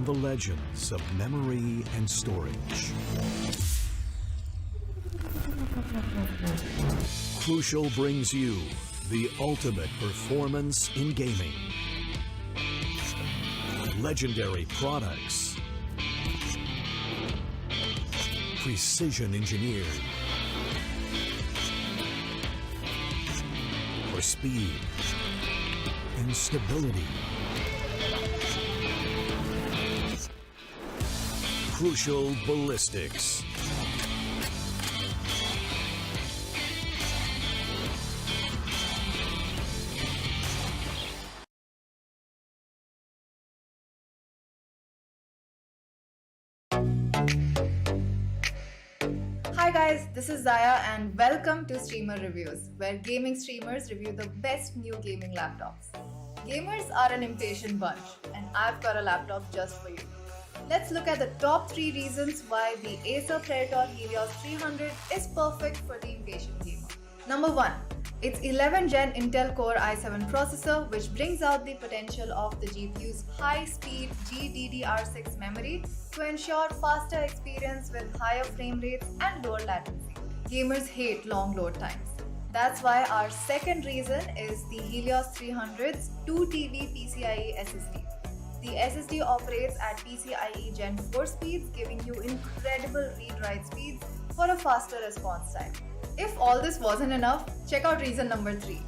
From the legends of memory and storage. Crucial brings you the ultimate performance in gaming. Legendary products. Precision engineered. For speed and stability. Crucial ballistics. Hi guys, this is Zaya and welcome to Streamer Reviews, where gaming streamers review the best new gaming laptops. Gamers are an impatient bunch and I've got a laptop just for you. Let's look at the top 3 reasons why the Acer Helios 300 is perfect for the impatient gamer. Number 1. Its 11th Gen Intel Core i7 processor, which brings out the potential of the GPU's high-speed GDDR6 memory to ensure faster experience with higher frame rates and lower latency. Gamers hate long load times. That's why our second reason is the Helios 300's 2TB PCIe SSD. The SSD operates at PCIe Gen 4 speeds, giving you incredible read-write speeds for a faster response time. If all this wasn't enough, check out reason number 3.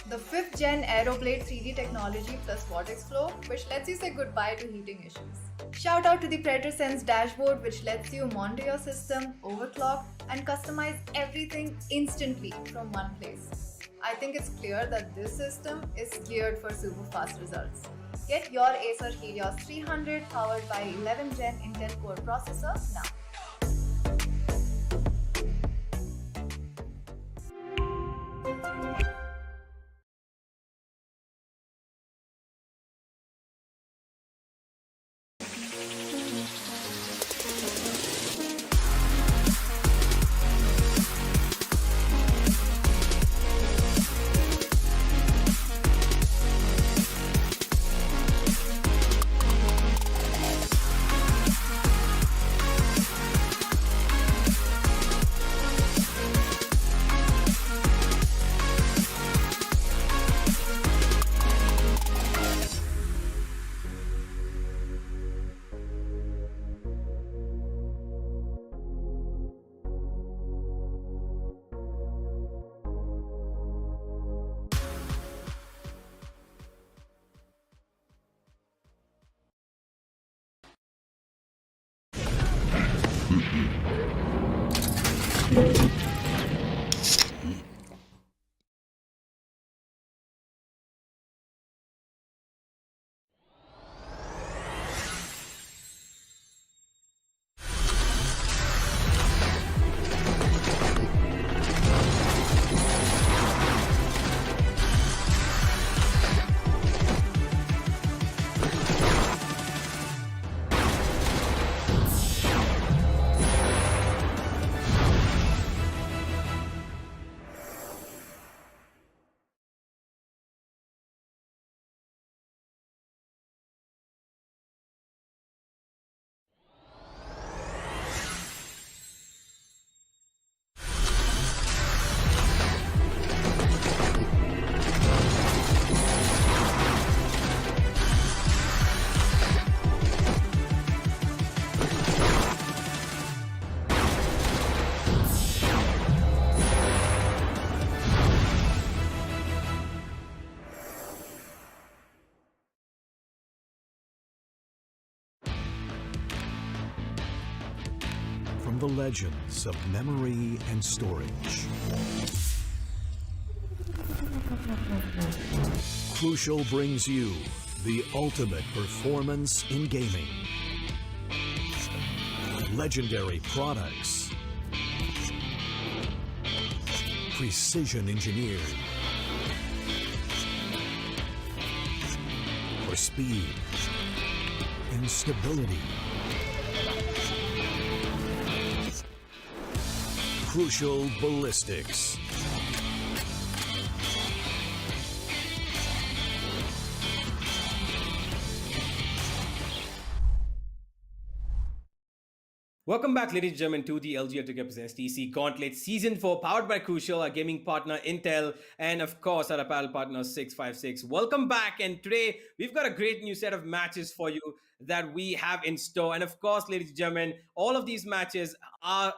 The 5th Gen Aeroblade 3D technology plus Vortex Flow, which lets you say goodbye to heating issues. Shout out to the Predator Sense dashboard, which lets you monitor your system, overclock, and customize everything instantly from one place. I think it's clear that this system is geared for super fast results. Get your Acer Helios 300 powered by 11th Gen Intel Core processor now. From the legends of memory and storage. Crucial brings you the ultimate performance in gaming. Legendary products. Precision engineered. For speed and stability. Crucial ballistics. Welcome back, ladies and gentlemen, to the LG Ultragear presents TC Gauntlet Season 4, powered by Crucial, our gaming partner Intel, and of course our apparel partner 656. Welcome back, and today we've got a great new set of matches for you that we have in store. And of course, ladies and gentlemen, all of these matches are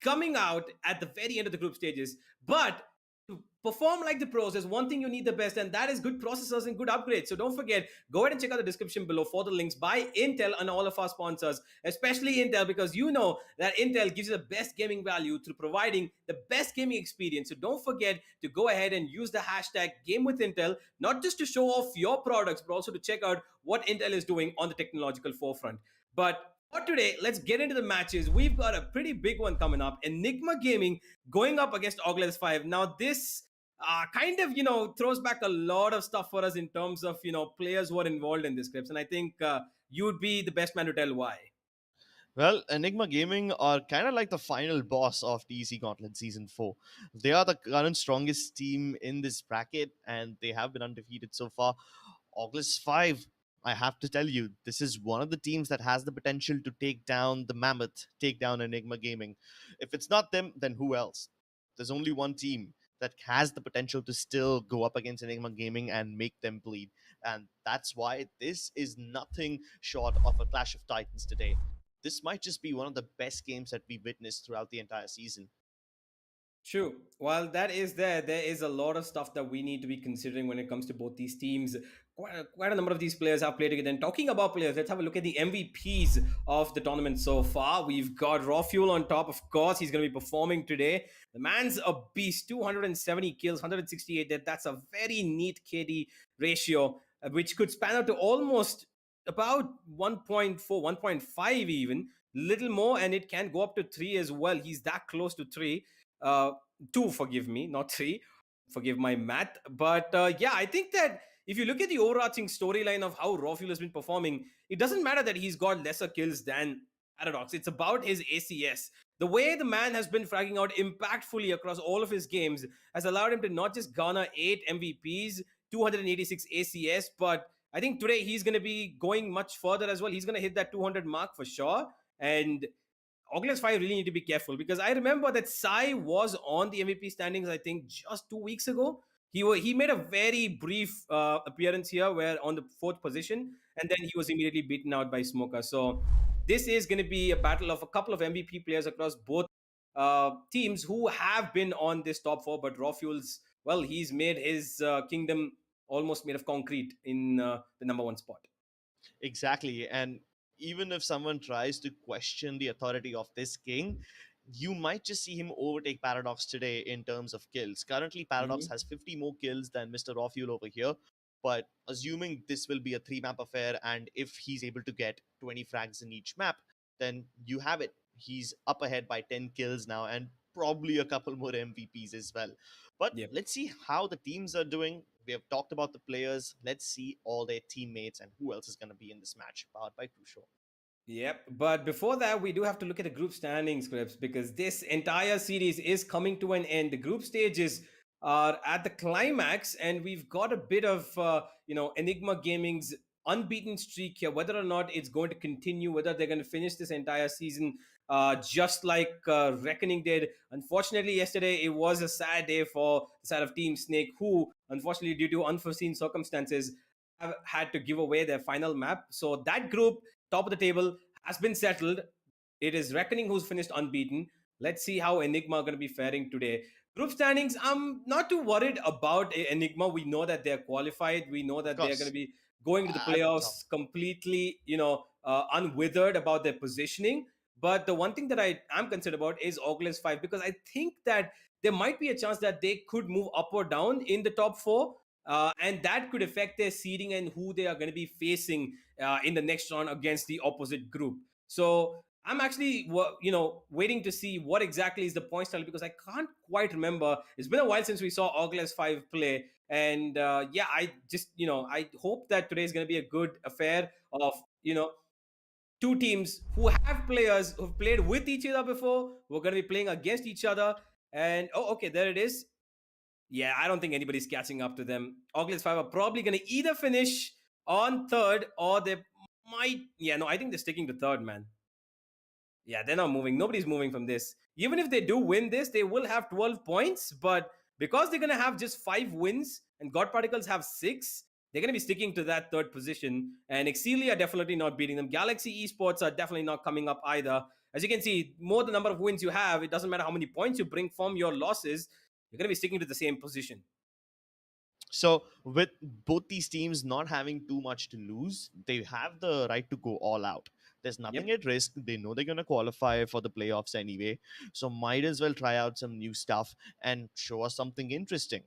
coming out at the very end of the group stages. But to perform like the pros, there's one thing you need the best, and that is good processors and good upgrades. So don't forget, go ahead and check out the description below for the links by Intel and all of our sponsors, especially Intel, because you know that Intel gives you the best gaming value through providing the best gaming experience. So don't forget to go ahead and use the hashtag GameWithIntel, not just to show off your products, but also to check out what Intel is doing on the technological forefront. But for today, let's get into the matches. We've got a pretty big one coming up. Enigma Gaming going up against Orgless 5. Now, this kind of, throws back a lot of stuff for us in terms of, players who are involved in these clips. And I think you'd be the best man to tell why. Well, Enigma Gaming are kind of like the final boss of TC Gauntlet Season 4. They are the current strongest team in this bracket and they have been undefeated so far. Orgless 5, I have to tell you, this is one of the teams that has the potential to take down the Mammoth, take down Enigma Gaming. If it's not them, then who else? There's only one team that has the potential to still go up against Enigma Gaming and make them bleed. And that's why this is nothing short of a Clash of Titans today. This might just be one of the best games that we witnessed throughout the entire season. True. While that is there is a lot of stuff that we need to be considering when it comes to both these teams. Quite a number of these players have played together. And talking about players, let's have a look at the MVPs of the tournament so far. We've got Raw Fuel on top. Of course, he's going to be performing today. The man's a beast, 270 kills, 168 death. That's a very neat KD ratio, which could span out to almost about 1.4, 1.5 even. Little more, and it can go up to 3 as well. He's that close to 3. 2, forgive me, not 3. Forgive my math. But yeah, I think that if you look at the overarching storyline of how Raw Fuel has been performing, it doesn't matter that he's got lesser kills than Paradox. It's about his ACS. The way the man has been fragging out impactfully across all of his games has allowed him to not just garner 8 MVPs, 286 ACS, but I think today he's going to be going much further as well. He's going to hit that 200 mark for sure. And Oculus 5 really need to be careful because I remember that Sai was on the MVP standings, I think, just 2 weeks ago. He made a very brief appearance here where on the 4th position, and then he was immediately beaten out by Smoker. So this is going to be a battle of a couple of MVP players across both teams who have been on this top 4, but Raw Fuels, well, he's made his kingdom almost made of concrete in the number 1 spot. Exactly. And even if someone tries to question the authority of this king, you might just see him overtake Paradox today in terms of kills. Currently, Paradox has 50 more kills than Mr. Raw Fuel over here. But assuming this will be a 3-map affair, and if he's able to get 20 frags in each map, then you have it. He's up ahead by 10 kills now, and probably a couple more MVPs as well. But Yep. let's see how the teams are doing. We have talked about the players. Let's see all their teammates and who else is going to be in this match, powered by Crucial. Yep. But before that, we do have to look at the group standings, Grips, because this entire series is coming to an end. The group stages are at the climax, and we've got a bit of, Enigma Gaming's unbeaten streak here, whether or not it's going to continue, whether they're going to finish this entire season just like Reckoning did. Unfortunately, yesterday, it was a sad day for the side of Team Snake, who, unfortunately, due to unforeseen circumstances, have had to give away their final map. So that group, top of the table, has been settled. It is Reckoning who's finished unbeaten. Let's see how Enigma are going to be faring today. Group standings, I'm not too worried about Enigma. We know that they're qualified. We know that they're going to be going to the playoffs completely, unwithered about their positioning. But the one thing that I am concerned about is Orgless 5, because I think that there might be a chance that they could move up or down in the top 4. And that could affect their seeding and who they are going to be facing in the next round against the opposite group. So I'm actually, waiting to see what exactly is the point tally, because I can't quite remember. It's been a while since we saw Orgless 5 play. And I just, I hope that today is going to be a good affair of, two teams who have players who've played with each other before. We're going to be playing against each other. And, okay, there it is. Yeah, I don't think anybody's catching up to them. Orgless 5 are probably going to either finish on 3rd or they might... Yeah, no, I think they're sticking to 3rd, man. Yeah, they're not moving. Nobody's moving from this. Even if they do win this, they will have 12 points. But because they're going to have just 5 wins and God Particles have 6, they're going to be sticking to that third position. And Excelia are definitely not beating them. Galaxy Esports are definitely not coming up either. As you can see, more the number of wins you have, it doesn't matter how many points you bring from your losses, you're going to be sticking to the same position. So, with both these teams not having too much to lose, they have the right to go all out. There's nothing Yep. at risk. They know they're going to qualify for the playoffs anyway. So, might as well try out some new stuff and show us something interesting.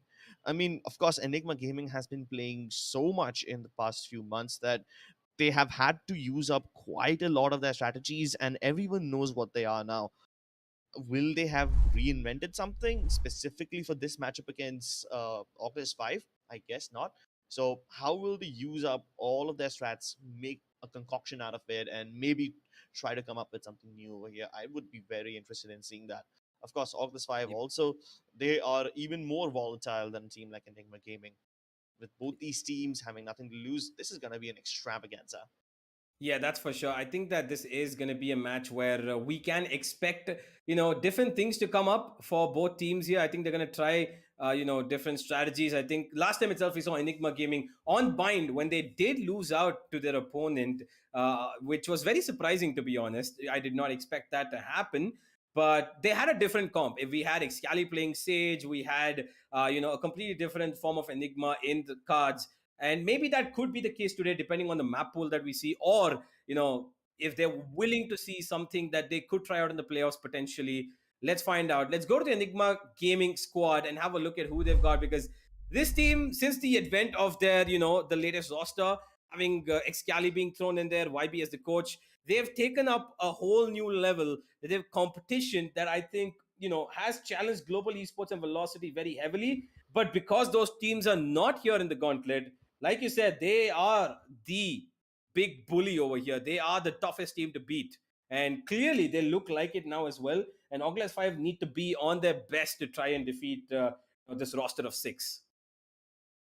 I mean, of course, Enigma Gaming has been playing so much in the past few months that they have had to use up quite a lot of their strategies, and everyone knows what they are now. Will they have reinvented something specifically for this matchup against Orgless 5? I guess not. So how will they use up all of their strats, make a concoction out of it, and maybe try to come up with something new over here? I would be very interested in seeing that. Of course, Orgless 5 Yep. also, they are even more volatile than a team like Enigma Gaming. With both these teams having nothing to lose, this is going to be an extravaganza. Yeah, that's for sure. I think that this is going to be a match where we can expect, different things to come up for both teams here. I think they're going to try, different strategies. I think last time itself we saw Enigma Gaming on bind when they did lose out to their opponent, which was very surprising to be honest. I did not expect that to happen. But they had a different comp. If we had Excali playing Sage, we had, a completely different form of Enigma in the cards, and maybe that could be the case today depending on the map pool that we see, or if they're willing to see something that they could try out in the playoffs potentially. Let's find out. Let's go to the Enigma Gaming squad and have a look at who they've got, because this team, since the advent of their the latest roster, having Excali being thrown in there, YB as the coach, they've taken up a whole new level. They've competition that I think has challenged global esports and velocity very heavily. But because those teams are not here in the gauntlet, like you said, they are the big bully over here. They are the toughest team to beat. And clearly, they look like it now as well. And Orgless 5 need to be on their best to try and defeat this roster of 6.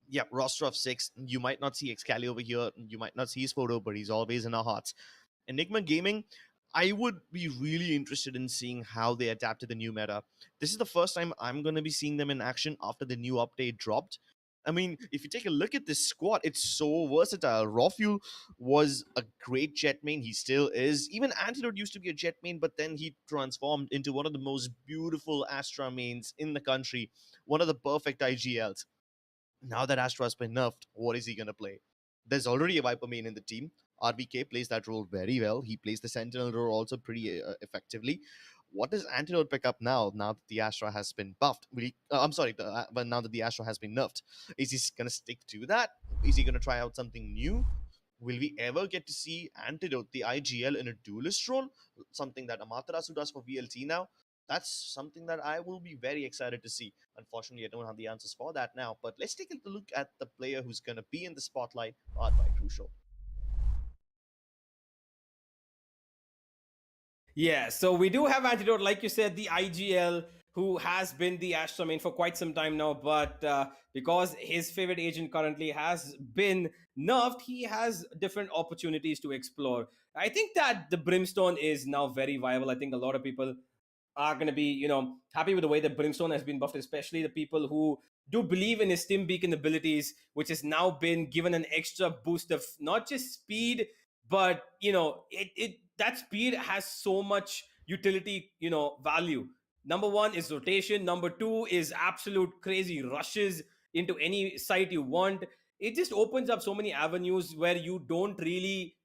Yeah, roster of 6. You might not see Excali over here. You might not see his photo, but he's always in our hearts. Enigma Gaming, I would be really interested in seeing how they adapt to the new meta. This is the first time I'm going to be seeing them in action after the new update dropped. I mean, if you take a look at this squad, it's so versatile. Raw was a great jet main. He still is. Even Antidote used to be a jet main, but then he transformed into one of the most beautiful Astra mains in the country. One of the perfect IGLs. Now that Astra has been nerfed, what is he going to play? There's already a Viper main in the team. RBK plays that role very well. He plays the Sentinel role also pretty effectively. What does Antidote pick up now that the Astra has been buffed? I'm sorry, but now that the Astra has been nerfed, is he going to stick to that? Is he going to try out something new? Will we ever get to see Antidote, the IGL, in a duelist role? Something that Amaterasu does for VLT now? That's something that I will be very excited to see. Unfortunately, I don't have the answers for that now, but let's take a look at the player who's going to be in the spotlight, powered by Crucial. Yeah, so we do have Antidote, like you said, the IGL, who has been the Astra main for quite some time now. But because his favorite agent currently has been nerfed, he has different opportunities to explore. I think that the Brimstone is now very viable. I think a lot of people are going to be, happy with the way that Brimstone has been buffed, especially the people who do believe in his Stim Beacon abilities, which has now been given an extra boost of not just speed, but it that speed has so much utility, value. Number one is rotation. Number two is absolute crazy rushes into any site you want. It just opens up so many avenues where you don't really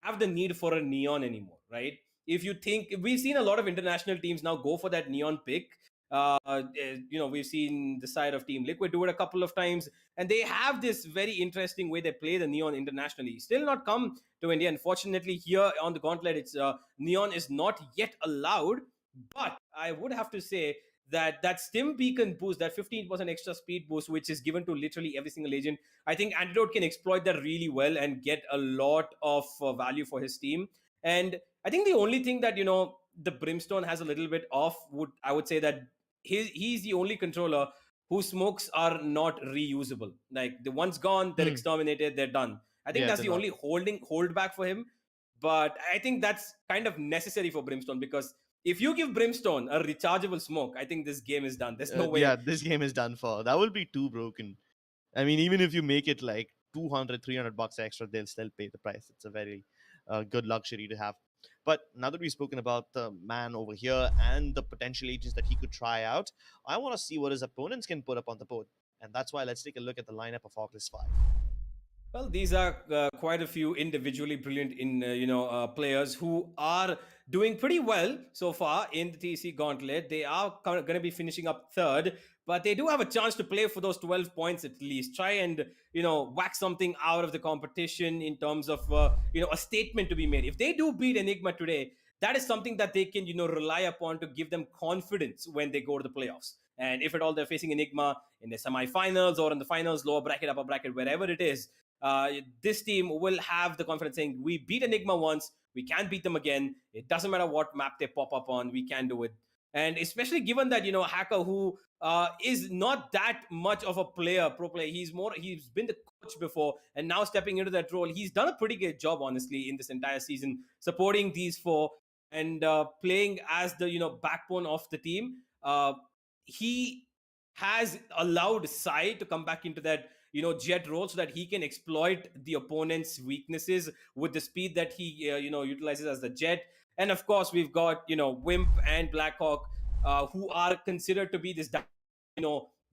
have the need for a neon anymore, right? If you think, we've seen a lot of international teams now go for that neon pick. We've seen the side of Team Liquid do it a couple of times, and they have this very interesting way they play the neon internationally. Still not come to India, unfortunately. Here on the Gauntlet, it's neon is not yet allowed, but I would have to say that Stim Beacon boost, that 15% extra speed boost, which is given to literally every single agent, I think Antidote can exploit that really well and get a lot of value for his team. And I think the only thing that the Brimstone has a little bit off, I would say that he's the only controller whose smokes are not reusable. Like the one's gone, they're Hmm. exterminated, they're done. I think Yeah, that's they're the not. only hold back for him. but I think that's kind of necessary for Brimstone, because if you give Brimstone a rechargeable smoke, I think this game is done. There's no way. Yeah, this game is done for. That will be too broken. I mean, even if you make it like 200, 300 bucks extra, they'll still pay the price. It's a very good luxury to have. But now that we've spoken about the man over here and the potential agents that he could try out, I want to see what his opponents can put up on the board. And that's why let's take a look at the lineup of Orgless 5. Well, these are quite a few individually brilliant players who are doing pretty well so far in the TC Gauntlet. They are going to be finishing up third, but they do have a chance to play for those 12 points at least. Try and whack something out of the competition in terms of a statement to be made. If they do beat Enigma today, that is something that they can rely upon to give them confidence when they go to the playoffs. And if at all they're facing Enigma in the semifinals or in the finals, lower bracket, upper bracket, wherever it is, this team will have the confidence saying, we beat Enigma once, we can beat them again. It doesn't matter what map they pop up on, we can do it. And especially given that, Hacker, who is not that much of a pro player, he's been the coach before, and now stepping into that role, he's done a pretty good job, honestly, in this entire season, supporting these four and playing as the, backbone of the team. He has allowed Sai to come back into that jet role so that he can exploit the opponent's weaknesses with the speed that he utilizes as the jet. And of course we've got Wimp and Blackhawk, who are considered to be this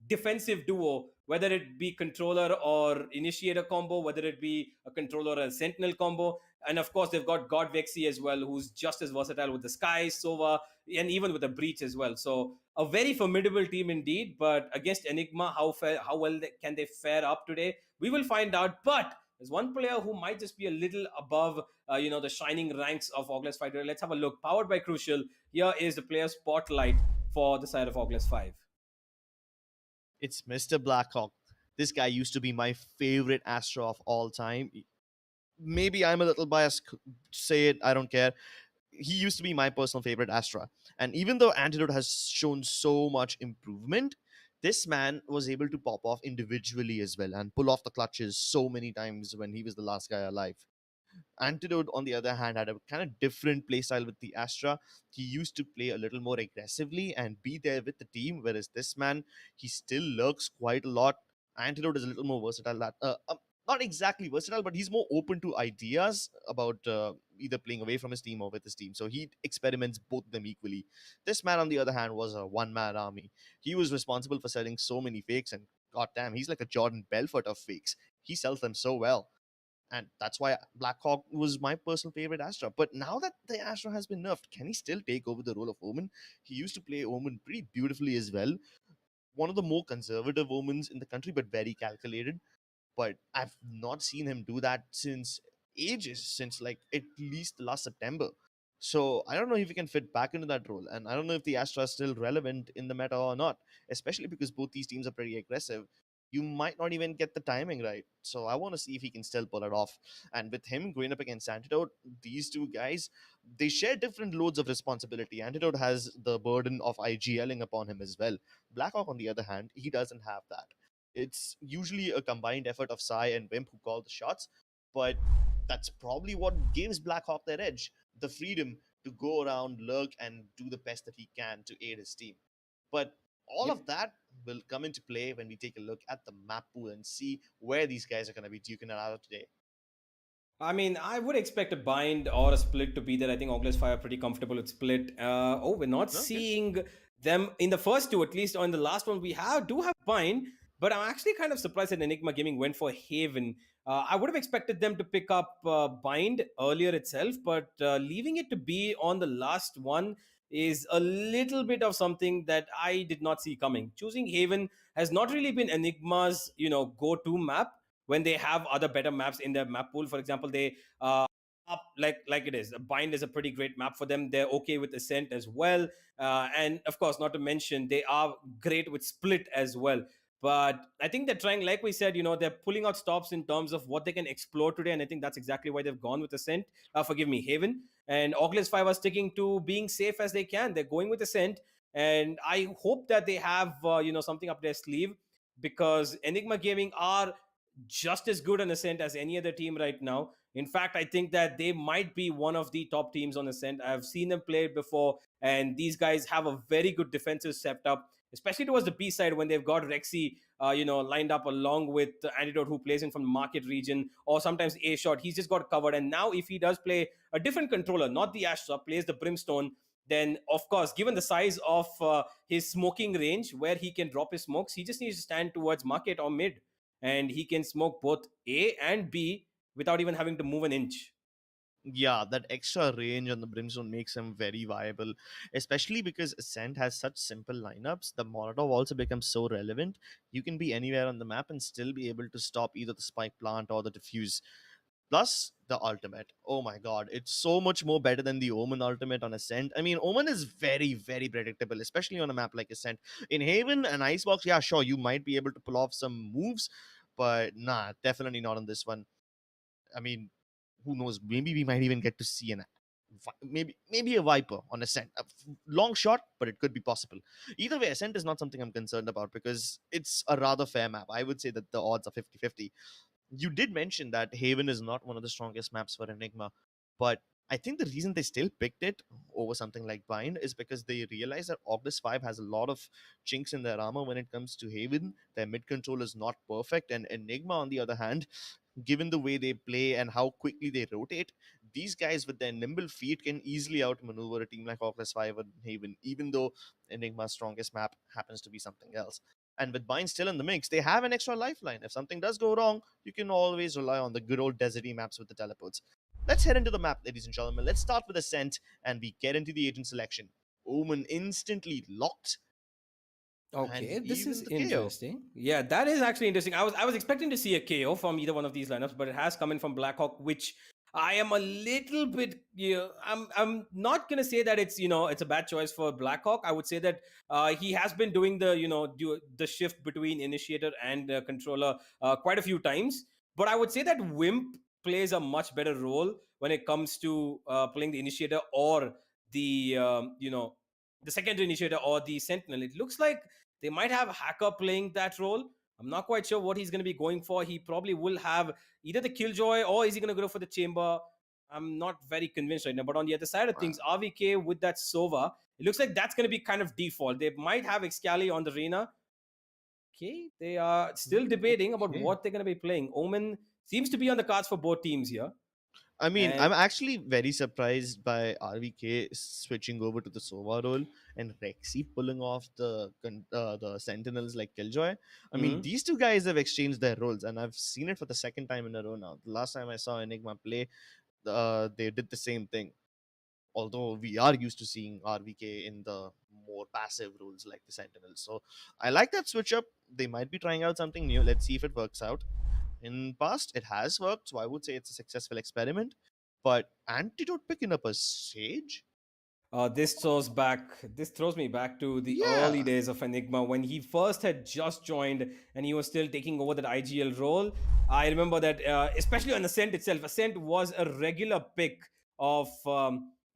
defensive duo, whether it be controller or initiator combo, whether it be a controller or a sentinel combo. And of course they've got God Vexi as well, who's just as versatile with the Sky, Sova, and even with the Breach as well. So a very formidable team indeed. But against Enigma, how well can they fare up today? We will find out. But there's one player who might just be a little above, the shining ranks of Orgless Fighter. Let's have a look. Powered by Crucial, here is the player spotlight for the side of Orgless 5. It's Mr. Blackhawk. This guy used to be my favorite Astra of all time. Maybe I'm a little biased. Say it, I don't care. He used to be my personal favorite Astra. And even though Antidote has shown so much improvement, this man was able to pop off individually as well and pull off the clutches so many times when he was the last guy alive. Antidote, on the other hand, had a kind of different playstyle with the Astra. He used to play a little more aggressively and be there with the team, whereas this man, he still lurks quite a lot. Antidote is a little more versatile. Not exactly versatile, but he's more open to ideas about either playing away from his team or with his team. So he experiments both of them equally. This man, on the other hand, was a one-man army. He was responsible for selling so many fakes, and goddamn, he's like a Jordan Belfort of fakes. He sells them so well, and that's why Blackhawk was my personal favorite Astra. But now that the Astra has been nerfed, can he still take over the role of Omen? He used to play Omen pretty beautifully as well. One of the more conservative Omens in the country, but very calculated. But I've not seen him do that since ages, since like at least last September. So I don't know if he can fit back into that role, and I don't know if the Astra is still relevant in the meta or not, especially because both these teams are pretty aggressive. You might not even get the timing right. So I want to see if he can still pull it off. And with him going up against Antidote, these two guys, they share different loads of responsibility. Antidote has the burden of IGLing upon him as well. Blackhawk, on the other hand, he doesn't have that. It's usually a combined effort of Sai and Wimp who call the shots, but that's probably what gives Blackhawk their edge, the freedom to go around, lurk, and do the best that he can to aid his team. But all Yep. of that will come into play when we take a look at the map pool and see where these guys are going to be duking it out today. I mean, I would expect a bind or a split to be there. I think Orgless 5 are pretty comfortable with split. We're not Okay. seeing them in the first two, at least, or in the last one. We do have bind, but I'm actually kind of surprised that Enigma Gaming went for Haven. I would have expected them to pick up bind earlier itself, but leaving it to be on the last one is a little bit of something that I did not see coming. Choosing Haven has not really been Enigma's, go-to map when they have other better maps in their map pool. For example, they up like it is. Bind is a pretty great map for them. They're okay with Ascent as well, and of course, not to mention they are great with Split as well. But I think they're trying, like we said, they're pulling out stops in terms of what they can explore today, and I think that's exactly why they've gone with Ascent. Forgive me, Haven. And Orgless 5 are sticking to being safe as they can. They're going with Ascent, and I hope that they have something up their sleeve, because Enigma Gaming are just as good on Ascent as any other team right now. In fact, I think that they might be one of the top teams on Ascent. I've seen them play before, and these guys have a very good defensive setup, especially towards the B side when they've got Rexy, lined up along with Antidote, who plays in from the market region, or sometimes A Shot. He's just got covered. And now, if he does play a different controller, not the Astra, plays the Brimstone, then of course, given the size of his smoking range where he can drop his smokes, he just needs to stand towards market or mid, and he can smoke both A and B without even having to move an inch. Yeah, that extra range on the Brimstone makes him very viable, especially because Ascent has such simple lineups. The Molotov also becomes so relevant. You can be anywhere on the map and still be able to stop either the spike plant or the diffuse. Plus, the ultimate. Oh my god, it's so much more better than the Omen ultimate on Ascent. I mean, Omen is very, very predictable, especially on a map like Ascent. In Haven and Icebox, yeah, sure, you might be able to pull off some moves, but nah, definitely not on this one. I mean, who knows? Maybe we might even get to see maybe a Viper on Ascent. A long shot, but it could be possible. Either way, Ascent is not something I'm concerned about because it's a rather fair map. I would say that the odds are 50-50. You did mention that Haven is not one of the strongest maps for Enigma, but I think the reason they still picked it over something like Bind is because they realize that Orgless 5 has a lot of chinks in their armor when it comes to Haven. Their mid control is not perfect, and Enigma, on the other hand, given the way they play and how quickly they rotate, these guys with their nimble feet can easily outmaneuver a team like Orgless 5 and Haven, even though Enigma's strongest map happens to be something else. And with Bind still in the mix, they have an extra lifeline. If something does go wrong, you can always rely on the good old deserty maps with the teleports. Let's head into the map, ladies and gentlemen. Let's start with Ascent and we get into the agent selection. Omen instantly locked, and Okay, this even is the KO. interesting. Yeah, that is actually interesting. I was expecting to see a KO from either one of these lineups, but it has come in from Blackhawk, which I am a little bit. I'm not gonna say that it's a bad choice for Blackhawk. I would say that he has been doing the shift between initiator and controller quite a few times. But I would say that Wimp plays a much better role when it comes to playing the initiator or the the secondary initiator or the sentinel. It looks like they might have Hacker playing that role. I'm not quite sure what he's going to be going for. He probably will have either the Killjoy or is he going to go for the Chamber? I'm not very convinced right now. But on the other side of things, RVK with that Sova, it looks like that's going to be kind of default. They might have Excali on the Reyna. Okay, they are still debating about Okay. what they're going to be playing. Omen seems to be on the cards for both teams here. I mean, And I'm actually very surprised by RVK switching over to the Sova role and Rexy pulling off the Sentinels like Killjoy. I mean, mhm. these two guys have exchanged their roles, and I've seen it for the second time in a row now. The last time I saw Enigma play, they did the same thing. Although we are used to seeing RVK in the more passive roles like the Sentinels. So I like that switch up. They might be trying out something new. Let's see if it works out. In past, it has worked, so I would say it's a successful experiment. But Antidote picking up a Sage? This throws me back to the early Yeah. days of Enigma when he first had just joined and he was still taking over that IGL role. I remember that, especially on Ascent itself, Ascent was a regular pick of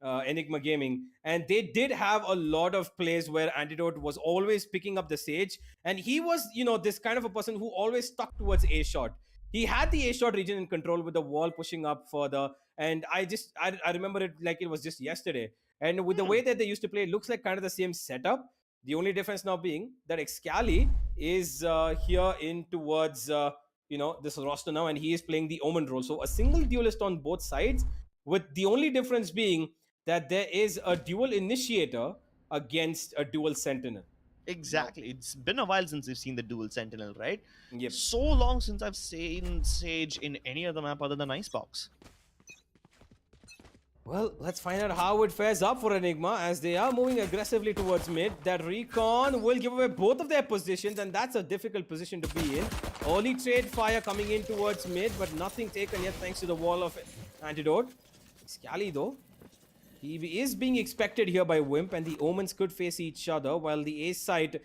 Enigma Gaming, and they did have a lot of plays where Antidote was always picking up the Sage, and he was, this kind of a person who always stuck towards A shot. He had the A shot region in control with the wall pushing up further, and I remember it like it was just yesterday. And with the Hmm. way that they used to play, it looks like kind of the same setup. The only difference now being that Excali is here in towards this roster now, and he is playing the Omen role. So a single duelist on both sides, with the only difference being that there is a dual initiator against a dual sentinel. Now, Exactly. It's been a while since we've seen the dual Sentinel, right? yep. So long since I've seen Sage in any other map other than Icebox. Well, let's find out how it fares up for Enigma as they are moving aggressively towards mid. That recon will give away both of their positions, and that's a difficult position to be in. Early trade fire coming in towards mid, but nothing taken yet thanks to the wall of Antidote. Scally, though, he is being expected here by Wimp, and the Omens could face each other, while the Ace side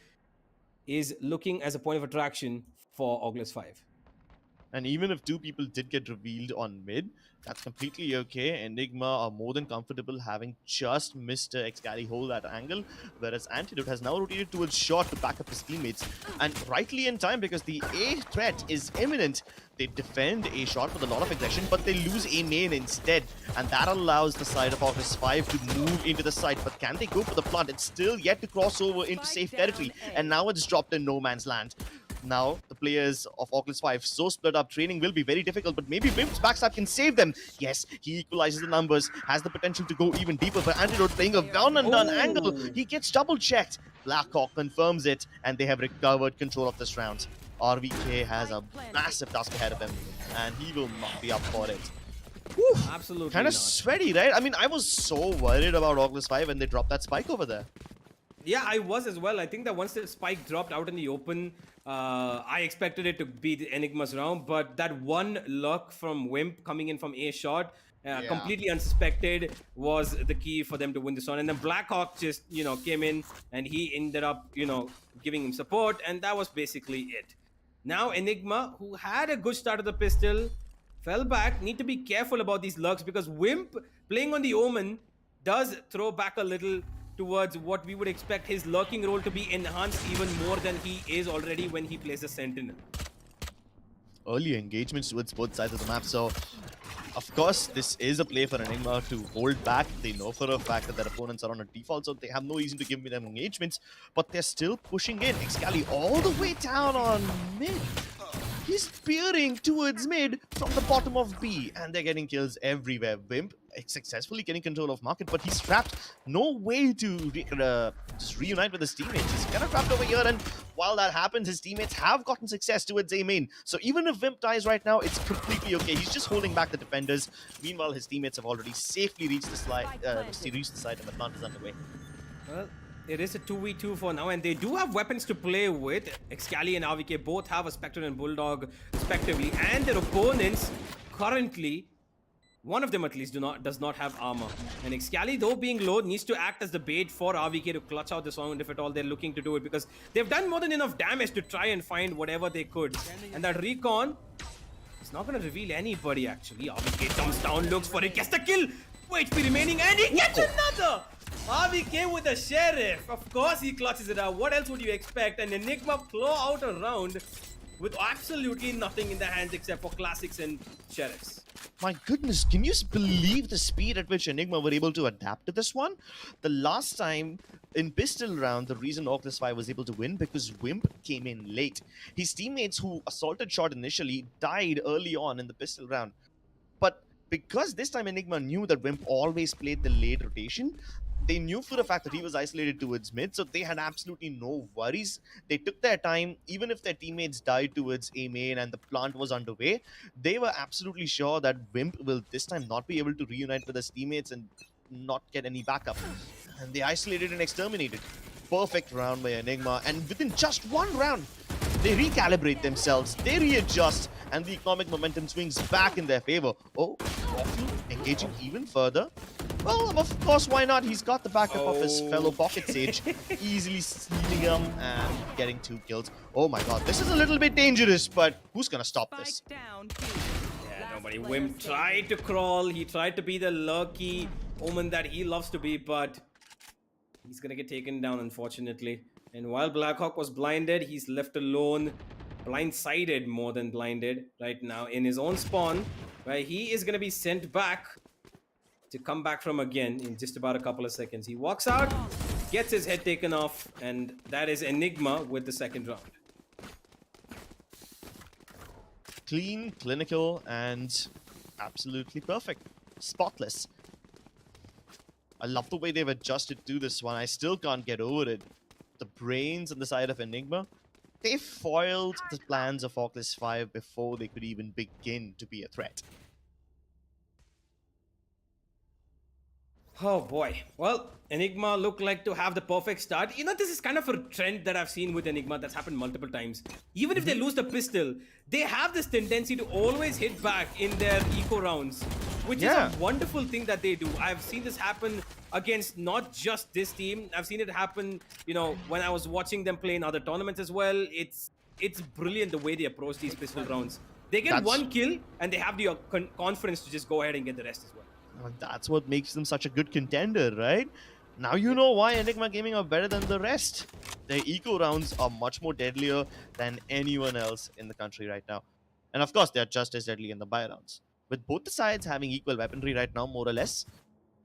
is looking as a point of attraction for Orgless 5. And even if two people did get revealed on mid, that's completely okay. Enigma are more than comfortable having just Mr. Excali hold that angle, whereas Antidote has now rotated towards short to back up his teammates. And rightly in time because the A threat is imminent. They defend A short with a lot of aggression, but they lose A main instead. And that allows the side of Hogwarts Five to move into the site. But can they go for the plant? It's still yet to cross over into safe territory. And now it's dropped in no man's land. Now, the players of Orgless 5 so split up, training will be very difficult, but maybe Wimp's backstab can save them. Yes, he equalizes the numbers, has the potential to go even deeper, but Antidote playing a down and done angle. He gets double checked. Blackhawk confirms it, and they have recovered control of this round. RVK has a massive task ahead of him, and he will not be up for it. Whew. Absolutely Kind of not. sweaty, right? I mean, I was so worried about Orgless 5 when they dropped that spike over there. Yeah, I was as well. I think that once the spike dropped out in the open, I expected it to be the Enigma's round, but that one luck from Wimp coming in from A shot, completely unsuspected, was the key for them to win this one. And then Blackhawk just, came in and he ended up, giving him support, and that was basically it. Now Enigma, who had a good start of the pistol, fell back. Need to be careful about these lurks because Wimp playing on the Omen does throw back a little towards what we would expect his lurking role to be enhanced even more than he is already when he plays a Sentinel. Early engagements towards both sides of the map, so of course this is a play for Enigma to hold back. They know for a fact that their opponents are on a default, so they have no reason to give them engagements, but they're still pushing in. Excali all the way down on mid. He's peering towards mid from the bottom of B, and they're getting kills everywhere. Wimp successfully getting control of market, but he's trapped. No way to just reunite with his teammates. He's kind of trapped over here, and while that happens, his teammates have gotten success towards A main. So even if Wimp dies right now, it's completely okay. He's just holding back the defenders. Meanwhile, his teammates have already safely reached the site, and the plant is underway. Well, it is a 2v2 for now, and they do have weapons to play with. Excali and RVK both have a Spectre and Bulldog respectively, and their opponents currently, one of them at least, does not have armor. And Excali, though being low, needs to act as the bait for RVK to clutch out this round if at all they're looking to do it, because they've done more than enough damage to try and find whatever they could. And that recon is not going to reveal anybody actually. RVK jumps down, looks for it, gets the kill. 4 HP remaining, and he gets another! RVK with the Sheriff. Of course he clutches it out. What else would you expect? And Enigma claw out a round with absolutely nothing in their hands except for classics and Sheriffs. My goodness, can you believe the speed at which Enigma were able to adapt to this one? The last time in pistol round, the reason Orgless 5 was able to win because Wimp came in late. His teammates who assaulted short initially died early on in the pistol round. But because this time Enigma knew that Wimp always played the late rotation, they knew for a fact that he was isolated towards mid, so they had absolutely no worries. They took their time, even if their teammates died towards A main and the plant was underway, they were absolutely sure that Wimp will this time not be able to reunite with his teammates and not get any backup. And they isolated and exterminated. Perfect round by Enigma, and within just one round, they recalibrate themselves, they readjust, and the economic momentum swings back in their favor. Oh, Waffle engaging even further. Well, of course, why not? He's got the backup of his fellow Pocket Sage, easily stealing him and getting 2 kills. Oh my god, this is a little bit dangerous, but who's gonna stop this? Yeah, nobody. Wimp tried to crawl, he tried to be the lurky Omen that he loves to be, but he's gonna get taken down, unfortunately. And while Blackhawk was blinded, he's left alone, blindsided more than blinded right now in his own spawn, where he is gonna be sent back to come back from again in just about a couple of seconds. He walks out, gets his head taken off, and that is Enigma with the second round. Clean, clinical, and absolutely perfect. Spotless. I love the way they've adjusted to this one. I still can't get over it. The brains on the side of Enigma, they foiled the plans of Orgless 5 before they could even begin to be a threat. Oh boy. Well, Enigma look like to have the perfect start. This is kind of a trend that I've seen with Enigma that's happened multiple times. Even if they lose the pistol, they have this tendency to always hit back in their eco rounds, which is a wonderful thing that they do. I've seen this happen against not just this team. I've seen it happen, when I was watching them play in other tournaments as well. It's brilliant the way they approach these pistol rounds. They get one kill and they have the confidence to just go ahead and get the rest as well. That's what makes them such a good contender, right? Now you know why Enigma Gaming are better than the rest. Their eco rounds are much more deadlier than anyone else in the country right now. And of course, they're just as deadly in the buy rounds. With both the sides having equal weaponry right now, more or less,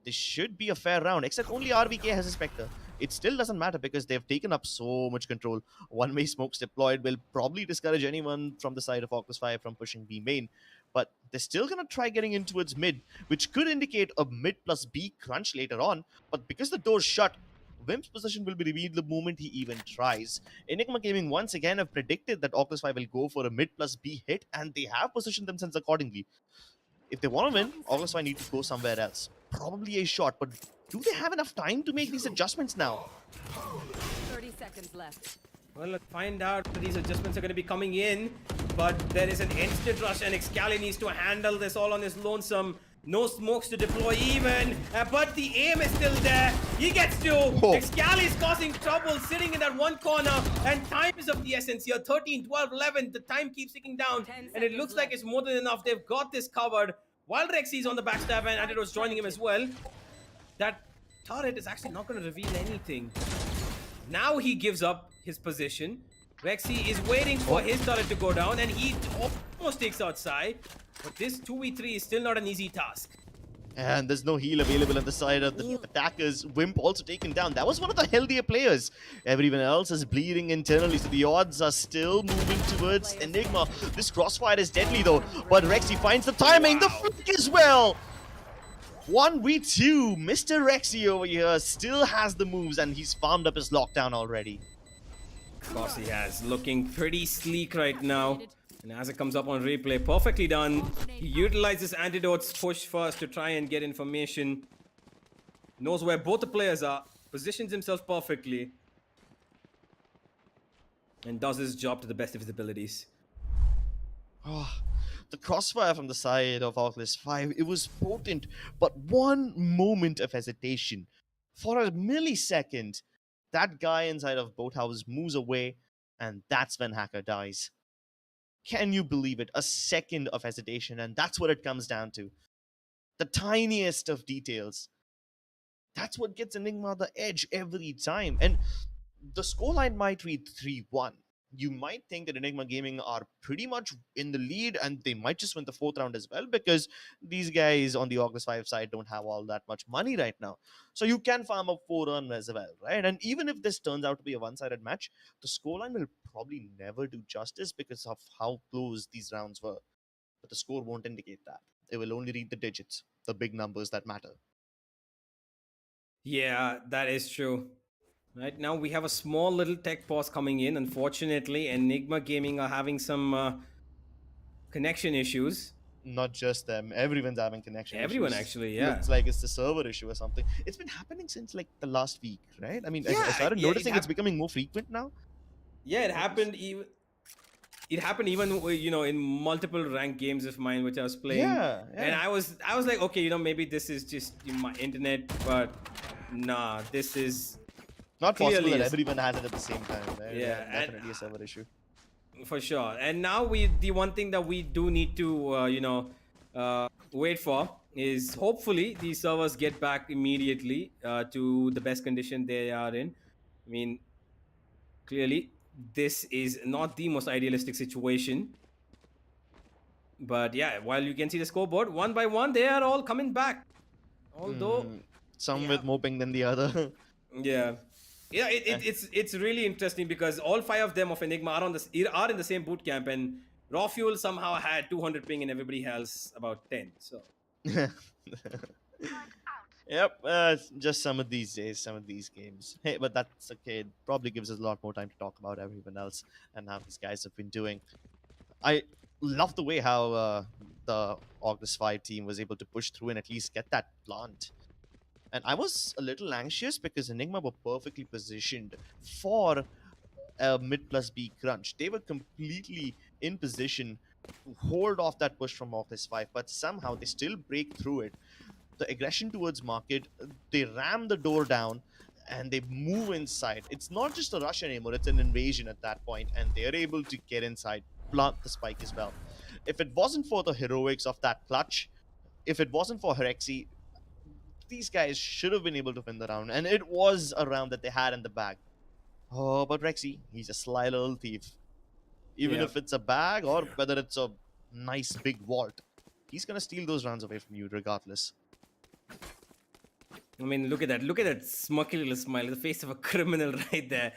this should be a fair round, except only RVK has a Spectre. It still doesn't matter because they've taken up so much control. One-way smokes deployed will probably discourage anyone from the side of Hogwarts Five from pushing B main, but they're still going to try getting in towards mid, which could indicate a mid plus B crunch later on, but because the door's shut, Wimp's position will be revealed the moment he even tries. Enigma Gaming once again have predicted that Orgless 5 will go for a mid plus B hit, and they have positioned themselves accordingly. If they want to win, Orgless 5 need to go somewhere else. Probably a shot, but do they have enough time to make these adjustments now? 30 seconds left. Well, let's find out. These adjustments are going to be coming in, but there is an instant rush, and Excali needs to handle this all on his lonesome. No smokes to deploy even, but the aim is still there. He gets to. Excali is causing trouble, sitting in that one corner, and time is of the essence here. 13, 12, 11. The time keeps ticking down, and it looks like it's more than enough. They've got this covered. While Rexy is on the backstab, and Antidote's joining him as well. That turret is actually not going to reveal anything. Now he gives up his position. Rexy is waiting for his turret to go down, and he almost takes outside. But this 2v3 is still not an easy task. And there's no heal available on the side of the attackers. Wimp also taken down. That was one of the healthier players. Everyone else is bleeding internally, so the odds are still moving towards Enigma. This crossfire is deadly though, but Rexy finds the timing. The flick as well. 1v2. Mr. Rexy over here still has the moves, and he's farmed up his lockdown already. Of course he has. Looking pretty sleek right now. And as it comes up on replay, perfectly done. He utilizes Antidote's push first to try and get information. Knows where both the players are. Positions himself perfectly. And does his job to the best of his abilities. Oh, the crossfire from the side of Orgless 5, it was potent, but one moment of hesitation. For a millisecond, that guy inside of Boathouse moves away, and that's when Hacker dies. Can you believe it? A second of hesitation, and that's what it comes down to. The tiniest of details. That's what gets Enigma the edge every time. And the scoreline might read 3-1. You might think that Enigma Gaming are pretty much in the lead, and they might just win the 4th round as well, because these guys on the Orgless 5 side don't have all that much money right now. So you can farm up 4 runs as well, right? And even if this turns out to be a one-sided match, the scoreline will probably never do justice because of how close these rounds were. But the score won't indicate that. It will only read the digits, the big numbers that matter. Yeah, that is true. Right now we have a small little tech pause coming in. Unfortunately, Enigma Gaming are having some connection issues. Not just them, everyone's having connection Everyone issues. actually, yeah. Looks like it's the server issue or something. It's been happening since like the last week, right? I mean, I started noticing it's becoming more frequent now. Yeah, it happened even. It happened even, you know, in multiple ranked games of mine which I was playing. Yeah. And I was like, okay, you know, maybe this is just my internet, but nah, this is not possible clearly that everyone has it at the same time. Right? Yeah, Definitely a server issue. For sure. And now the one thing that we do need to wait for is hopefully these servers get back immediately to the best condition they are in. I mean, clearly this is not the most idealistic situation, but yeah, while you can see the scoreboard one by one, they are all coming back, although some with more ping than the other. It's really interesting because all 5 of them of Enigma are in the same boot camp, and Raw Fuel somehow had 200 ping and everybody else about 10. So Yep, just some of these days, some of these games. Hey, but that's okay. It probably gives us a lot more time to talk about everyone else and how these guys have been doing. I love the way how the Orgless 5 team was able to push through and at least get that plant. And I was a little anxious because Enigma were perfectly positioned for a mid plus B crunch. They were completely in position to hold off that push from Orgless 5, but somehow they still break through it. The aggression towards market, they ram the door down and they move inside. It's not just a rush anymore, it's an invasion at that point, and they're able to get inside, plant the spike as well. if it wasn't for the heroics of that clutch, if it wasn't for Herexi, these guys should have been able to win the round, and it was a round that they had in the bag. Oh, but Rexy, he's a sly little thief. Even Yep. if it's a bag or whether it's a nice big vault, he's gonna steal those rounds away from you regardless. I mean, look at that. Look at that smirky little smile. The face of a criminal right there.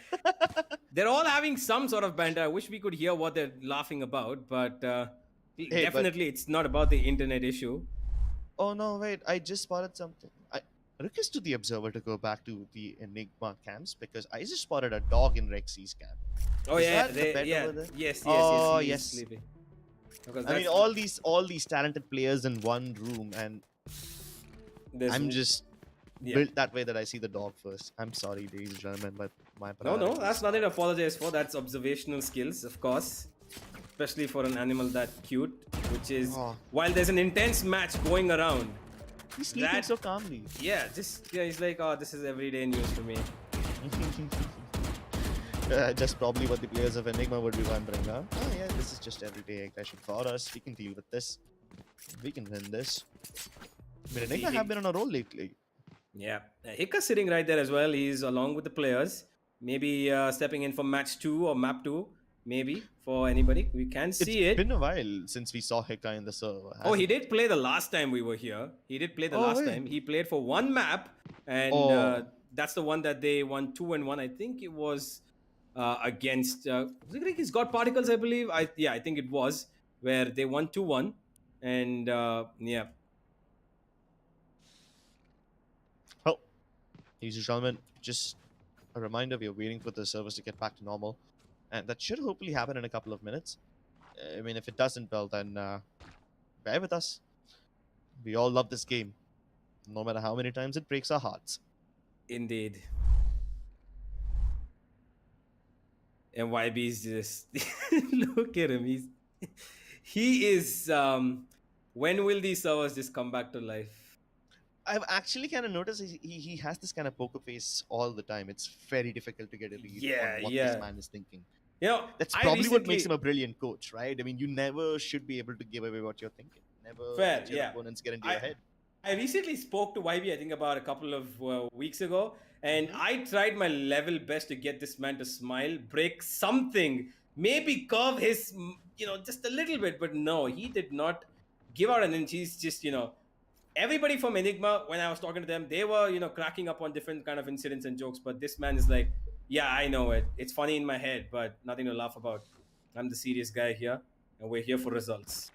They're all having some sort of banter. I wish we could hear what they're laughing about, but definitely it's not about the internet issue. Oh no, wait, I just spotted something. I request to the observer to go back to the Enigma camps because I just spotted a dog in Rexy's camp. Oh Is yeah, that the pet yeah, over there? yes, Oh, he's yes. sleeping. Because I mean, that's all these talented players in one room, and there's- I'm just yeah. built that way that I see the dog first. I'm sorry, ladies and gentlemen, but my No, priorities. that's nothing to apologize for. That's observational skills, of course. Especially for an animal that cute, which is Oh. while there's an intense match going around. He's sleeping that- so calmly. Yeah, he's like, oh, this is everyday news for me. Just probably what the players of Enigma would be wondering, huh? Oh yeah, this is just everyday aggression for us. We can deal with this. We can win this. I mean, Enigma have been on a roll lately. Yeah, Hika's sitting right there as well. He's along with the players. Maybe stepping in for match 2 or map 2. Maybe for anybody. We can see It's it. been a while since we saw Hika in the server. Oh, he hasn't it? did play the last time we were here. He did play the Oh, last wait. time. He played for one map, and Oh. that's the one that they won 2-1. I think it was against. He's got particles, I believe. I think it was where they won 2-1, and yeah. Well, ladies and gentlemen, just a reminder: we are waiting for the servers to get back to normal, and that should hopefully happen in a couple of minutes. I mean, if it doesn't, well, then bear with us. We all love this game, no matter how many times it breaks our hearts. Indeed. And YB's just look at him. He is. When will these servers just come back to life? I've actually kind of noticed he has this kind of poker face all the time. It's very difficult to get a read Yeah, on what yeah. this man is thinking. You know, That's I probably what makes recently- him a brilliant coach, right? I mean, you never should be able to give away what you're thinking. Never Fair, let your yeah. opponents get into I- your head. I recently spoke to YB, I think about a couple of weeks ago, and Mm-hmm. I tried my level best to get this man to smile, break something, maybe curve his, just a little bit, but no, he did not give out an inch. He's just, everybody from Enigma, when I was talking to them, they were, cracking up on different kind of incidents and jokes, but this man is like, yeah, I know it. It's funny in my head, but nothing to laugh about. I'm the serious guy here, and we're here for results.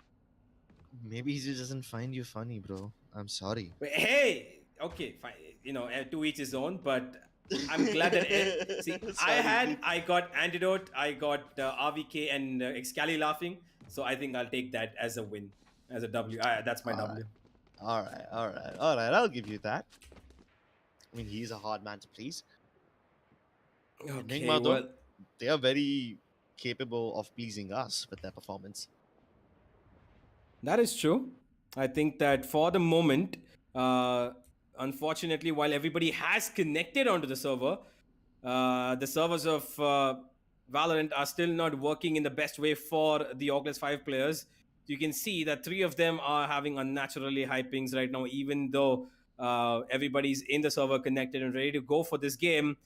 Maybe he just doesn't find you funny, bro. I'm sorry. But hey, okay, fine. To each his own. But I'm glad that see, Sorry. I got Antidote, I got RVK and Excali laughing. So I think I'll take that as a win, as a W. That's my W. All right. I'll give you that. I mean, he's a hard man to please. Okay, Enigma, though, well, they are very capable of pleasing us with their performance. that is true. I think that for the moment, unfortunately, while everybody has connected onto the server, the servers of Valorant are still not working in the best way for the Orgless 5 players. You can see that 3 of them are having unnaturally high pings right now, even though everybody's in the server connected and ready to go for this game.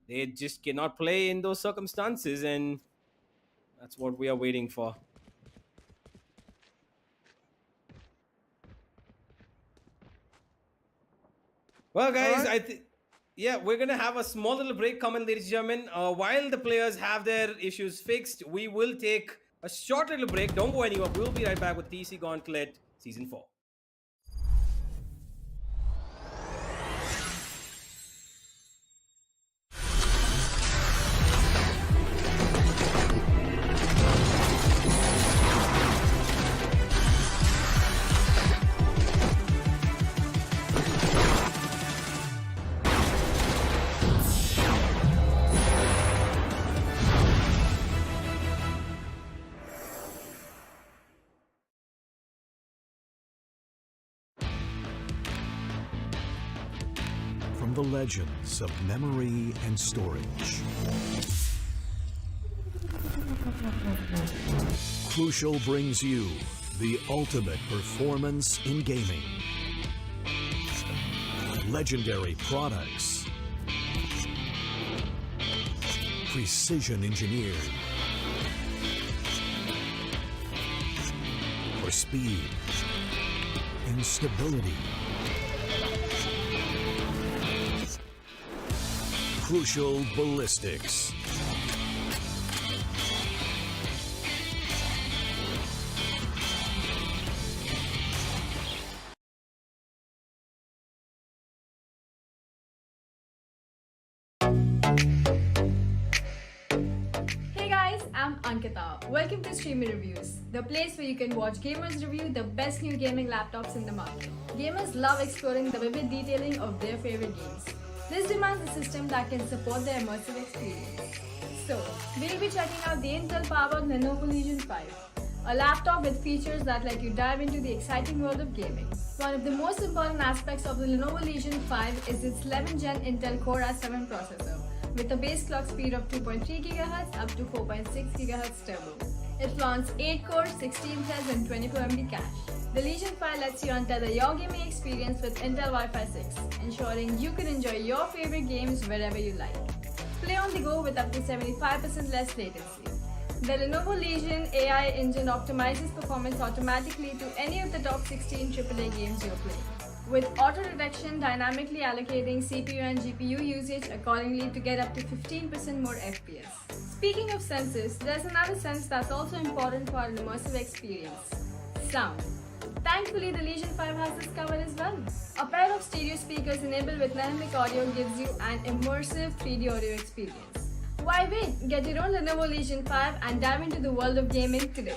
They just cannot play in those circumstances, and that's what we are waiting for. Well, guys, Alright. Yeah, we're gonna have a small little break coming, ladies and gentlemen. While the players have their issues fixed, we will take a short little break. Don't go anywhere. We'll be right back with TC Gauntlet Season 4. From the legends of memory and storage. Crucial brings you the ultimate performance in gaming. Legendary products. Precision engineered. For speed and stability. Crucial ballistics. Hey guys, I'm Ankita. Welcome to Streamer Reviews, the place where you can watch gamers review the best new gaming laptops in the market. Gamers love exploring the vivid detailing of their favorite games. This demands a system that can support their immersive experience. So, we'll be checking out the Intel-powered Lenovo Legion 5, a laptop with features that let you dive into the exciting world of gaming. One of the most important aspects of the Lenovo Legion 5 is its 11th Gen Intel Core i7 processor, with a base clock speed of 2.3 GHz up to 4.6 GHz turbo. It flaunts 8 cores, 16 threads and 24 MB cache. The Legion 5 lets you untether your gaming experience with Intel Wi-Fi 6, ensuring you can enjoy your favorite games wherever you like. Play on the go with up to 75% less latency. The Lenovo Legion AI engine optimizes performance automatically to any of the top 16 AAA games you're playing, with auto detection dynamically allocating CPU and GPU usage accordingly to get up to 15% more FPS. Speaking of senses, there's another sense that's also important for an immersive experience: sound. Thankfully, the Legion 5 has this covered as well. A pair of stereo speakers enabled with dynamic audio gives you an immersive 3D audio experience. Why wait? Get your own Lenovo Legion 5 and dive into the world of gaming today.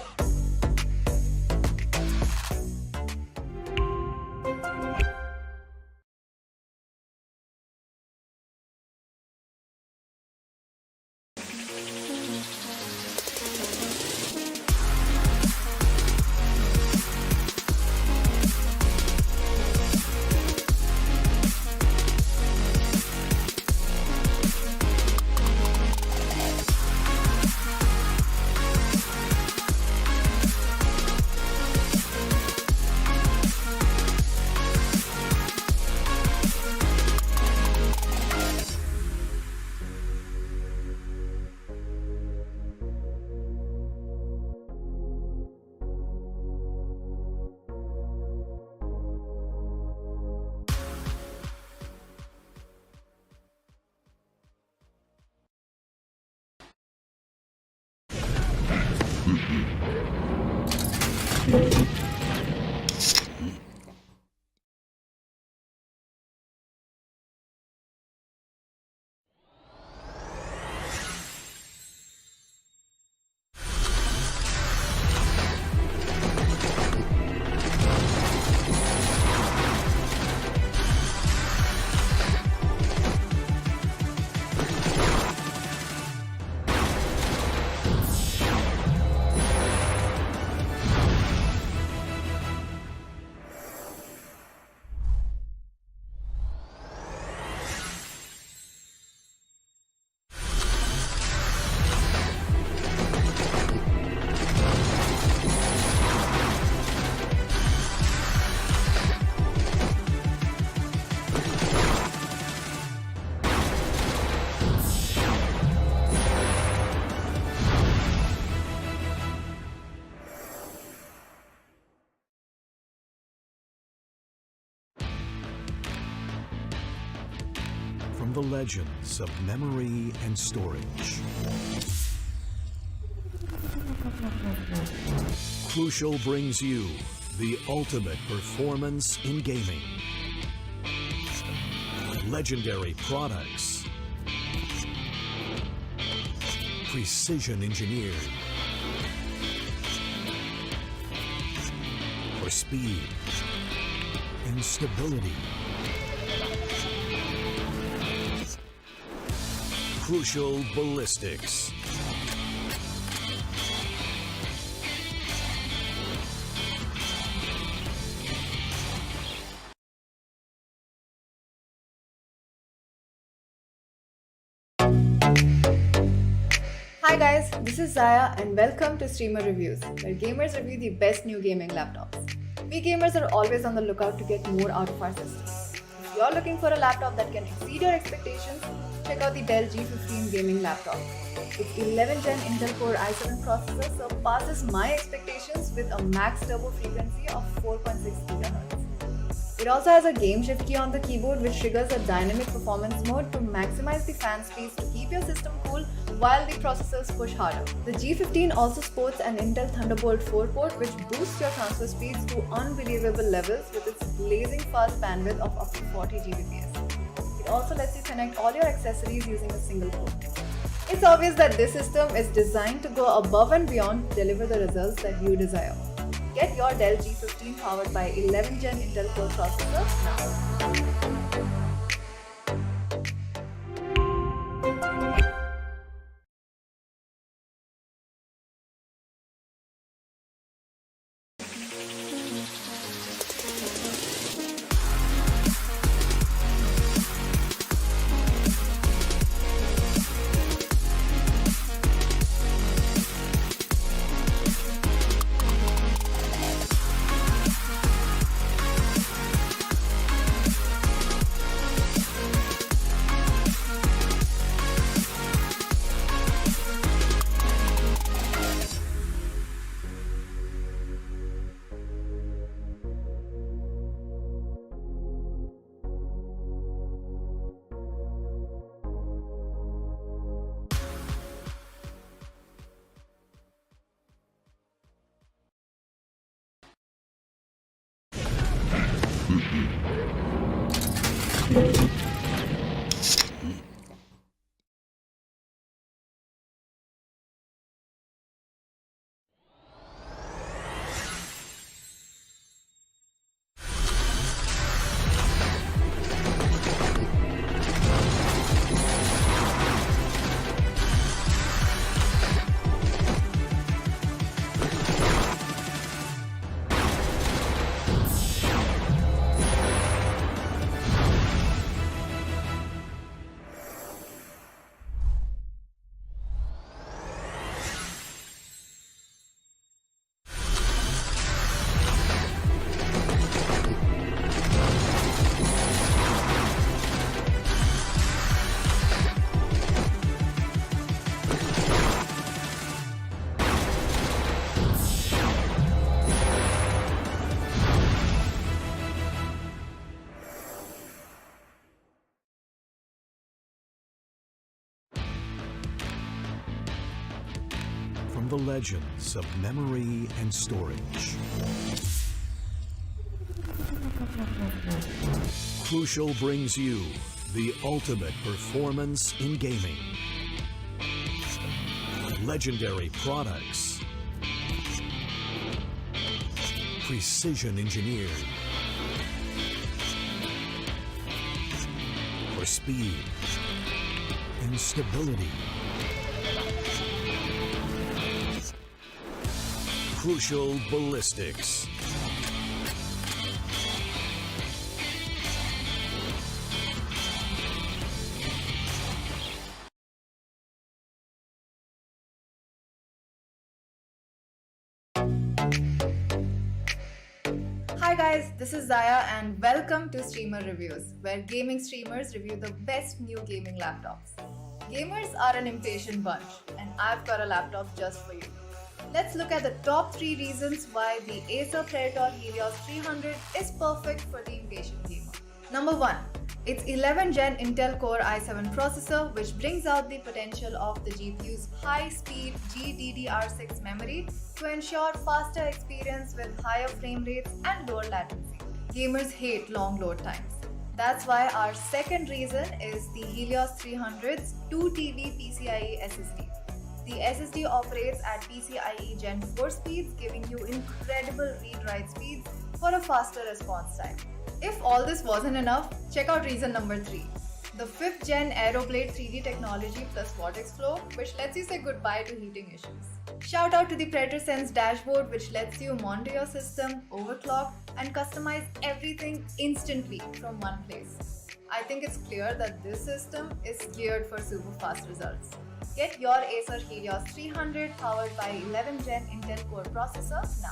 From the legends of memory and storage. Crucial brings you the ultimate performance in gaming. Legendary products. Precision engineered. For speed and stability. Crucial ballistics. Hi guys, this is Zaya and welcome to Streamer Reviews, where gamers review the best new gaming laptops. We gamers are always on the lookout to get more out of our systems. If you're looking for a laptop that can exceed your expectations, check out the Dell G15 gaming laptop. Its 11th Gen Intel Core i7 processor surpasses my expectations with a max turbo frequency of 4.6 GHz. It also has a game shift key on the keyboard which triggers a dynamic performance mode to maximize the fan speeds to keep your system cool while the processors push harder. The G15 also sports an Intel Thunderbolt 4 port which boosts your transfer speeds to unbelievable levels with its blazing fast bandwidth of up to 40 Gbps. It also lets you connect all your accessories using a single port. It's obvious that this system is designed to go above and beyond to deliver the results that you desire. Get your Dell G15 powered by 11th Gen Intel Core processor now. From the legends of memory and storage. Crucial brings you the ultimate performance in gaming. Legendary products. Precision engineered. For speed and stability. Crucial ballistics. Hi guys, this is Zaya and welcome to Streamer Reviews, where gaming streamers review the best new gaming laptops. Gamers are an impatient bunch, and I've got a laptop just for you. Let's look at the top 3 reasons why the Acer Helios 300 is perfect for the impatient gamer. Number 1. Its 11th Gen Intel Core i7 processor, which brings out the potential of the GPU's high-speed GDDR6 memory to ensure faster experience with higher frame rates and lower latency. Gamers hate long load times. That's why our second reason is the Helios 300's 2TB PCIe SSD. The SSD operates at PCIe Gen 4 speeds, giving you incredible read-write speeds for a faster response time. If all this wasn't enough, check out reason number 3. The 5th Gen Aeroblade 3D technology plus vortex flow, which lets you say goodbye to heating issues. Shout out to the Predator Sense dashboard, which lets you monitor your system, overclock, and customize everything instantly from one place. I think it's clear that this system is geared for super fast results. Get your Acer Helios 300 powered by 11th Gen Intel Core processor now.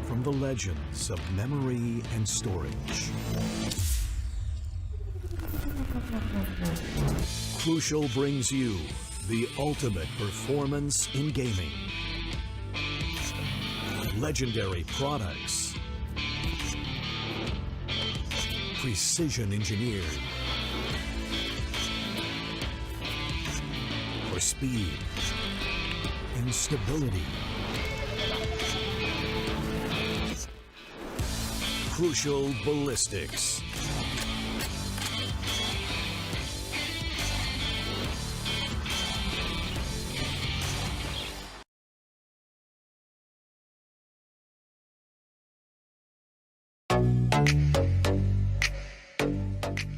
From the legends of memory and storage. Crucial brings you the ultimate performance in gaming. Legendary products. Precision engineered. For speed and stability. Crucial ballistics.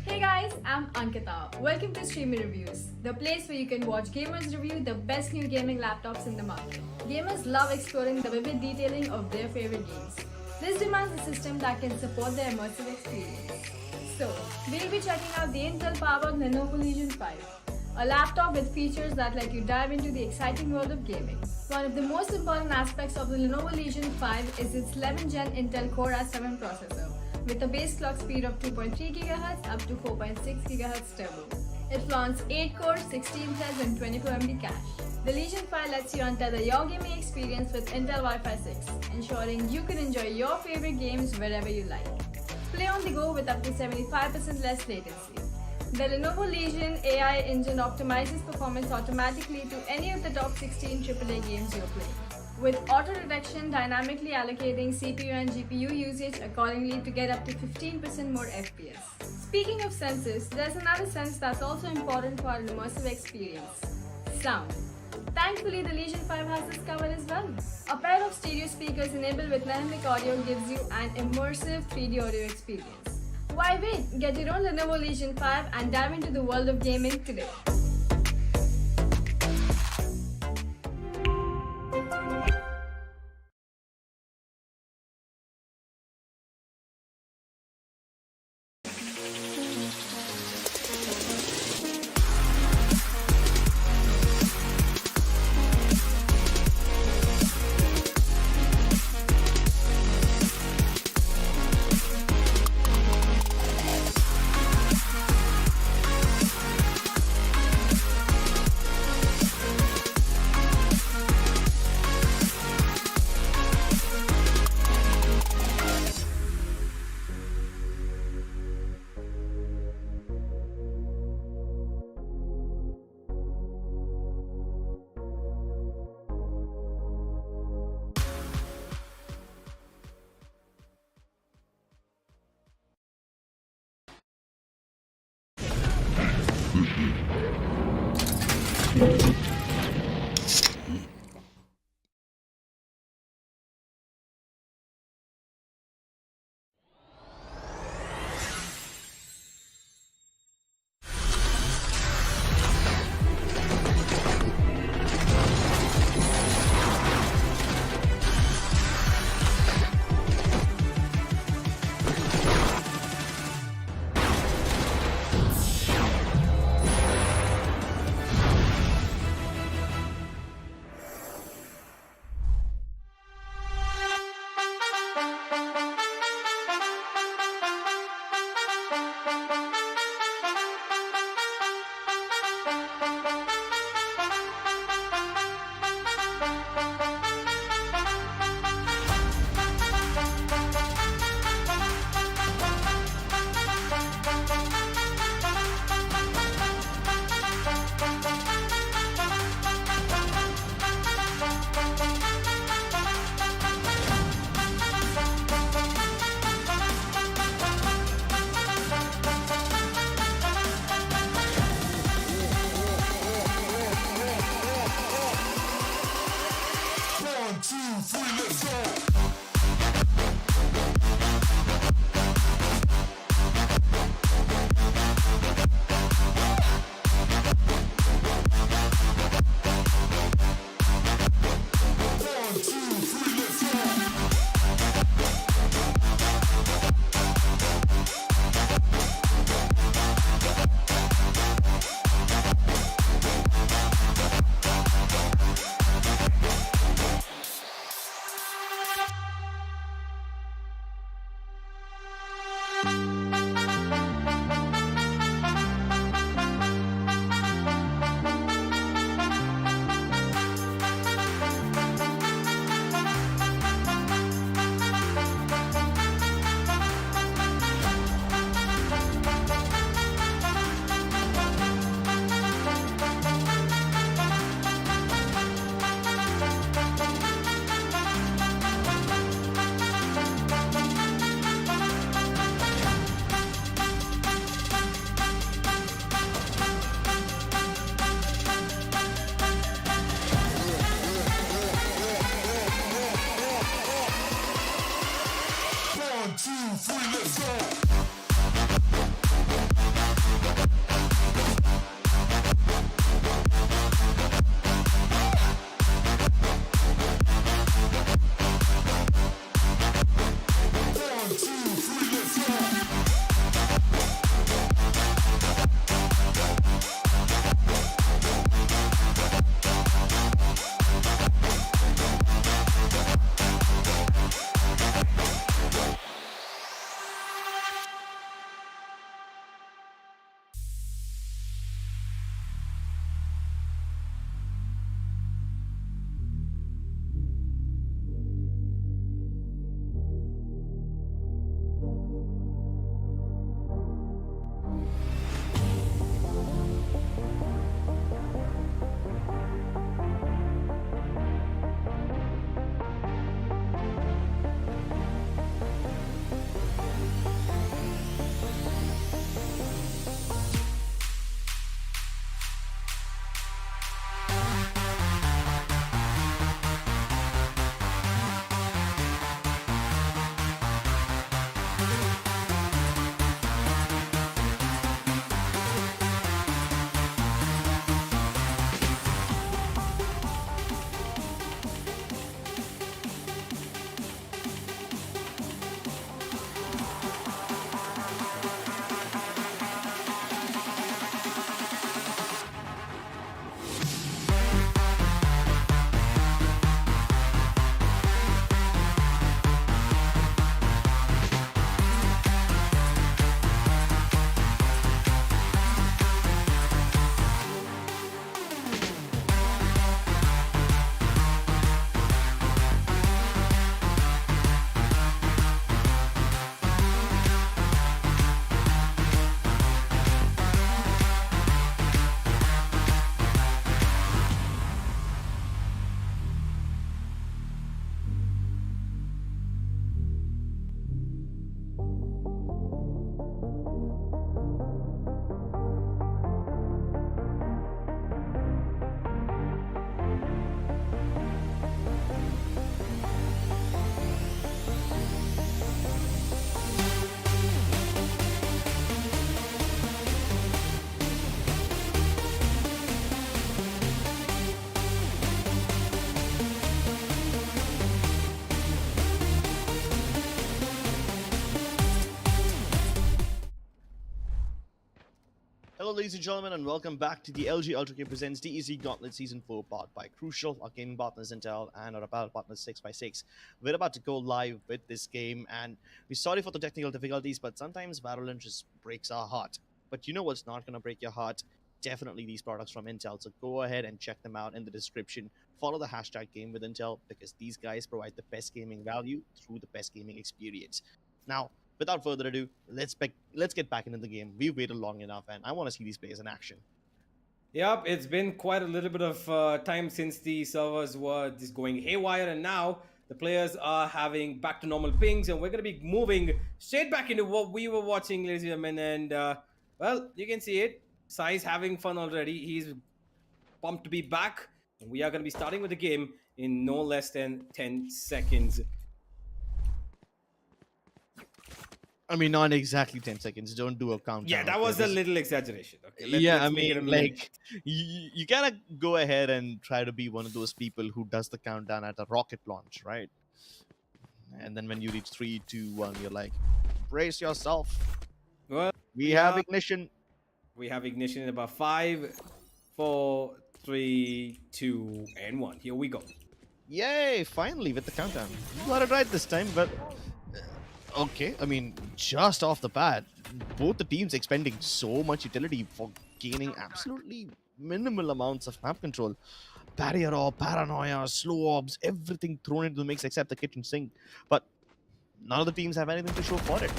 Hey guys, I'm Ankita. Welcome to Streamer Reviews, the place where you can watch gamers review the best new gaming laptops in the market. Gamers love exploring the vivid detailing of their favorite games. This demands a system that can support their immersive experience. So, we'll be checking out the Intel-powered Lenovo Legion 5, a laptop with features that let you dive into the exciting world of gaming. One of the most important aspects of the Lenovo Legion 5 is its 11th Gen Intel Core i7 processor, with a base clock speed of 2.3 GHz up to 4.6 GHz turbo. It flaunts 8 cores, 16 threads and 24 MB cache. The Legion 5 lets you untether your gaming experience with Intel Wi-Fi 6, ensuring you can enjoy your favorite games wherever you like. Play on the go with up to 75% less latency. The Lenovo Legion AI engine optimizes performance automatically to any of the top 16 AAA games you're playing, with auto detection dynamically allocating CPU and GPU usage accordingly to get up to 15% more FPS. Speaking of senses, there's another sense that's also important for an immersive experience: sound. Thankfully, the Legion 5 has this covered as well. A pair of stereo speakers enabled with dynamic audio gives you an immersive 3D audio experience. Why wait? Get your own Lenovo Legion 5 and dive into the world of gaming today. ladies and gentlemen, and welcome back to the LG Ultragear presents Tec Gauntlet Season 4, powered by Crucial, our gaming partners Intel, and our apparel partners 6x6. We're about to go live with this game, and we're sorry for the technical difficulties, but sometimes Valorant just breaks our heart. But you know what's not going to break your heart? Definitely these products from Intel, so go ahead and check them out in the description. Follow the hashtag Game with Intel, because these guys provide the best gaming value through the best gaming experience. Now, without further ado, let's get back into the game. We've waited long enough, and I want to see these players in action. Yep, it's been quite a little bit of time since the servers were just going haywire, and now the players are having back to normal pings, and we're going to be moving straight back into what we were watching, ladies and gentlemen. And well, you can see it. Sai's having fun already. He's pumped to be back, and we are going to be starting with the game in no less than 10 seconds. I mean, not exactly 10 seconds. Don't do a countdown. Yeah, that was a little exaggeration. Okay, I mean, like, you gotta go ahead and try to be one of those people who does the countdown at a rocket launch, right? And then when you reach 3, 2, 1, you're like, brace yourself. Well, we have ignition. We have ignition in about 5, 4, 3, 2, and 1. Here we go. Yay! Finally, with the countdown. You got it right this time, but... Okay, I mean, just off the bat, both the teams expending so much utility for gaining absolutely minimal amounts of map control. Barrier orb, paranoia, slow orbs, everything thrown into the mix except the kitchen sink. But none of the teams have anything to show for it.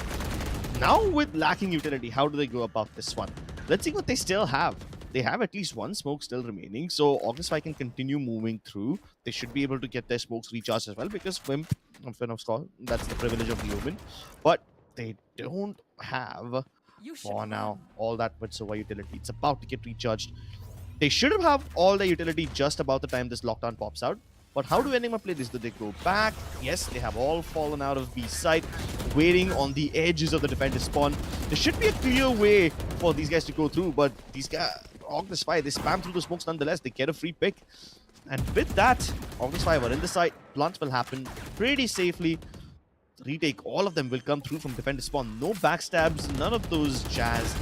Now with lacking utility, how do they go about this one? Let's see what they still have. They have at least one smoke still remaining, so Orgless Five can continue moving through. They should be able to get their smokes recharged as well, because that's the privilege of the human. But they don't have, for now, all that whatsoever utility. It's about to get recharged. They should have all their utility just about the time this lockdown pops out. But how do Enigma play this? Do they go back? Yes, they have all fallen out of B side, waiting on the edges of the defender spawn. There should be a clear way for these guys to go through, but these guys, Orgless Five, they spam through the smokes nonetheless. They get a free pick. And with that, Orgless Five are in the side. Plants will happen pretty safely. Retake, all of them will come through from defender spawn. No backstabs, none of those jazz.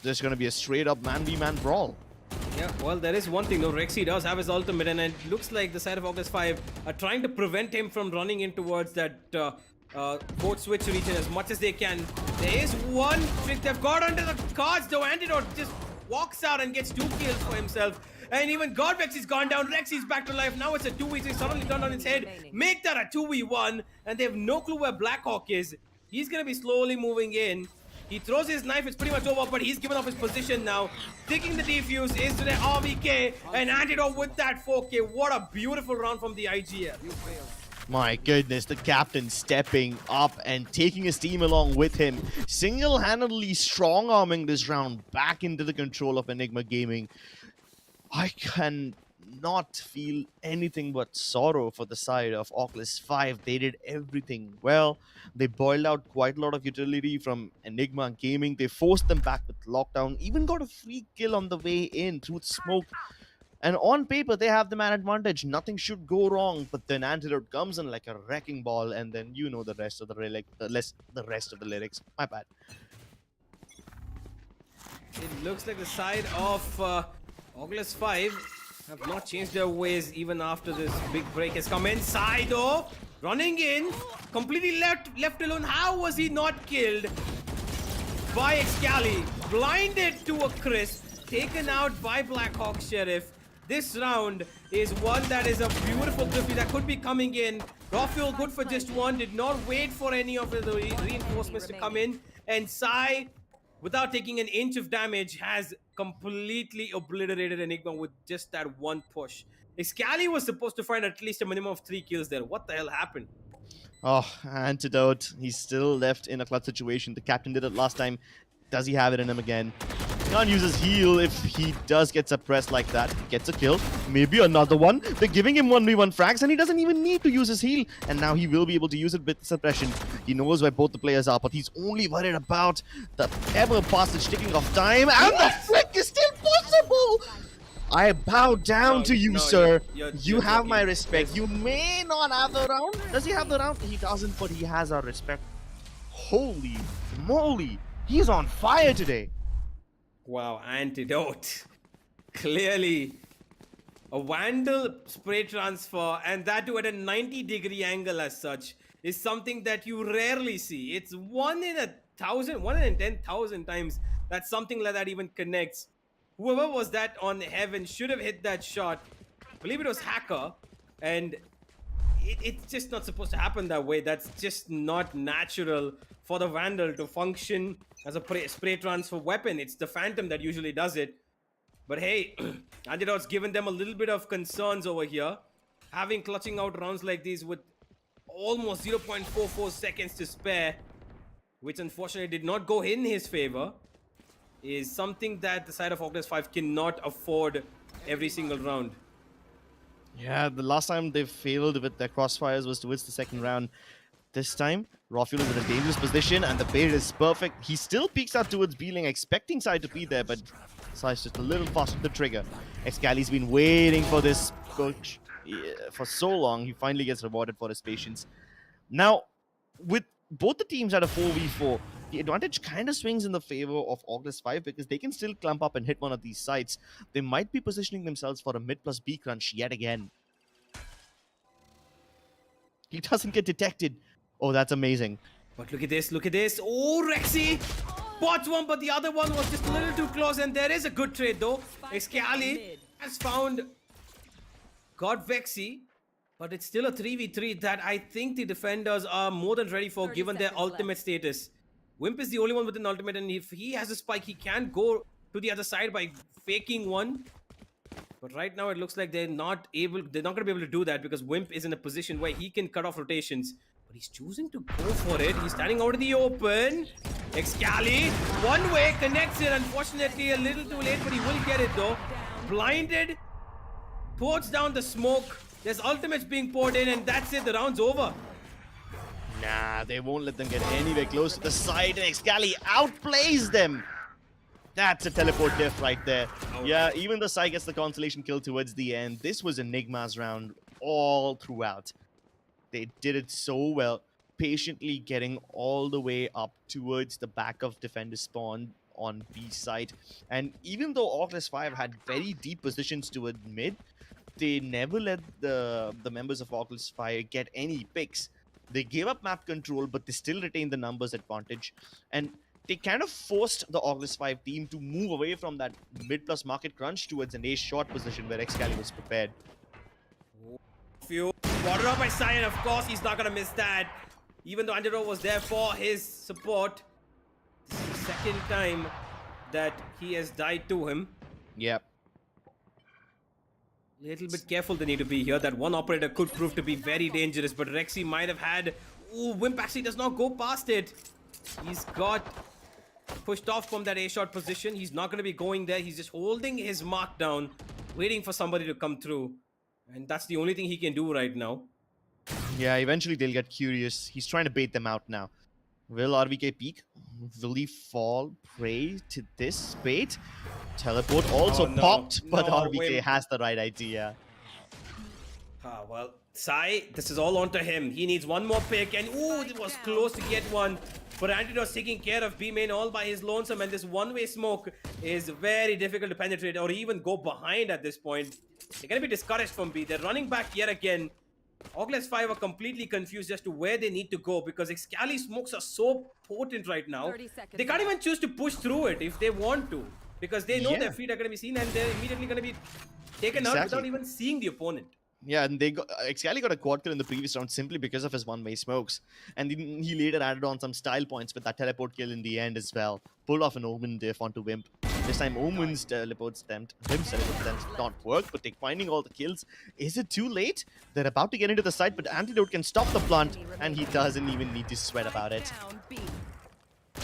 There's going to be a straight up man-v-man brawl. Yeah, well, there is one thing though. Rexy does have his ultimate, and it looks like the side of Orgless Five are trying to prevent him from running in towards that boat switch region as much as they can. There is one trick they've got under the cards though. Antidote just walks out and gets 2 kills for himself. And even Godvex is gone down. Rexy's back to life. Now it's a 2v. He's suddenly turned on his head. Make that a 2v1. And they have no clue where Blackhawk is. He's going to be slowly moving in. He throws his knife. It's pretty much over, but he's given up his position now. Taking the defuse is the RVK. And Antidote with that 4K. What a beautiful round from the IGL. My goodness, the captain stepping up and taking his team along with him. Single-handedly strong-arming this round back into the control of Enigma Gaming. I can not feel anything but sorrow for the side of Orgless Five. They did everything well. They boiled out quite a lot of utility from Enigma Gaming. They forced them back with lockdown. Even got a free kill on the way in through smoke. And on paper, they have the man advantage. Nothing should go wrong. But then Antidote comes in like a wrecking ball, and then you know the rest of the rest of the lyrics. My bad. It looks like the side of Orgless Five have not changed their ways even after this big break has come inside though. Running in, completely left alone. How was he not killed by Excali? Blinded to a crisp, taken out by Blackhawk Sheriff. This round is one that is a beautiful Griffey that could be coming in. Raw fuel good for just one, did not wait for any of the reinforcements to come in. And Sai, without taking an inch of damage, has completely obliterated Enigma with just that one push. Excali was supposed to find at least a minimum of 3 kills there. What the hell happened? Oh, Antidote. He's still left in a clutch situation. The captain did it last time. Does he have it in him again? Can't use his heal if he does get suppressed like that. He gets a kill. Maybe another one. They're giving him 1v1 frags and he doesn't even need to use his heal. And now he will be able to use it with suppression. He knows where both the players are, but he's only worried about the ever passage ticking of time. And the flick is still possible! I bow down to you, sir. You have my respect. You may not have the round. Does he have the round? He doesn't, but he has our respect. Holy moly. He's on fire today. Wow, Antidote. Clearly a Vandal spray transfer, and that too at a 90-degree angle as such, is something that you rarely see. It's 1 in 1,000, 1 in 10,000 times that something like that even connects. Whoever was that on Heaven should have hit that shot. I believe it was Hacker, and it's just not supposed to happen that way. That's just not natural for the Vandal to function as a spray transfer weapon. It's the Phantom that usually does it. But hey, Antidote's given them a little bit of concerns over here. Having clutching out rounds like these with almost 0.44 seconds to spare, which unfortunately did not go in his favor, is something that the side of Hogwarts Five cannot afford every single round. Yeah, the last time they failed with their crossfires was towards the second round. This time, Rafuel is in a dangerous position and the bait is perfect. He still peeks out towards B-Link, expecting Sai to be there, but Sai's just a little fast with the trigger. Excali's been waiting for this push for so long. He finally gets rewarded for his patience. Now, with both the teams at a 4v4, the advantage kind of swings in the favor of Orgless 5 because they can still clump up and hit one of these sites. They might be positioning themselves for a mid plus B crunch yet again. He doesn't get detected. Oh, that's amazing. But look at this, look at this. Oh, Rexy! Bought one, but the other one was just a little too close, and there is a good trade though. Excali has found God Vexy, but it's still a 3v3 that I think the defenders are more than ready for given their ultimate status. Wimp is the only one with an ultimate, and if he has a spike, he can go to the other side by faking one. But right now it looks like they're not going to be able to do that because Wimp is in a position where he can cut off rotations. But he's choosing to go for it. He's standing out in the open. Excali, one way, connects it. Unfortunately, a little too late, but he will get it though. Blinded, pours down the smoke. There's ultimates being poured in, and that's it. The round's over. Nah, they won't let them get anywhere close to the side, and Excali outplays them. That's a teleport diff right there. Yeah, even the Sai gets the consolation kill towards the end. This was Enigma's round all throughout. They did it so well, patiently getting all the way up towards the back of defender spawn on B side. And even though Orgless 5 had very deep positions toward mid, they never let the members of Orgless 5 get any picks. They gave up map control, but they still retained the numbers advantage. And they kind of forced the Orgless 5 team to move away from that mid plus market crunch towards an ace short position where Excali was prepared. Few water up by Sai, and of course he's not gonna miss that. Even though Antidote was there for his support, this is the second time that he has died to him. Yep. Little bit careful they need to be here. That one operator could prove to be very dangerous, but Rexy might have had... Ooh, Wimp actually does not go past it. He's got pushed off from that A-shot position. He's not going to be going there. He's just holding his mark down, waiting for somebody to come through. And that's the only thing he can do right now. Yeah, eventually they'll get curious. He's trying to bait them out now. Will RVK peek? Will he fall prey to this bait? Teleport also popped, but RVK Wimp has the right idea. Well, Sai, this is all onto him. He needs one more pick, and ooh, it was close to get one. But Antidote's taking care of B main all by his lonesome, and this one-way smoke is very difficult to penetrate or even go behind at this point. They're going to be discouraged from B. They're running back yet again. Orgless 5 are completely confused as to where they need to go because Excali smokes are so potent right now. They can't even choose to push through it if they want to because they know their feet are going to be seen and they're immediately going to be taken out without even seeing the opponent. Yeah, and Excali got a quad kill in the previous round simply because of his one-way smokes. And he later added on some style points with that teleport kill in the end as well. Pulled off an Omen diff onto Wimp. This time Omen's teleport attempt, Wimp's teleport attempt did not work, but they're finding all the kills. Is it too late? They're about to get into the site, but Antidote can stop the plant, and he doesn't even need to sweat about it.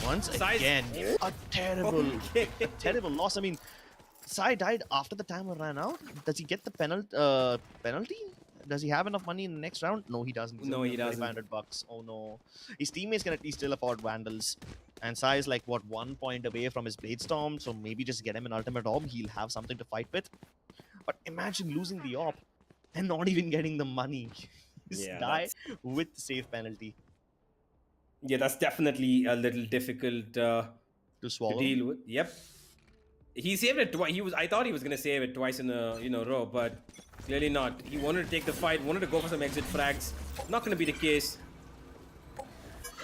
Once again, a terrible loss. I mean, Sai died after the timer ran out. Does he get the penalty? Does he have enough money in the next round? No, he doesn't. No, he doesn't. $500. Oh no. His teammates can at least still afford Vandals. And Sai is like, what, 1 point away from his Blade Storm, so maybe just get him an ultimate orb. He'll have something to fight with. But imagine losing the orb and not even getting the money. Just die with the save penalty. Yeah, that's definitely a little difficult to swallow. to deal with. Yep. He saved it twice. I thought he was gonna save it twice in a row, but clearly not. He wanted to take the fight, wanted to go for some exit frags. Not gonna be the case.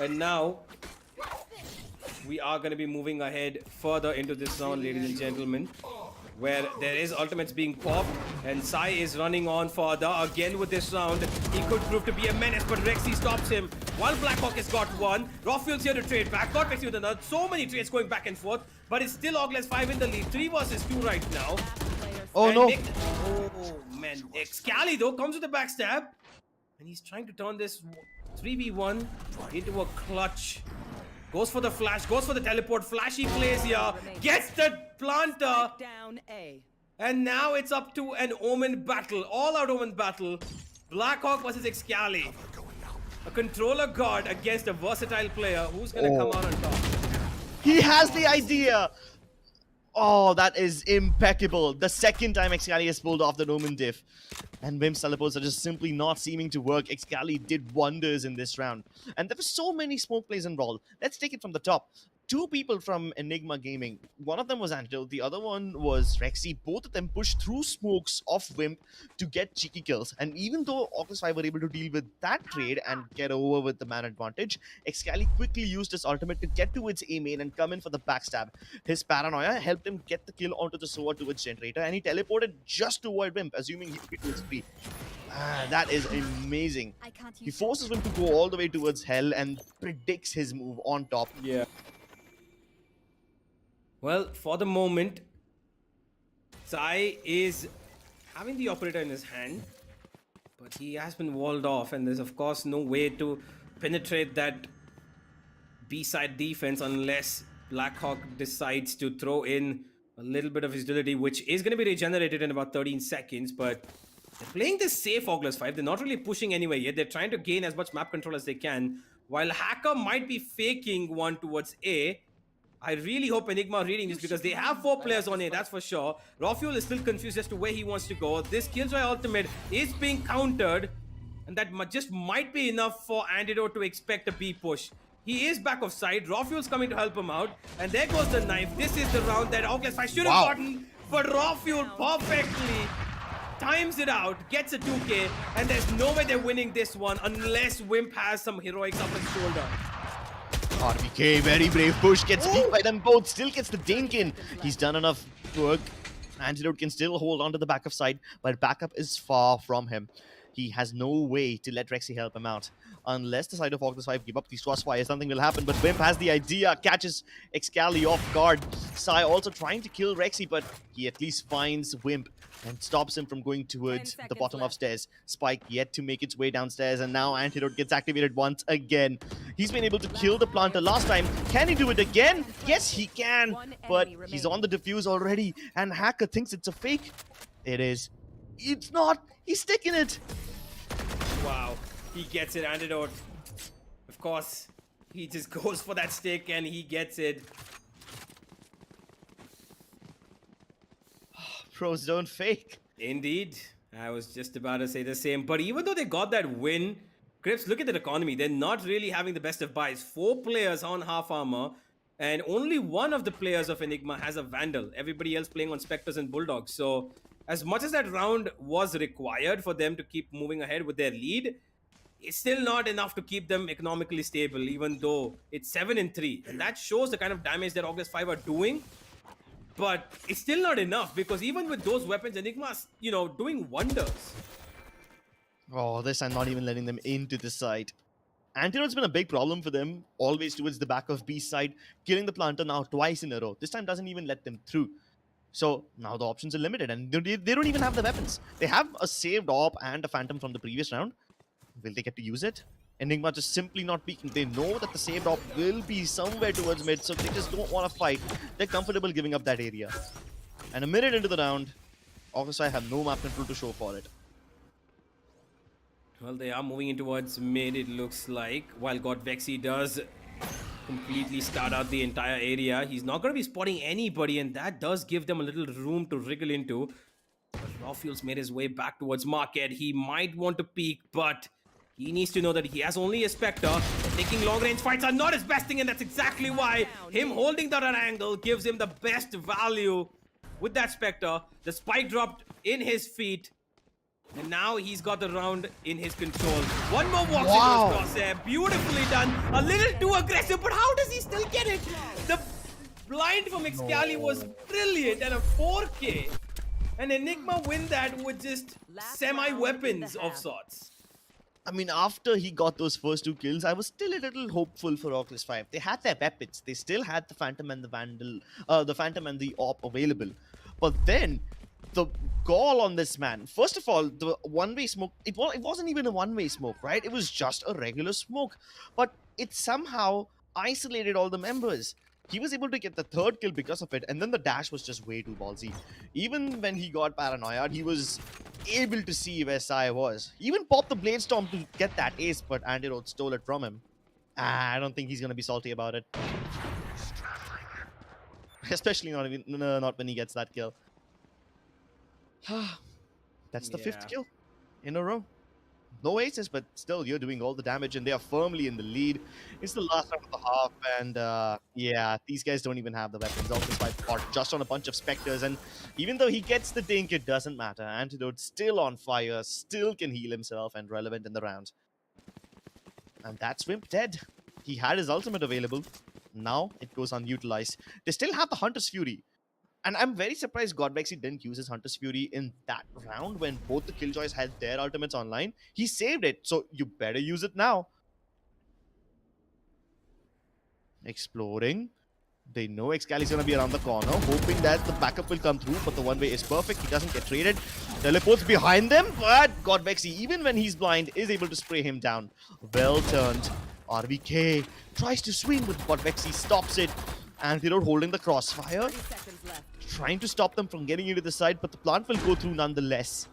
And now we are gonna be moving ahead further into this round, ladies and gentlemen, where there is ultimates being popped, and Sai is running on further again with this round. He could prove to be a menace, but Rexy stops him. While Blackhawk has got one, Rawfuel's here to trade back. Got Rexy with another. So many trades going back and forth, but it's still Orgless 5 in the lead. 3 versus 2 right now. Oh And no. oh man, Excali though comes with a backstab, and he's trying to turn this 3v1 into a clutch. Goes for the flash, goes for the teleport, flashy plays here, gets the planter, Down A. and now it's up to an Omen battle, all-out Omen battle. Blackhawk versus Excali. A controller god against a versatile player. Who's gonna come out on top? He has the idea. Oh, that is impeccable. The second time Excali has pulled off the Omen diff. And Wimp's teleports are just simply not seeming to work. Excali did wonders in this round. And there were so many smoke plays involved. Let's take it from the top. 2 people from Enigma Gaming. One of them was Antidote, the other one was Rexy. Both of them pushed through smokes of Wimp to get cheeky kills. And even though Hogwarts Five were able to deal with that trade and get over with the man advantage, Excali quickly used his ultimate to get to its A main and come in for the backstab. His paranoia helped him get the kill onto the sword towards Generator, and he teleported just to avoid Wimp, assuming he could get free. That is amazing. He forces Wimp to go all the way towards Hell and predicts his move on top. Yeah. Well, for the moment, Sai is having the operator in his hand, but he has been walled off, and there's of course no way to penetrate that B-side defense unless Blackhawk decides to throw in a little bit of his agility, which is going to be regenerated in about 13 seconds, but they're playing this safe Orgless 5. They're not really pushing anywhere yet. They're trying to gain as much map control as they can, while Hacker might be faking one towards A. I really hope Enigma are reading this because they have 4 players on A, that's for sure. Rawfuel is still confused as to where he wants to go. This Killjoy ultimate is being countered, and that just might be enough for Antidote to expect a B push. He is back of side. Rawfuel's coming to help him out, and there goes the knife. This is the round that Orgless 5 should have gotten, but Rawfuel perfectly times it out, gets a 2k, and there's no way they're winning this one unless Wimp has some heroics up his shoulder. RBK, very brave push, gets beat by them both, still gets the Dinkin. He's done enough work. Antidote can still hold on to the back of side, but backup is far from him. He has no way to let Rexy help him out. Unless the side of Hogwarts 5 give up these crossfires, something will happen. But Wimp has the idea, catches Excali off guard. Sai also trying to kill Rexy, but he at least finds Wimp and stops him from going towards the bottom of stairs. Spike yet to make its way downstairs, and now Antidote gets activated once again. He's been able to kill the planter last time. Can he do it again? Yes, he can, but he's on the defuse already, and Hacker thinks it's a fake. It is. It's not. He's sticking it. Wow, he gets it, Antidote. Of course, he just goes for that stick and he gets it. Pros don't fake. Indeed, I was just about to say the same. But even though they got that win, Crips, look at the economy. They're not really having the best of buys. 4 players on half armor, and only one of the players of Enigma has a Vandal. Everybody else playing on Spectres and Bulldogs. So as much as that round was required for them to keep moving ahead with their lead, it's still not enough to keep them economically stable, even though it's 7-3. And that shows the kind of damage that Orgless 5 are doing. But it's still not enough, because even with those weapons, Enigma's, doing wonders. Oh, this I'm not even letting them into the side. Antidote's been a big problem for them, always towards the back of B side, killing the planter now twice in a row. This time doesn't even let them through. So now the options are limited, and they don't even have the weapons. They have a saved AWP and a Phantom from the previous round. Will they get to use it? Enigma just simply not peeking. They know that the saved AWP will be somewhere towards mid, so they just don't want to fight. They're comfortable giving up that area. And a minute into the round, Orchestra have no map control to show for it. Well, they are moving in towards mid, it looks like. While God Vexy does completely start out the entire area, he's not going to be spotting anybody, and that does give them a little room to wriggle into. But Rawfuel's made his way back towards Market. He might want to peek, but he needs to know that he has only a Spectre. Taking long-range fights are not his best thing, and that's exactly why him holding that angle gives him the best value with that Spectre. The spike dropped in his feet. And now he's got the round in his control. One more walks into his crosshair. Beautifully done. A little too aggressive, but how does he still get it? The blind from Excali was brilliant and a 4K. And Enigma win that with just semi-weapons of sorts. I mean, after he got those first 2 kills, I was still a little hopeful for Orgless 5. They had their weapons. They still had the Phantom and the Vandal, the Phantom and the Op available. But then, the gall on this man. First of all, the one-way smoke, it wasn't even a one-way smoke, right? It was just a regular smoke. But it somehow isolated all the members. He was able to get the 3rd kill because of it, and then the dash was just way too ballsy. Even when he got paranoid, he was able to see where Sai was. He even popped the Blade Storm to get that ace, but Antidote stole it from him. I don't think he's going to be salty about it. Especially not when he gets that kill. That's the 5th kill in a row. No aces, but still, you're doing all the damage, and they are firmly in the lead. It's the last round of the half, and yeah, these guys don't even have the weapons. Orgless 5 fought just on a bunch of Spectres, and even though he gets the dink, it doesn't matter. Antidote still on fire, still can heal himself, and relevant in the round. And that's Wimp dead. He had his ultimate available. Now it goes unutilized. They still have the Hunter's Fury. And I'm very surprised Godvexy didn't use his Hunter's Fury in that round when both the Killjoys had their ultimates online. He saved it, so you better use it now. Exploring. They know Excali's gonna be around the corner, hoping that the backup will come through, but the one way is perfect. He doesn't get traded. Teleports behind them, but Godvexy, even when he's blind, is able to spray him down. Well turned. RVK tries to swing, but Godvexy stops it. Antidote holding the crossfire, trying to stop them from getting into the side, but the plant will go through nonetheless.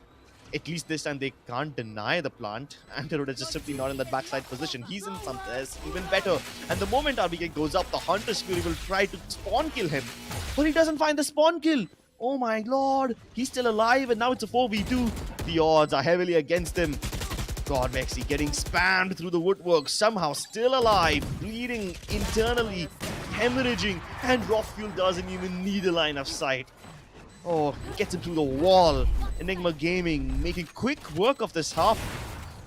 At least this time they can't deny the plant. Antidote is just simply not in that backside position. He's in something even better. And the moment RBK goes up, the Hunter's Fury will try to spawn kill him. But he doesn't find the spawn kill. Oh my lord. He's still alive, and now it's a 4v2. The odds are heavily against him. Godvexy getting spammed through the woodwork, somehow still alive, bleeding internally, hemorrhaging, and Rockfuel doesn't even need a line of sight. Oh, gets him through the wall. Enigma Gaming making quick work of this half.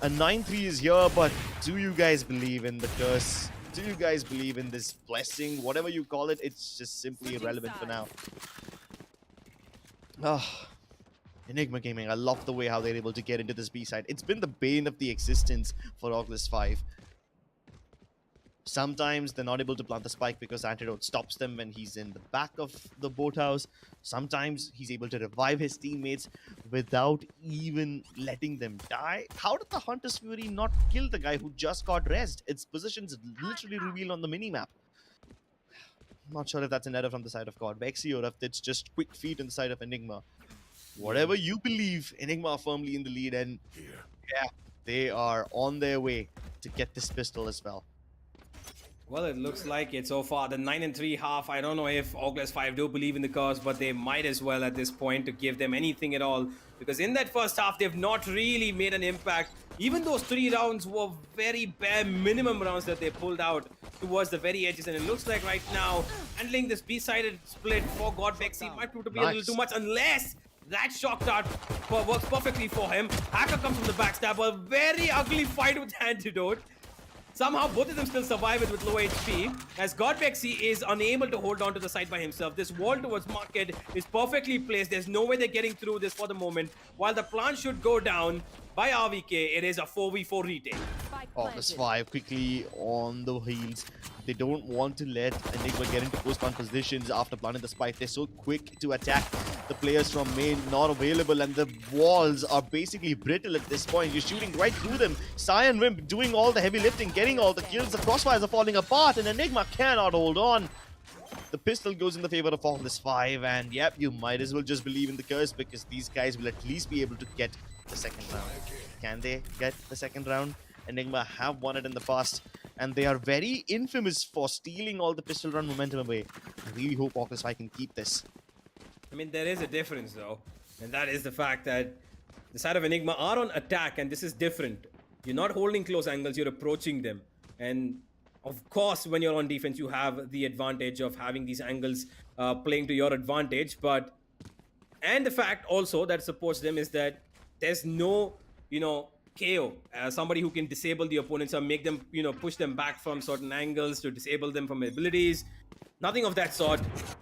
A 9-3 is here, but do you guys believe in the curse? Do you guys believe in this blessing? Whatever you call it, it's just simply irrelevant for now. Oh. Enigma Gaming, I love the way how they're able to get into this B-side. It's been the bane of the existence for Orgless 5. Sometimes they're not able to plant the spike because Antidote stops them when he's in the back of the boathouse. Sometimes he's able to revive his teammates without even letting them die. How did the Hunter's Fury not kill the guy who just got rezzed? Its position's literally revealed on the minimap. Not sure if that's an error from the side of Godvexy or if it's just quick feet on the side of Enigma. Whatever you believe, Enigma are firmly in the lead, and yeah, they are on their way to get this pistol as well. Well, it looks like it so far. The 9-3 half, I don't know if Orgless 5 do believe in the curse, but they might as well at this point to give them anything at all. Because in that first half, they've not really made an impact. Even those 3 rounds were very bare minimum rounds that they pulled out towards the very edges. And it looks like right now, handling this B-sided split for Godvexy might prove to be a little too much, unless that shock dart works perfectly for him. Hacker comes from the backstab. A very ugly fight with Antidote. Somehow both of them still survive it with low HP, as Godvexy is unable to hold on to the side by himself. This wall towards Market is perfectly placed. There's no way they're getting through this for the moment. While the plant should go down by RVK, it is a 4v4 retake. Orgless 5 quickly on the heels. They don't want to let Enigma get into post-plant positions after planting the spike. They're so quick to attack. The players from main not available, and the walls are basically brittle at this point. You're shooting right through them. Sai and Wimp doing all the heavy lifting, getting all the kills. The crossfires are falling apart, and Enigma cannot hold on. The pistol goes in the favor of Orgless 5, and yep, you might as well just believe in the curse, because these guys will at least be able to get the second round. Can they get the second round? Enigma have won it in the past, and they are very infamous for stealing all the pistol run momentum away. I really hope Orgless 5 can keep this. I mean, there is a difference though, and that is the fact that the side of Enigma are on attack, and this is different. You're not holding close angles, you're approaching them. And of course, when you're on defense, you have the advantage of having these angles playing to your advantage, but And the fact also that supports them is that there's no, KO, somebody who can disable the opponents or make them, push them back from certain angles to disable them from abilities. Nothing of that sort.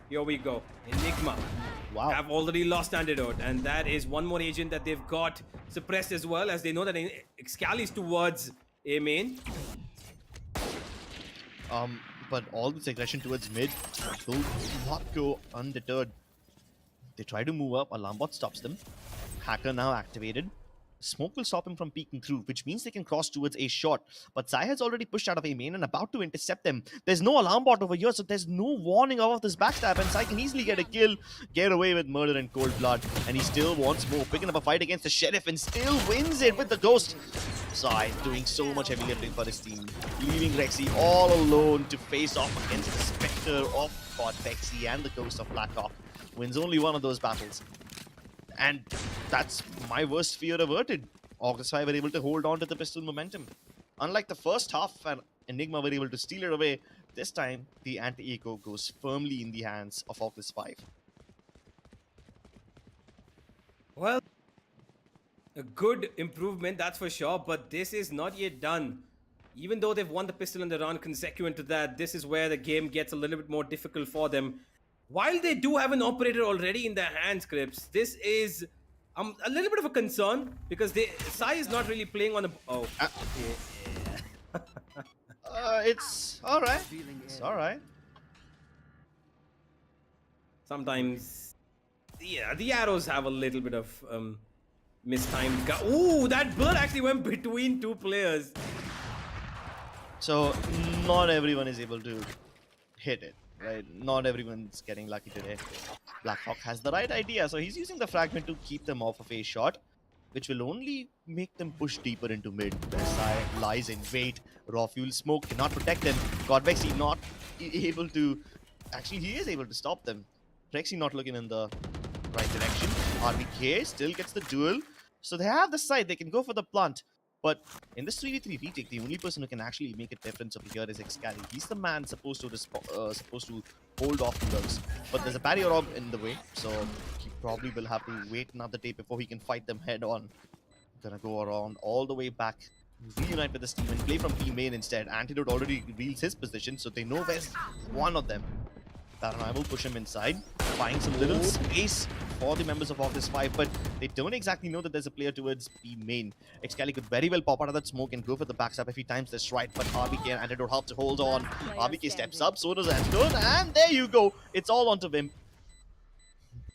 Here we go. Enigma Wow. have already lost Antidote, and that is one more agent that they've got suppressed as well, as they know that Excali is towards A main. But all this aggression towards mid will not go undeterred. They try to move up, Alarm Bot stops them. Hacker now activated. Smoke will stop him from peeking through, which means they can cross towards A short. But Sai has already pushed out of A main and about to intercept them. There's no Alarm Bot over here, so there's no warning of this backstab, and Sai can easily get a kill, get away with murder and cold blood. And he still wants more, picking up a fight against the Sheriff and still wins it with the Ghost. Sai doing so much heavy lifting for his team, leaving Rexy all alone to face off against the Spectre of God Vexy and the Ghost of Blackhawk. Wins only one of those battles. And that's my worst fear averted. Hogwarts Five were able to hold on to the pistol momentum. Unlike the first half, and Enigma were able to steal it away, this time the anti-eco goes firmly in the hands of Hogwarts Five. Well, a good improvement, that's for sure, but this is not yet done. Even though they've won the pistol in the round consequent to that, this is where the game gets a little bit more difficult for them. While they do have an operator already in their hands, Crips, this is a little bit of a concern because Sai is not really playing on the... Oh, It's alright. It's alright. Sometimes, yeah, the arrows have a little bit of mistimed... Ooh, that bird actually went between two players. So, not everyone is able to hit it. Right, not everyone's getting lucky today. Blackhawk has the right idea, so he's using the fragment to keep them off of a shot, which will only make them push deeper into mid. Where Sai lies in wait. Raw fuel smoke cannot protect them. God Vexy not able to... Actually, he is able to stop them. Rexy not looking in the right direction. RBK still gets the duel. So they have the side, they can go for the plant. But in this 3v3 retake, the only person who can actually make a difference over here is Excali. He's the man supposed to hold off the drugs. But there's a barrier orb in the way, so he probably will have to wait another day before he can fight them head on. Gonna go around all the way back, reunite with this team and play from B main instead. Antidote already reveals his position, so they know where's one of them. Paranoia will push him inside, find some little space for the members of Hogwarts Five, but they don't exactly know that there's a player towards B main. Excali could very well pop out of that smoke and go for the backstab if he times this right, but RBK and Antidote help to hold on. RBK steps up, so does Antidote, and there you go. It's all onto Vim.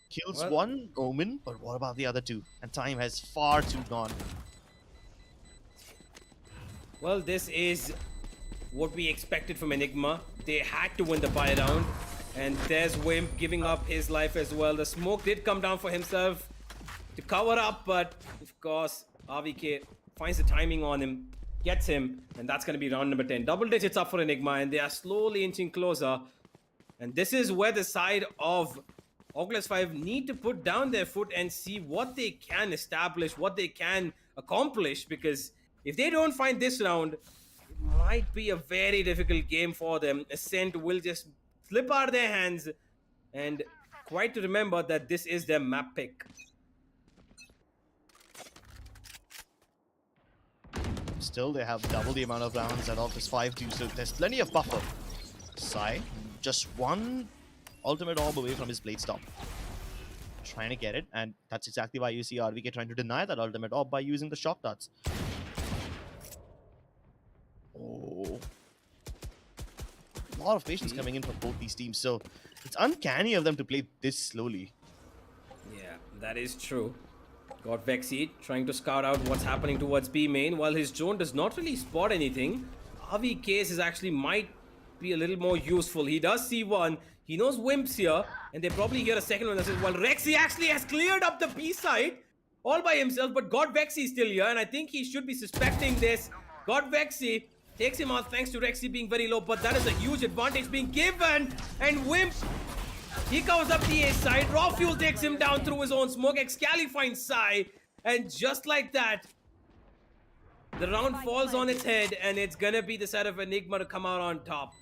Kills one Omen, but what about the other two? And time has far too gone. Well, this is what we expected from Enigma. They had to win the buy round. And there's Wimp giving up his life as well. The smoke did come down for himself to cover up, but of course, RVK finds the timing on him, gets him, and that's going to be round number 10. Double digits up for Enigma, and they are slowly inching closer. And this is where the side of Orgless 5 need to put down their foot and see what they can establish, what they can accomplish, because if they don't find this round, it might be a very difficult game for them. Ascent will just slip out of their hands, and quite to remember that this is their map pick. Still, they have double the amount of rounds that Hogwarts 5 do, so there's plenty of buffer. Sai, just one ultimate orb away from his blade stop. Trying to get it, and that's exactly why you see RVK trying to deny that ultimate orb by using the shock darts. Oh. A lot of patience coming in from both these teams, so it's uncanny of them to play this slowly. Yeah, that is true. Got Vexy trying to scout out what's happening towards B main, while his drone does not really spot anything. RVK's is actually might be a little more useful. He does see one. He knows Wimp's here, and they probably hear a second one that says, well, Rexy actually has cleared up the B side all by himself, but God Vexy is still here, and I think he should be suspecting this. God Vexy takes him out thanks to Rexy being very low, but that is a huge advantage being given. And Wimp, he covers up the A side. Raw Fuel takes him down through his own smoke. Excali finds Sai. And just like that, the round falls on its head, and it's gonna be the side of Enigma to come out on top.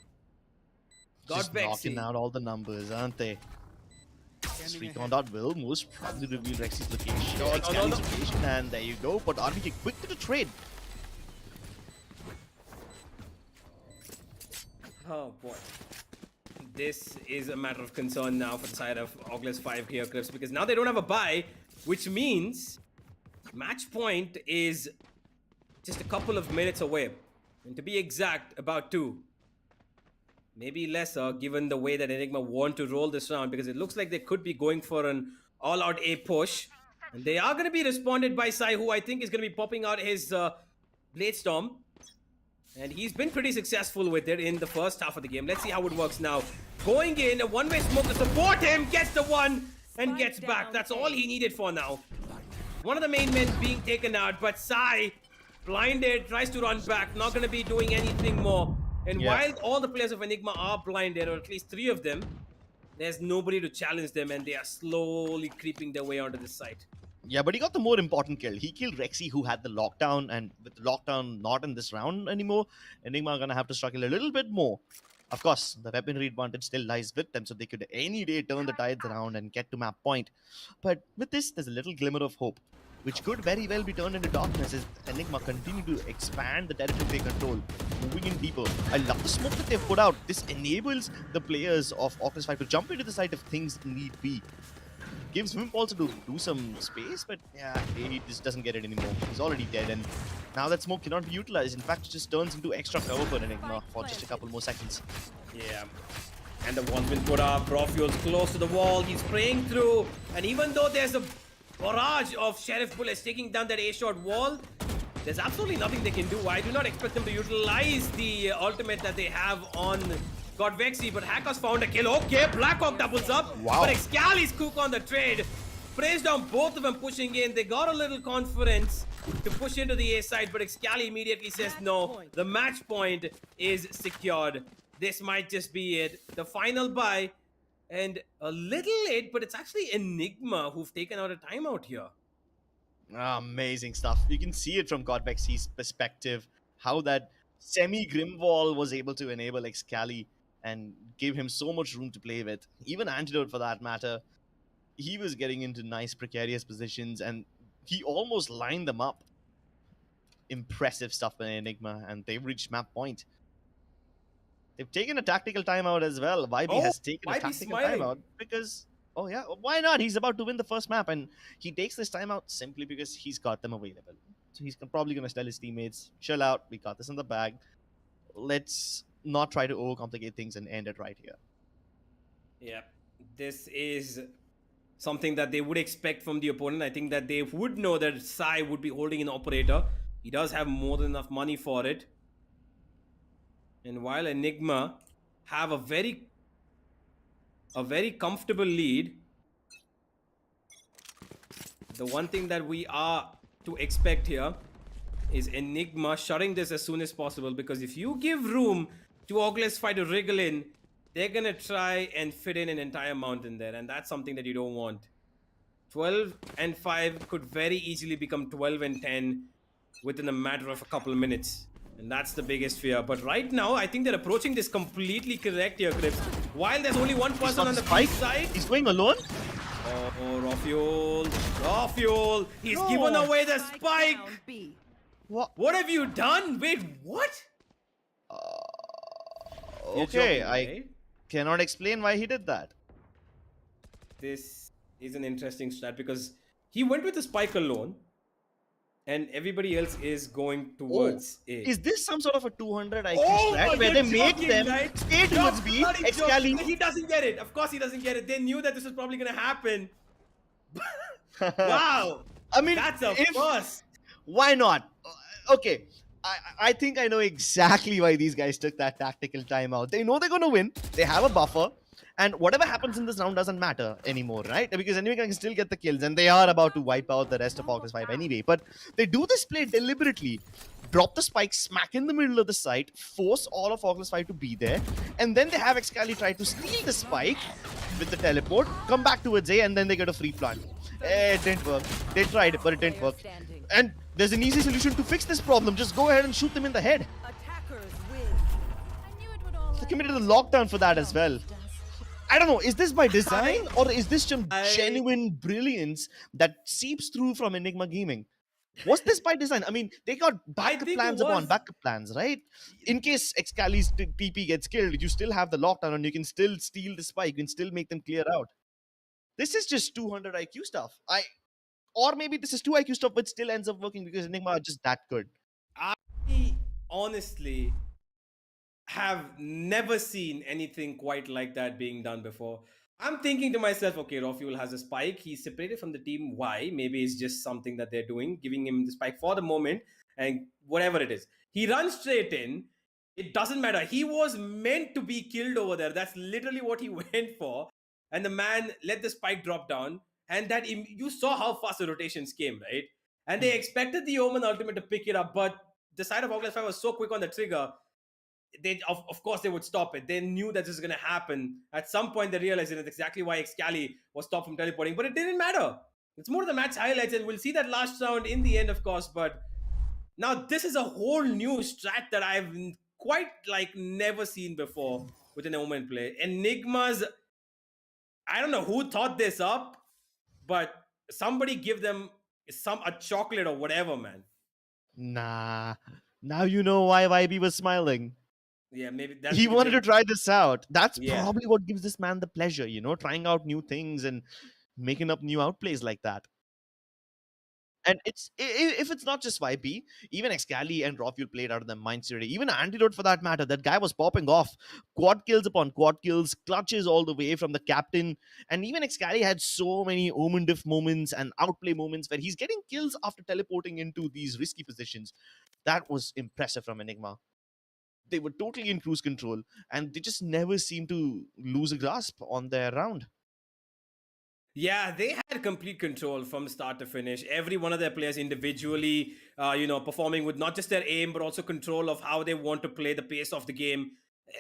Just knocking out all the numbers, aren't they? This recon dot will most probably reveal Rexy's location, No. location, and there you go. But RBK quick to the trade. Oh boy. This is a matter of concern now for the side of Orgless 5 here, Crips, because now they don't have a buy, which means match point is just a couple of minutes away. And to be exact, about 2. Maybe lesser, given the way that Enigma want to roll this round, because it looks like they could be going for an all-out A push. And they are going to be responded by Sai, who I think is going to be popping out his Blade Storm. And he's been pretty successful with it in the first half of the game. Let's see how it works now. Going in, a one-way smoke to support him, gets the one, and gets back. That's all he needed for now. One of the main men being taken out, but Sai, blinded, tries to run back, not going to be doing anything more. And while all the players of Enigma are blinded, or at least 3 of them, there's nobody to challenge them, and they are slowly creeping their way onto the site. Yeah, but he got the more important kill. He killed Rexy, who had the lockdown, and with the lockdown not in this round anymore, Enigma are gonna have to struggle a little bit more. Of course, the weaponry advantage still lies with them, so they could any day turn the tides around and get to map point. But with this, there's a little glimmer of hope, which could very well be turned into darkness as Enigma continue to expand the territory they control, moving in deeper. I love the smoke that they've put out. This enables the players of Hogwarts Five to jump into the site if things need be. Gives him also to do some space, but yeah, he just doesn't get it anymore. He's already dead, and now that smoke cannot be utilized. In fact, it just turns into extra cover for Enigma for just a couple more seconds. Yeah. And the wall's been put up. Broffuel's close to the wall. He's spraying through. And even though there's a barrage of Sheriff bullets taking down that A-shot wall, there's absolutely nothing they can do. I do not expect them to utilize the ultimate that they have on God Vexy, but Hackers found a kill. Okay, Blackhawk doubles up. Wow. But Excali's cook on the trade. Sprays down both of them pushing in. They got a little confidence to push into the A side, but Excali immediately says no. The match point is secured. This might just be it. The final buy. And a little late, but it's actually Enigma who've taken out a timeout here. Amazing stuff. You can see it from God Vexy's perspective, how that semi-grim wall was able to enable Excali and give him so much room to play with. Even Antidote, for that matter, he was getting into nice precarious positions, and he almost lined them up. Impressive stuff by Enigma, and they've reached map point. They've taken a tactical timeout as well. YB has taken a tactical timeout because, oh yeah, why not? He's about to win the first map, and he takes this timeout simply because he's got them available. So he's probably going to tell his teammates, chill out, we got this in the bag. Let's not try to overcomplicate things and end it right here. Yeah, this is something that they would expect from the opponent. I think that they would know that Sai would be holding an operator. He does have more than enough money for it. And while Enigma have a very comfortable lead, the one thing that we are to expect here is Enigma shutting this as soon as possible, because if you give room to Orgless Five to wriggle in, they're gonna try and fit in an entire mountain there, and that's something that you don't want. 12 and 5 could very easily become 12 and 10 within a matter of a couple of minutes. And that's the biggest fear. But right now, I think they're approaching this completely correct here, Crips. While there's only one person on the B side. He's going alone? Oh, raw fuel. He's given away the spike. What have you done? Wait, what? Okay, joking, I right? cannot explain why he did that. This is an interesting strat because he went with the spike alone. And everybody else is going towards A. Is this some sort of a 200 IQ strat where they make them stay towards B? Excali. He doesn't get it. Of course he doesn't get it. They knew that this was probably going to happen. Wow. I mean, that's a first. Why not? Okay. I think I know exactly why these guys took that tactical timeout. They know they're going to win. They have a buffer. And whatever happens in this round doesn't matter anymore, right? Because Enigma can still get the kills, and they are about to wipe out the rest of Hogwarts Five anyway. But they do this play deliberately. Drop the spike smack in the middle of the site, force all of Hogwarts Five to be there, and then they have Excali try to steal the spike with the teleport, come back towards A, and then they get a free plant. It didn't work. They tried, but it didn't work. And there's an easy solution to fix this problem. Just go ahead and shoot them in the head. They committed a lockdown for that as well. I don't know, is this by design or is this some I- genuine brilliance that seeps through from Enigma Gaming? Was this by design? I mean, they got backup think it plans upon was. backup plans, right? In case Excali's TP gets killed, you still have the lockdown and you can still steal the spike, you can still make them clear out. This is just 200 IQ stuff. Or maybe this is 2 IQ stuff, but still ends up working because Enigma are just that good. I honestly have never seen anything quite like that being done before. I'm thinking to myself, okay, Rafuel has a spike. He's separated from the team. Why? Maybe it's just something that they're doing, giving him the spike for the moment, and whatever it is. He runs straight in. It doesn't matter. He was meant to be killed over there. That's literally what he went for. And the man let the spike drop down. And that you saw how fast the rotations came, right? And they expected the Omen ultimate to pick it up, but the side of Hogwarts Five was so quick on the trigger, they of course they would stop it. They knew that this was going to happen. At some point, they realized that's exactly why Excali was stopped from teleporting, but it didn't matter. It's more the match highlights, and we'll see that last round in the end, of course. But now this is a whole new strat that I've quite like never seen before with an Omen play. Enigmas, I don't know who thought this up, but somebody give them a chocolate or whatever, man. Nah. Now you know why YB was smiling. Yeah, maybe that's He wanted to try this out. That's Yeah. probably what gives this man the pleasure, trying out new things and making up new outplays like that. And if it's not just YB, even Excali and Rafuel played out of their minds today. Even Antidote for that matter, that guy was popping off. Quad kills upon quad kills, clutches all the way from the captain. And even Excali had so many Omen diff moments and outplay moments where he's getting kills after teleporting into these risky positions. That was impressive from Enigma. They were totally in cruise control and they just never seemed to lose a grasp on their round. Yeah, they had complete control from start to finish. Every one of their players individually, performing with not just their aim, but also control of how they want to play the pace of the game.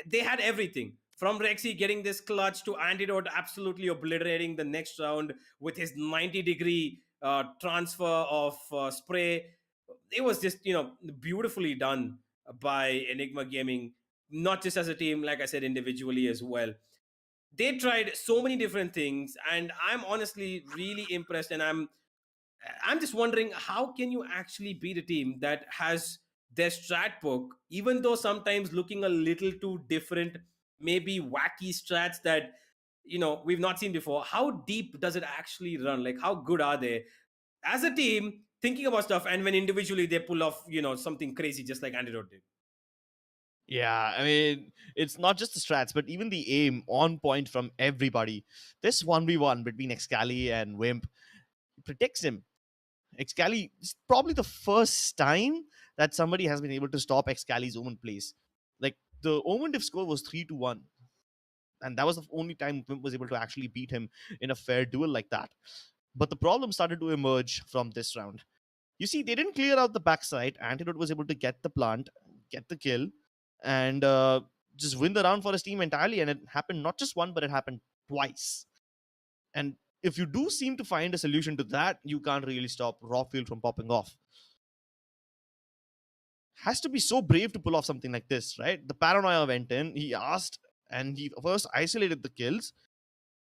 They had everything. From Rexy getting this clutch to Antidote absolutely obliterating the next round with his 90-degree transfer of spray. It was just, beautifully done by Enigma Gaming, not just as a team, like I said, individually as well. They tried so many different things, and I'm honestly really impressed. And I'm just wondering, how can you actually beat a team that has their strat book, even though sometimes looking a little too different, maybe wacky strats that we've not seen before? How deep does it actually run? Like, how good are they as a team thinking about stuff, and when individually they pull off something crazy, just like Antidote did? Yeah, I mean, it's not just the strats, but even the aim on point from everybody. This 1v1 between Excali and Wimp protects him. Excali is probably the first time that somebody has been able to stop Excali's Omen plays. Like, the Omen diff score was 3-1. And that was the only time Wimp was able to actually beat him in a fair duel like that. But the problem started to emerge from this round. You see, they didn't clear out the backside. Antidote was able to get the plant, get the kill, and just win the round for his team entirely. And it happened not just one, but it happened twice. And if you do seem to find a solution to that, you can't really stop Rafuel from popping off. Has to be so brave to pull off something like this, right? The paranoia went in, he asked, and he first isolated the kills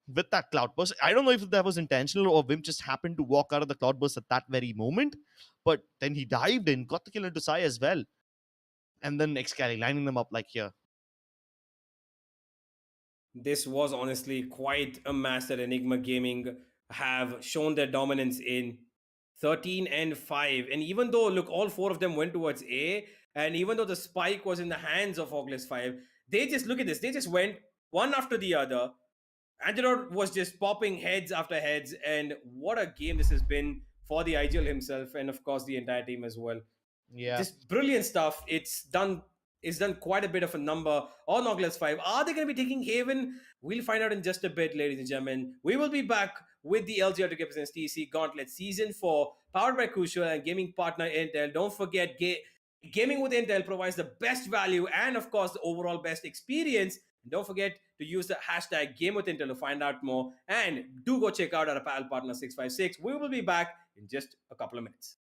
with that cloudburst. I don't know if that was intentional or Wimp just happened to walk out of the cloudburst at that very moment, but then he dived in, got the kill into Sai as well. And then Excali lining them up like here. This was honestly quite a match that Enigma Gaming have shown their dominance in. 13 and 5. And even though, look, all four of them went towards A, and even though the spike was in the hands of Orgless 5, they just, look at this, they just went one after the other. Antidote was just popping heads after heads, and what a game this has been for the IGL himself, and of course the entire team as well. Yeah. Just brilliant stuff. It's done quite a bit of a number on Orgless 5. Are they going to be taking Haven? We'll find out in just a bit, ladies and gentlemen. We will be back with the LG Auto presents Tec Gauntlet Season 4, powered by Crucial and Gaming Partner Intel. Don't forget, gaming with Intel provides the best value and, of course, the overall best experience. And don't forget to use the hashtag GameWithIntel to find out more. And do go check out our apparel partner 656. We will be back in just a couple of minutes.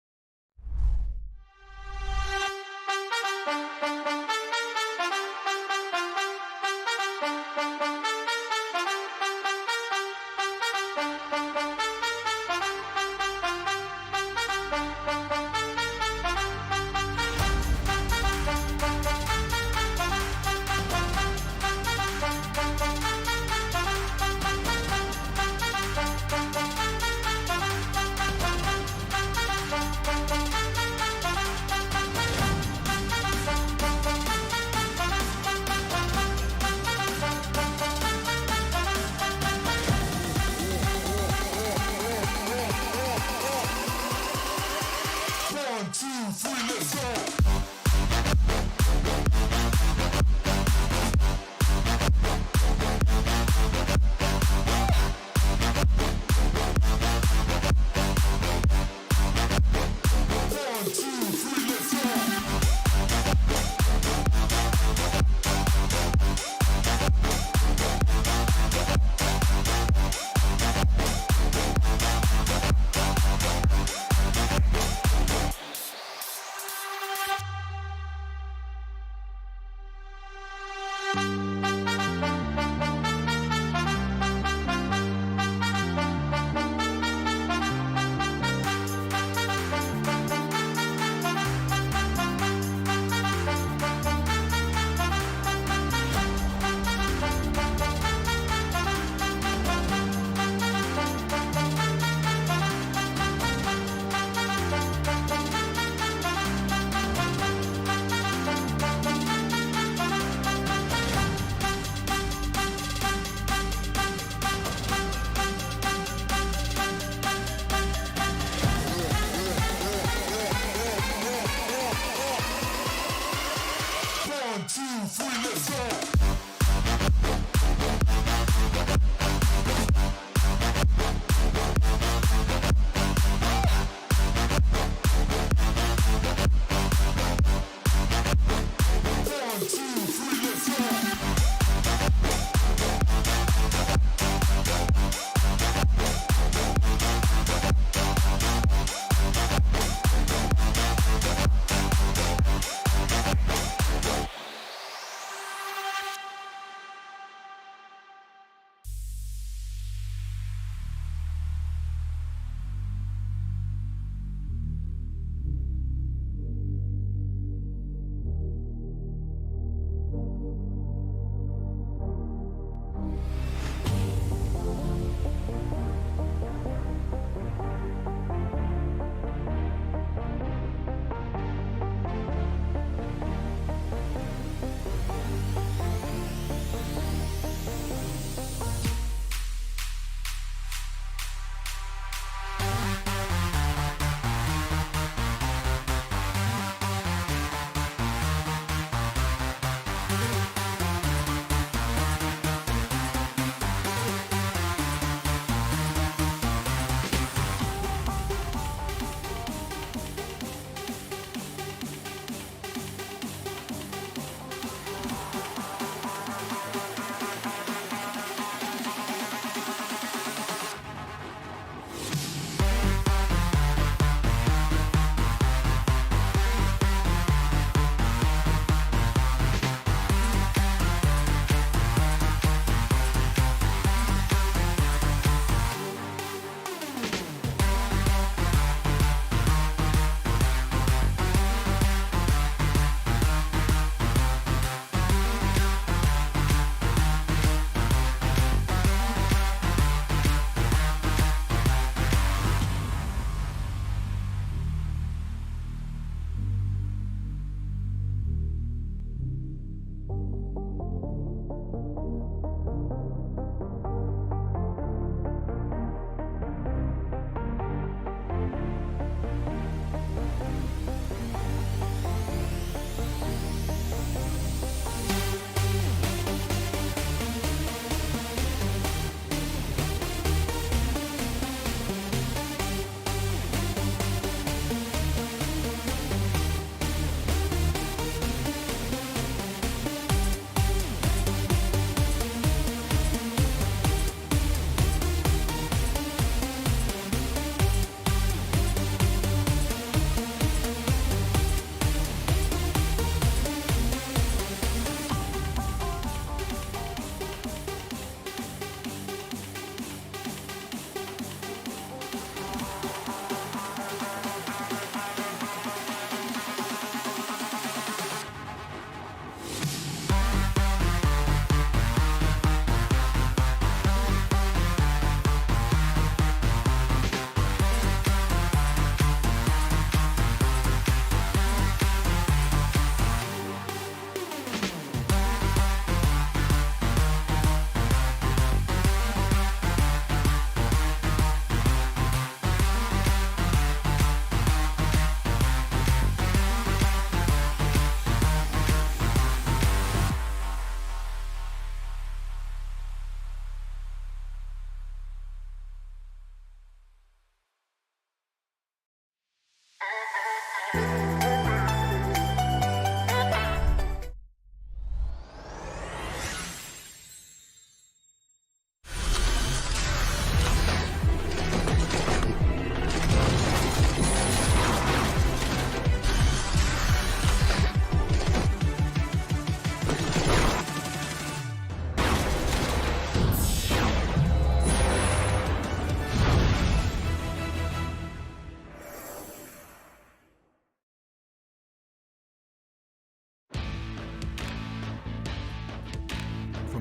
From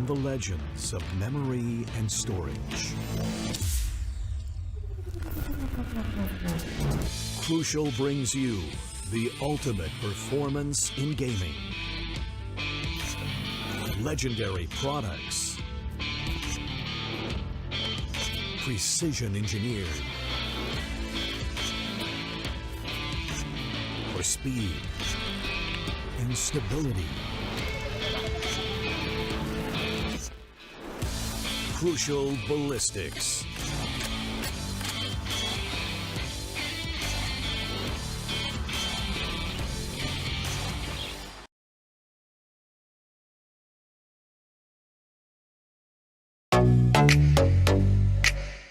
the legends of memory and storage. Crucial brings you the ultimate performance in gaming. Legendary products. Precision engineered. For speed and stability. Crucial ballistics.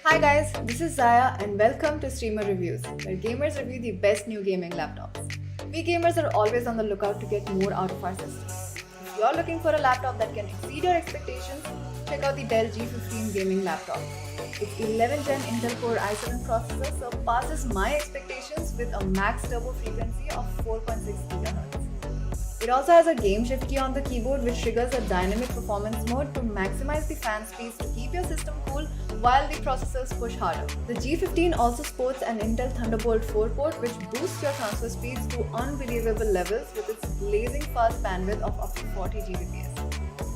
Hi guys, this is Zaya and welcome to Streamer Reviews, where gamers review the best new gaming laptops. We gamers are always on the lookout to get more out of our systems. If you're looking for a laptop that can exceed your expectations, check out the Dell G15 gaming laptop. Its 11th gen Intel Core i7 processor surpasses my expectations with a max turbo frequency of 4.6 GHz. It also has a game shift key on the keyboard which triggers a dynamic performance mode to maximize the fan speeds to keep your system cool while the processors push harder. The G15 also sports an Intel Thunderbolt 4 port which boosts your transfer speeds to unbelievable levels with its blazing fast bandwidth of up to 40 Gbps.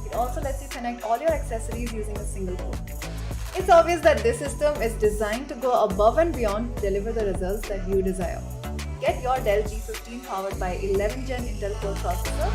It also lets you connect all your accessories using a single port. It's obvious that this system is designed to go above and beyond to deliver the results that you desire. Get your Dell G15 powered by 11th gen Intel Core processor now.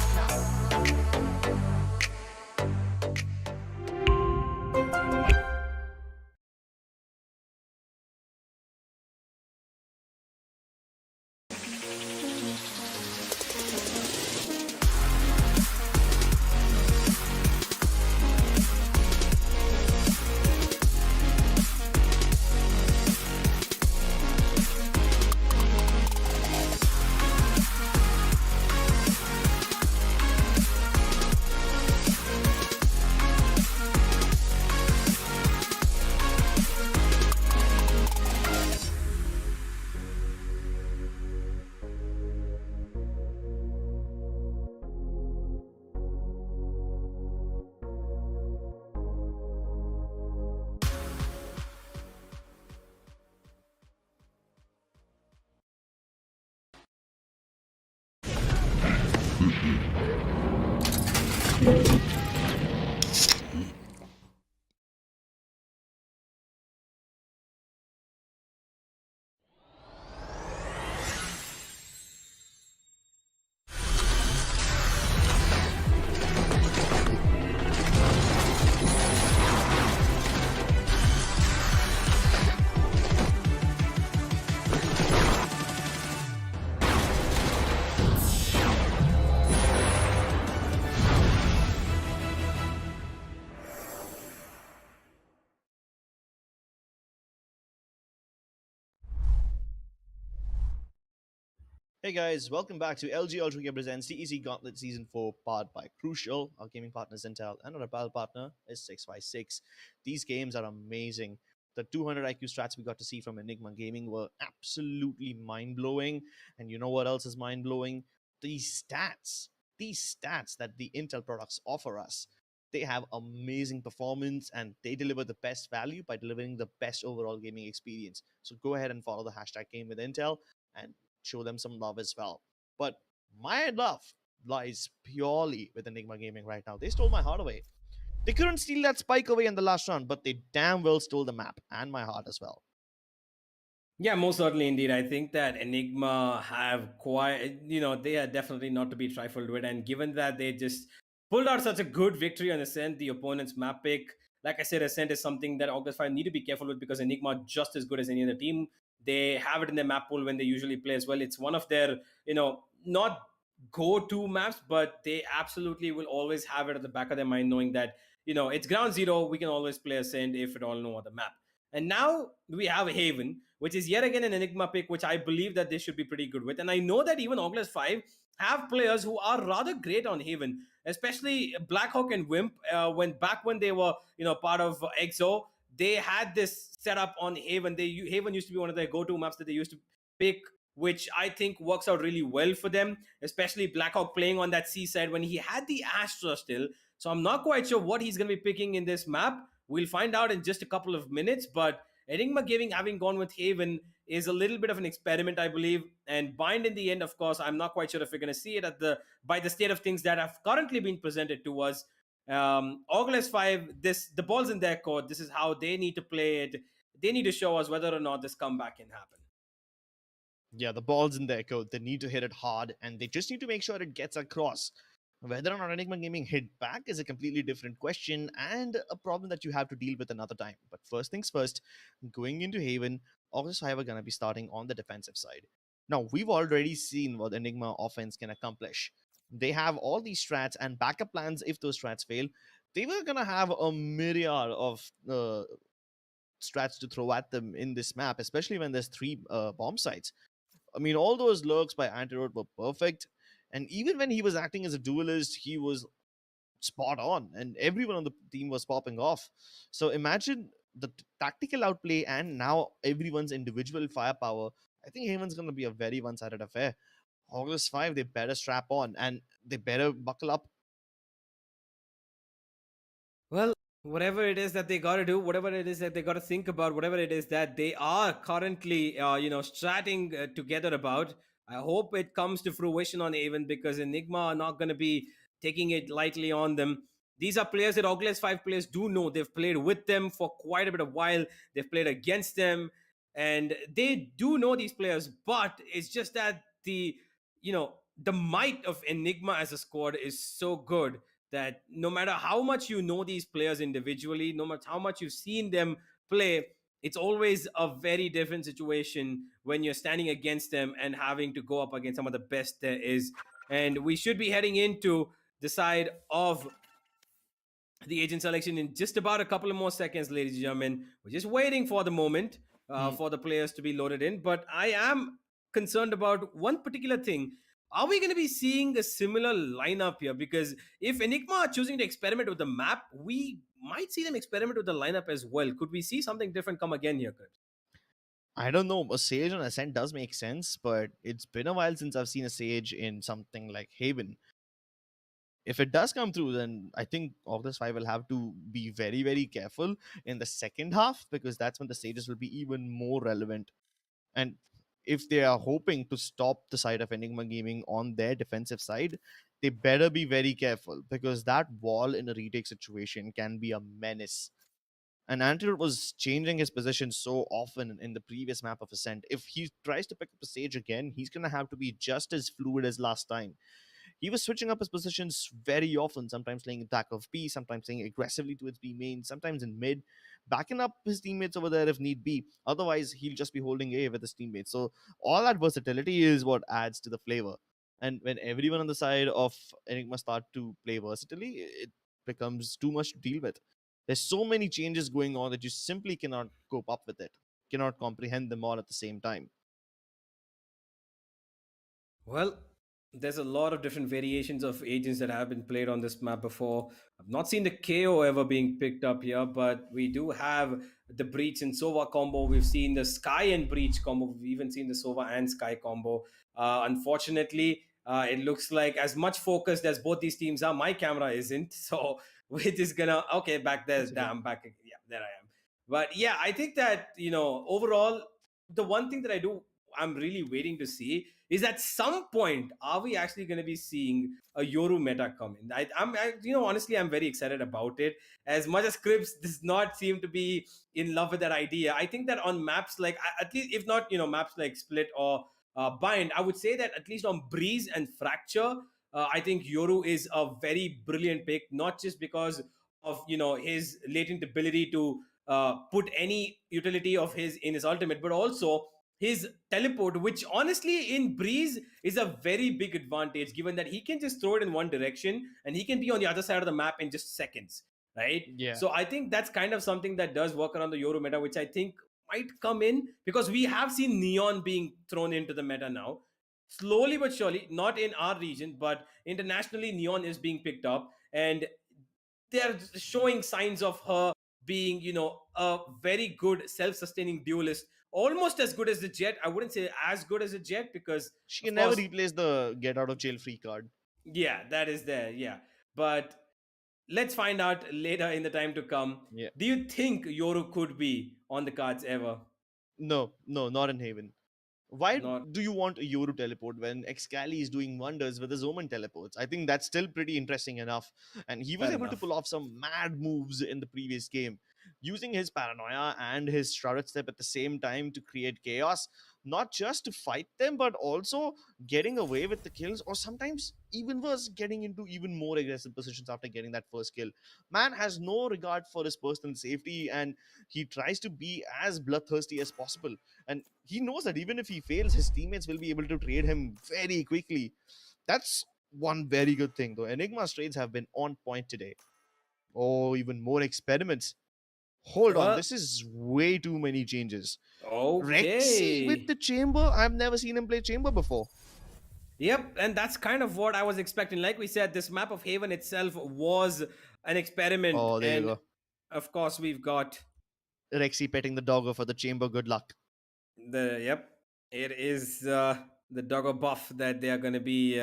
Hey guys, welcome back to LG Ultragear presents Tec Gauntlet Season 4, powered by Crucial. Our gaming partner is Intel, and our apparel partner is 656. These games are amazing. The 200 IQ strats we got to see from Enigma Gaming were absolutely mind-blowing. And you know what else is mind-blowing? These stats. These stats that the Intel products offer us. They have amazing performance and they deliver the best value by delivering the best overall gaming experience. So go ahead and follow the hashtag Game with Intel and show them some love as well. But my love lies purely with Enigma Gaming right now. They stole my heart away. They couldn't steal that spike away in the last round, but they damn well stole the map and my heart as well. Yeah, most certainly indeed. I think that Enigma have quite, they are definitely not to be trifled with. And given that they just pulled out such a good victory on Ascent, the opponent's map pick, like I said, Ascent is something that Hogwarts Five need to be careful with because Enigma are just as good as any other team. They have it in their map pool when they usually play as well. It's one of their, not go-to maps, but they absolutely will always have it at the back of their mind, knowing that it's ground zero. We can always play Ascent if it all know the map. And now we have Haven, which is yet again an Enigma pick, which I believe that they should be pretty good with. And I know that even Orgless 5 have players who are rather great on Haven, especially Blackhawk and Wimp. When they were part of EXO, they had this setup on Haven. Haven used to be one of their go-to maps that they used to pick, which I think works out really well for them, especially Blackhawk playing on that seaside when he had the Astra still. So I'm not quite sure what he's going to be picking in this map. We'll find out in just a couple of minutes, but Enigma Gaming having gone with Haven is a little bit of an experiment, I believe. And Bind in the end, of course, I'm not quite sure if we're going to see it by the state of things that have currently been presented to us. Orgless 5, the ball's in their court. This is how they need to play it. They need to show us whether or not this comeback can happen. Yeah, the ball's in their court. They need to hit it hard, and they just need to make sure it gets across. Whether or not Enigma Gaming hit back is a completely different question and a problem that you have to deal with another time. But first things first, going into Haven, August 5 are going to be starting on the defensive side. Now, we've already seen what Enigma offense can accomplish. They have all these strats and backup plans if those strats fail. They were going to have a myriad of strats to throw at them in this map, especially when there's three bomb sites. I mean, all those lurks by Antidote were perfect. And even when he was acting as a duelist, he was spot on, and everyone on the team was popping off. So imagine the tactical outplay and now everyone's individual firepower. I think Haven's going to be a very one sided affair. August 5, they better strap on and they better buckle up. Well, whatever it is that they got to do, whatever it is that they got to think about, whatever it is that they are currently, stratting together about, I hope it comes to fruition on Haven, because Enigma are not going to be taking it lightly on them. These are players that Orgless 5 players do know. They've played with them for quite a bit of while. They've played against them, and they do know these players. But it's just that the might of Enigma as a squad is so good that no matter how much you know these players individually, no matter how much you've seen them play, it's always a very different situation when you're standing against them and having to go up against some of the best there is. And we should be heading into the side of the agent selection in just about a couple of more seconds, ladies and gentlemen. We're just waiting for the moment for the players to be loaded in. But I am concerned about one particular thing. Are we going to be seeing a similar lineup here? Because if Enigma are choosing to experiment with the map, we might see them experiment with the lineup as well. Could we see something different come again here, Chris? I don't know. A Sage on Ascent does make sense, but it's been a while since I've seen a Sage in something like Haven. If it does come through, then I think August 5 will have to be very, very careful in the second half, because that's when the Sages will be even more relevant. And if they are hoping to stop the side of Enigma Gaming on their defensive side, they better be very careful, because that wall in a retake situation can be a menace. And Antidote was changing his position so often in the previous map of Ascent. If he tries to pick up a Sage again, he's going to have to be just as fluid as last time. He was switching up his positions very often, sometimes playing attack of B, sometimes playing aggressively towards B main, sometimes in mid, backing up his teammates over there if need be. Otherwise, he'll just be holding A with his teammates. So all that versatility is what adds to the flavor. And when everyone on the side of Enigma start to play versatility, it becomes too much to deal with. There's so many changes going on that you simply cannot cope up with it, cannot comprehend them all at the same time. Well, there's a lot of different variations of agents that have been played on this map before. I've not seen the KO ever being picked up here, but we do have the Breach and Sova combo. We've seen the Sky and Breach combo. We've even seen the Sova and Sky combo. Unfortunately, it looks like as much focused as both these teams are, my camera isn't. So we're just gonna, okay, back there. Damn, back. Yeah, there I am. But yeah, I think that, overall, the one thing that I'm really waiting to see is at some point, are we actually going to be seeing a Yoru meta come in? Honestly, I'm very excited about it. As much as Cribs does not seem to be in love with that idea, I think that on maps like, at least if not, maps like Split or Bind, I would say that at least on Breeze and Fracture, I think Yoru is a very brilliant pick, not just because of, his latent ability to put any utility of his in his ultimate, but also his teleport, which honestly in Breeze is a very big advantage, given that he can just throw it in one direction and he can be on the other side of the map in just seconds, right? Yeah. So I think that's kind of something that does work around the Yoru meta, which I think might come in because we have seen Neon being thrown into the meta now. Slowly but surely, not in our region, but internationally, Neon is being picked up, and they're showing signs of her being, a very good self-sustaining duelist, almost as good as the Jet. I wouldn't say as good as the Jet because, She of can never course, replace the get out of jail free card. yeah, that is there, yeah. But let's find out later in the time to come. Yeah. Do you think Yoru could be on the cards ever? No, no, not in Haven. Why Not do you want a Yoru teleport when Excali is doing wonders with his Omen teleports? I think that's still pretty interesting enough. And he was fair able to enough. pull off some mad moves in the previous game, using his paranoia and his shrouded step at the same time to create chaos, not just to fight them, but also getting away with the kills, or sometimes even worse, getting into even more aggressive positions after getting that first kill. Man has no regard for his personal safety, and he tries to be as bloodthirsty as possible, and he knows that even if he fails, his teammates will be able to trade him very quickly. That's one very good thing, though. Enigma's trades have been on point today. Oh, even more experiments. Hold on, Well, this is way too many changes. Rexy with okay. the chamber? I've never seen him play chamber before. Yep, and that's kind of what I was expecting. Like we said, this map of Haven itself was an experiment, Oh, there you and go. of course we've got Rexy petting the doggo for the chamber. Good luck. yep, it is the doggo buff that they are going to be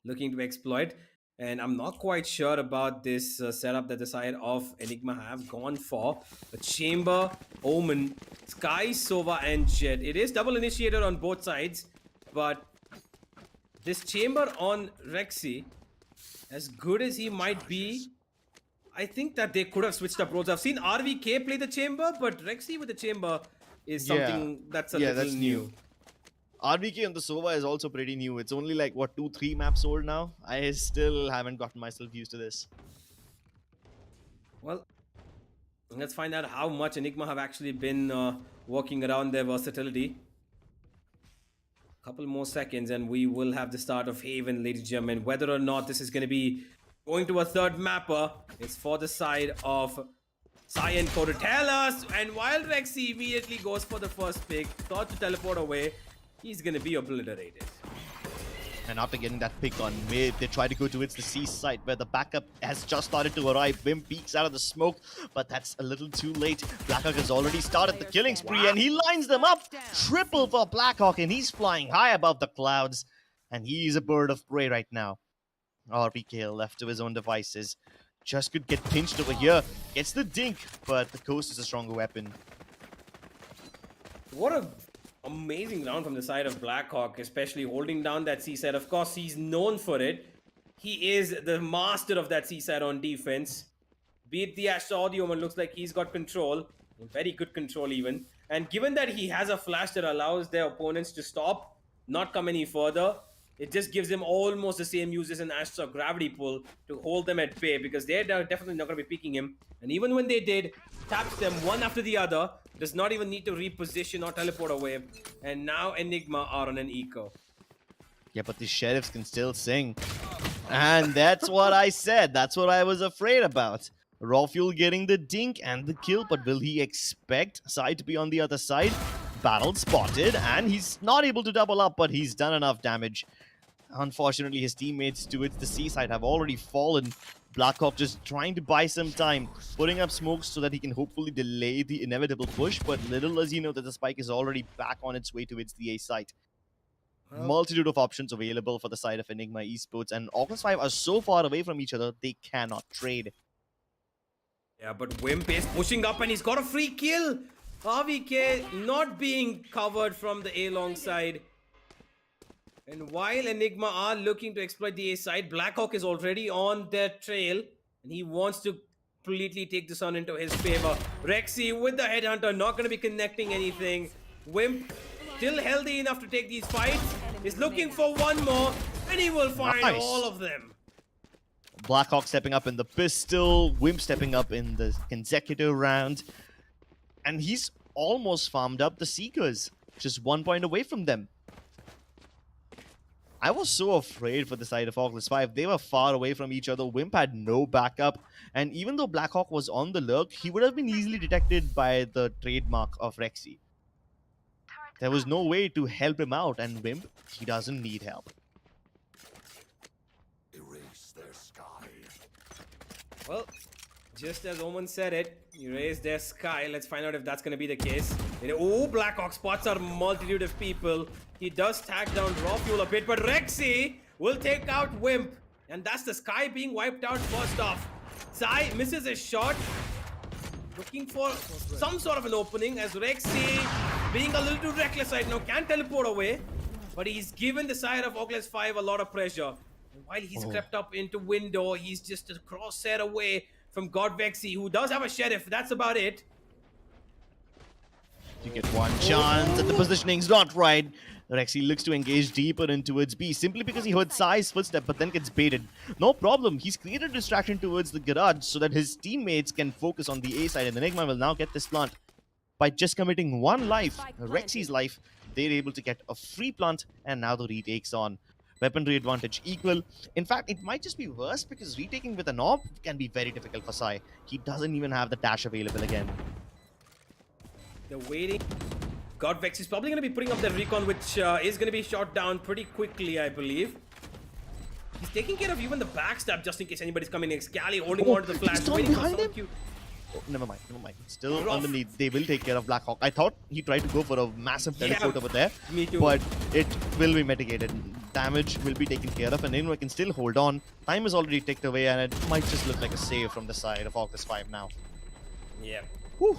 looking to exploit. And I'm not quite sure about this setup that the side of Enigma have gone for. The Chamber, Omen, Sky, Sova, and Jet. It is double initiator on both sides, but this Chamber on Rexy, as good as he might be, I think that they could have switched up roles. I've seen RVK play the Chamber, but Rexy with the Chamber is Yeah. something that's a Yeah, little that's new. new. RVK on the Sova is also pretty new. It's only like, what, 2-3 maps old now? I still haven't gotten myself used to this. Well, let's find out how much Enigma have actually been working around their versatility. Couple more seconds and we will have the start of Haven, ladies and gentlemen. Whether or not this is going to be going to a third mapper, it's for the side of Sai and Koda. Tell us. And while Rexy immediately goes for the first pick, thought to teleport away, he's going to be obliterated. And after getting that pick on mid, they try to go towards the C site where the backup has just started to arrive. Wim peeks out of the smoke, but that's a little too late. Blackhawk has already started the killing spree, and he lines them up. Triple for Blackhawk, and he's flying high above the clouds. And he's a bird of prey right now. RPK left to his own devices. Just could get pinched over here. Gets the dink, but the Ghost is a stronger weapon. What a amazing round from the side of Blackhawk, especially holding down that C side. Of course, he's known for it. He is the master of that C side on defense. Beat the Astra Audio and looks like he's got control. Very good control even. And given that he has a flash that allows their opponents to stop, not come any further, it just gives them almost the same use as an Astra gravity pull to hold them at bay, because they're definitely not going to be picking him. And even when they did, taps them one after the other, does not even need to reposition or teleport away. And now Enigma are on an eco. Yeah, but the sheriffs can still sing. And that's what I said. That's what I was afraid about. Raw Fuel getting the dink and the kill, but will he expect Sai to be on the other side? Battle spotted, and he's not able to double up, but he's done enough damage. Unfortunately, his teammates towards the C side have already fallen. Blackhawk just trying to buy some time, putting up smokes so that he can hopefully delay the inevitable push, but little does he know that the spike is already back on its way towards the A site. Multitude of options available for the side of Enigma Esports, and Hogwarts Five are so far away from each other, they cannot trade. Yeah, but Wimp is pushing up and he's got a free kill. RVK not being covered from the A-long side. And while Enigma are looking to exploit the A side, Blackhawk is already on their trail. And he wants to completely take this on into his favor. Rexy with the Headhunter, not going to be connecting anything. Wimp, still healthy enough to take these fights, is looking for one more. And he will find Nice. all of them. Blackhawk stepping up in the pistol, Wimp stepping up in the consecutive round. And he's almost farmed up the Seekers. just 1 point away from them. I was so afraid for the side of Hogwarts Five. They were far away from each other. Wimp had no backup. And even though Blackhawk was on the lurk, he would have been easily detected by the trademark of Rexy. There was no way to help him out. And Wimp, he doesn't need help. Erase their sky. Well, just as Omen said it, erase their sky. Let's find out if that's going to be the case. Oh, Blackhawk spots a multitude of people. He does tag down Raw Fuel a bit, but Rexy will take out Wimp. And that's the sky being wiped out first off. Sai misses his shot. Looking for some sort of an opening as Rexy, being a little too reckless right now, can teleport away. But he's given the side of Orgless 5 a lot of pressure. And while he's crept up into window, he's just a crosshair away from God Vexy, who does have a sheriff. That's about it. You get one chance, and the positioning's not right. Rexy looks to engage deeper in towards B simply because he heard Sai's footstep but then gets baited. No problem, he's created a distraction towards the garage so that his teammates can focus on the A side, and Enigma will now get this plant. By just committing one life, Rexy's life, they're able to get a free plant, and now the retake's on. Weaponry advantage equal. In fact, it might just be worse because retaking with an orb can be very difficult for Sai. He doesn't even have the dash available again. They're waiting. God Vex is probably going to be putting up the recon, which is going to be shot down pretty quickly, I believe. He's taking care of even the backstab just in case anybody's coming next. Scally holding on to the flash, waiting for behind him. cute. Oh, never mind. Still underneath. They will take care of Blackhawk. I thought he tried to go for a massive teleport over there. Me too. But it will be mitigated. Damage will be taken care of, and Enigma can still hold on. Time is already ticked away, and it might just look like a save from the side of Hogwarts 5 now. Yeah. Whew.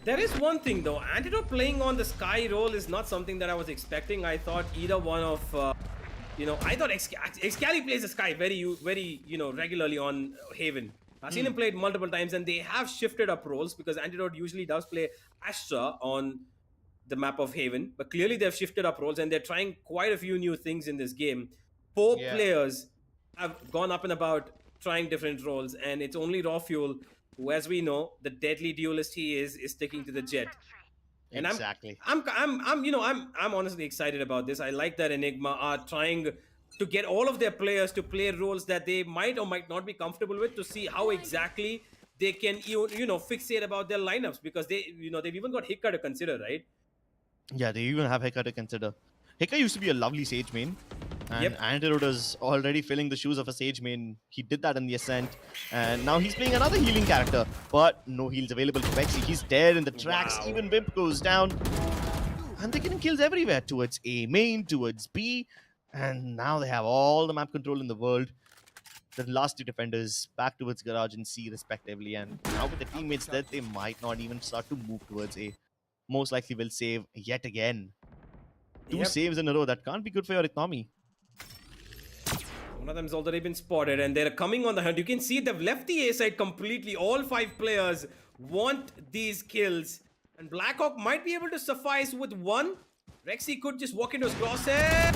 There is one thing though. Antidote playing on the Sky role is not something that I was expecting. I thought either one of, I thought Excali plays the Sky very, regularly on Haven. I've seen him play it multiple times, and they have shifted up roles because Antidote usually does play Astra on the map of Haven, but clearly they've shifted up roles and they're trying quite a few new things in this game. Four players have gone up and about trying different roles, and it's only Raw Fuel who, as we know, the deadly duelist he is sticking to the jet. And exactly. I'm honestly excited about this. I like that Enigma are trying to get all of their players to play roles that they might or might not be comfortable with, to see how exactly they can fixate about their lineups, because they've even got Hika to consider, right? Yeah, they even have Heka to consider. Heka used to be a lovely Sage main, and Antidote is already filling the shoes of a Sage main. He did that in the Ascent, and now he's playing another healing character, but no heals available to Vexy. He's dead in the tracks. Wow. Even Wimp goes down, and they're getting kills everywhere, towards A main, towards B, and now they have all the map control in the world. The last two defenders back towards Garage and C respectively, and now with the teammates dead, they might not even start to move towards A. Most likely will save yet again. Two saves in a row. That can't be good for your economy. One of them's already been spotted, and they're coming on the hunt. You can see they've left the A side completely. All 5 players want these kills, and Blackhawk might be able to suffice with one. Rexy could just walk into his crosshair.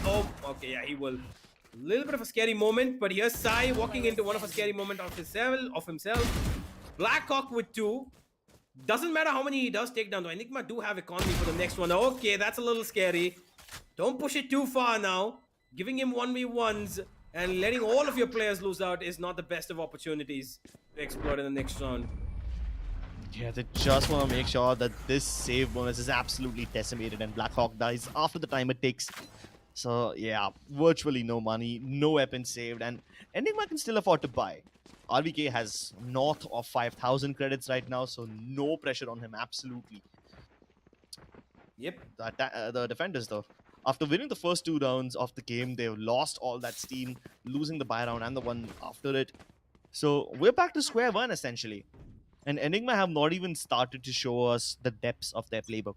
Oh, okay, yeah, he will. A little bit of a scary moment, but here's Sai walking into one of a scary moment of himself. Blackhawk with 2. Doesn't matter how many he does take down, though. Enigma do have economy for the next one. Okay, that's a little scary. Don't push it too far now. Giving him 1v1s and letting all of your players lose out is not the best of opportunities to exploit in the next round. Yeah, they just want to make sure that this save bonus is absolutely decimated and Blackhawk dies after the time it takes. So, yeah, virtually no money, no weapons saved, and Enigma can still afford to buy. RVK has north of 5,000 credits right now, so no pressure on him, absolutely. Yep. The defenders, though, after winning the first 2 rounds of the game, they've lost all that steam, losing the buy round and the one after it. So we're back to square one, essentially. And Enigma have not even started to show us the depths of their playbook.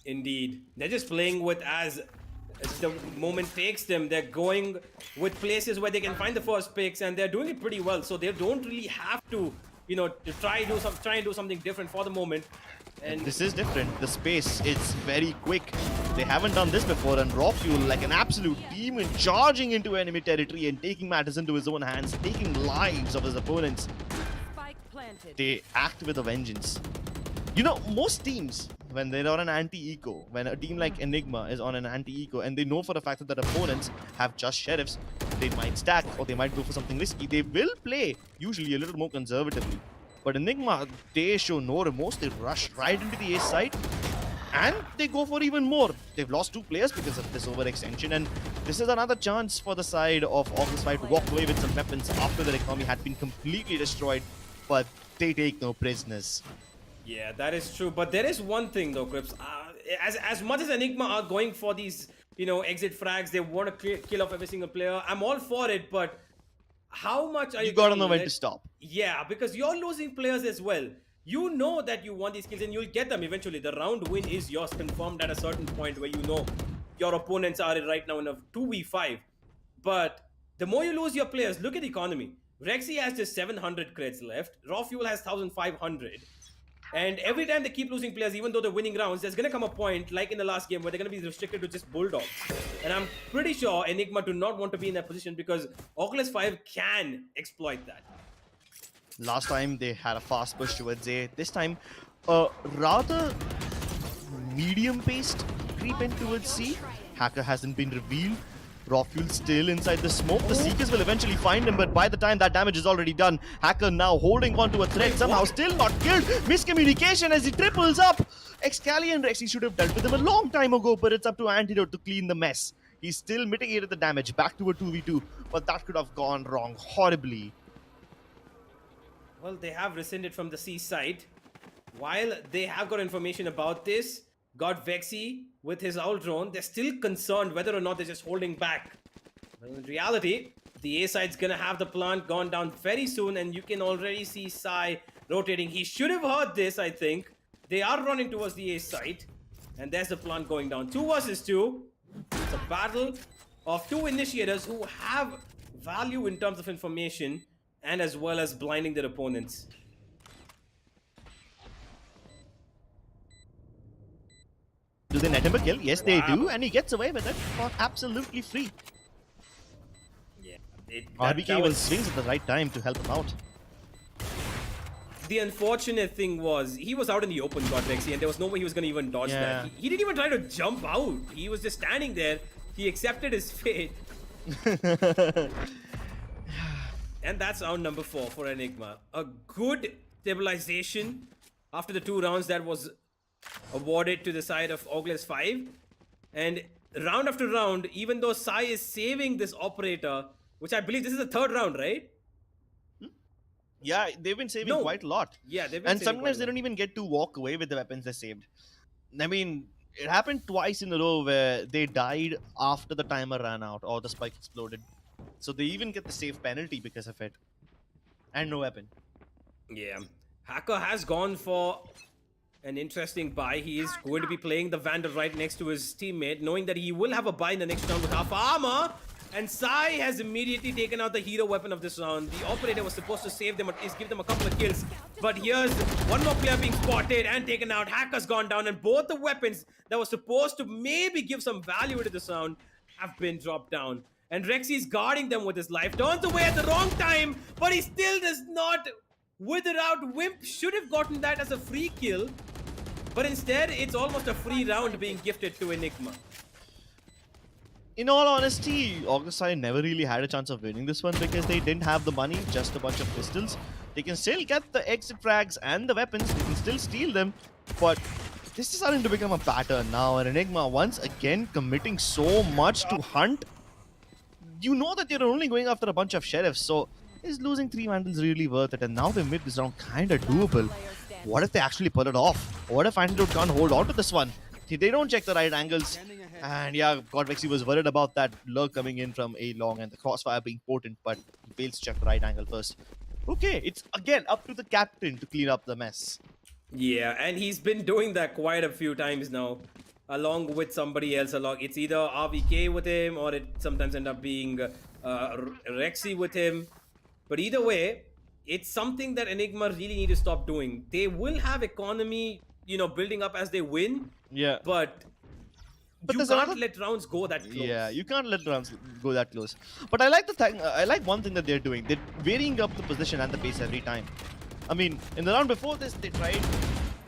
Indeed. They're just playing with as the moment takes them. They're going with places where they can find the first picks, and they're doing it pretty well. So they don't really have to, to try and do something different for the moment. And this is different. The space, it's very quick. They haven't done this before, and Raw Fuel, like an absolute demon, charging into enemy territory and taking matters into his own hands, taking lives of his opponents. Spike planted. They act with a vengeance. Most teams, when they're on an anti-eco, when a team like Enigma is on an anti-eco, and they know for a fact that their opponents have just sheriffs, they might stack or they might go for something risky. They will play usually a little more conservatively. But Enigma, they show no remorse. They rush right into the ace side and they go for even more. They've lost 2 players because of this overextension, and this is another chance for the side of Hogwarts Five to walk away with some weapons after their economy had been completely destroyed, but they take no prisoners. Yeah, that is true. But there is one thing though, Crips. As much as Enigma are going for these, exit frags, they want to kill off every single player. I'm all for it, but how much are you? You gotta know when to stop. Yeah, because you're losing players as well. You know that you want these kills and you'll get them eventually. The round win is yours, confirmed at a certain point where you know your opponents are right now in a 2v5. But the more you lose your players, look at the economy. Rexy has just 700 creds left. Raw Fuel has 1,500. And every time they keep losing players, even though they're winning rounds, there's going to come a point, like in the last game, where they're going to be restricted to just Bulldogs. And I'm pretty sure Enigma do not want to be in that position because Orgless 5 can exploit that. Last time they had a fast push towards A. This time, a rather medium-paced creep in towards C. Hacker hasn't been revealed. Raw Fuel still inside the smoke. The Seekers will eventually find him, but by the time that damage is already done, Hacker now holding on to a threat, somehow still not killed. Miscommunication as he triples up. Excali and Rexy should have dealt with him a long time ago, but it's up to Antidote to clean the mess. He still mitigated the damage, back to a 2v2, but that could have gone wrong horribly. Well, they have rescinded from the C side. While they have got information about this, got Vexy with his owl drone, they're still concerned whether or not they're just holding back. Well, in reality, the A side's gonna have the plant gone down very soon, and you can already see Sai rotating. He should have heard this, I think. They are running towards the A side, and there's the plant going down. 2 versus 2. It's a battle of 2 initiators who have value in terms of information and as well as blinding their opponents. Do they net him a kill? Yes, they do, and he gets away with it. Not absolutely free. Yeah, RBK even swings at the right time to help him out. The unfortunate thing was, he was out in the open, got Rexy, and there was no way he was going to even dodge that. He didn't even try to jump out. He was just standing there. He accepted his fate. And that's round number 4 for Enigma. A good stabilization after the 2 rounds that was awarded to the side of Orgless 5. And round after round, even though Sai is saving this operator, which I believe this is the 3rd round, right? Yeah, they've been saving quite a lot. Yeah, they've been and saving sometimes quite a they lot. don't even get to walk away with the weapons they saved. I mean, it happened twice in a row where they died after the timer ran out or the spike exploded. So they even get the save penalty because of it. And no weapon. Yeah. Hacker has gone for an interesting buy. He is going to be playing the Vandal right next to his teammate, knowing that he will have a buy in the next round with half armor. And Sai has immediately taken out the hero weapon of this round. The operator was supposed to save them, at least give them a couple of kills. But here's one more player being spotted and taken out. Hacker's gone down, and both the weapons that were supposed to maybe give some value to this round have been dropped down. And Rexy's guarding them with his life. Turns away at the wrong time, but he still does not wither out. Wimp should have gotten that as a free kill. But instead, it's almost a free round being gifted to Enigma. In all honesty, August Side never really had a chance of winning this one because they didn't have the money, just a bunch of pistols. They can still get the exit frags and the weapons, they can still steal them, but this is starting to become a pattern now, and Enigma once again committing so much to hunt. You know that you're only going after a bunch of sheriffs, so is losing 3 Vandals really worth it? And now they made this round kinda doable. What if they actually pull it off? What if Antidote can't hold on to this one? They don't check the right angles. And yeah, God Vexy was worried about that lurk coming in from A long and the crossfire being potent, but he fails to check the right angle first. Okay, it's again up to the captain to clean up the mess. Yeah, and he's been doing that quite a few times now, along with somebody else. It's either RVK with him, or it sometimes end up being Rexy with him. But either way, it's something that Enigma really need to stop doing. They will have economy, building up as they win. Yeah. But you can't let rounds go that close. Yeah, you can't let rounds go that close. But I like the thing. I like one thing that they're doing. They're varying up the position and the pace every time. I mean, in the round before this, they tried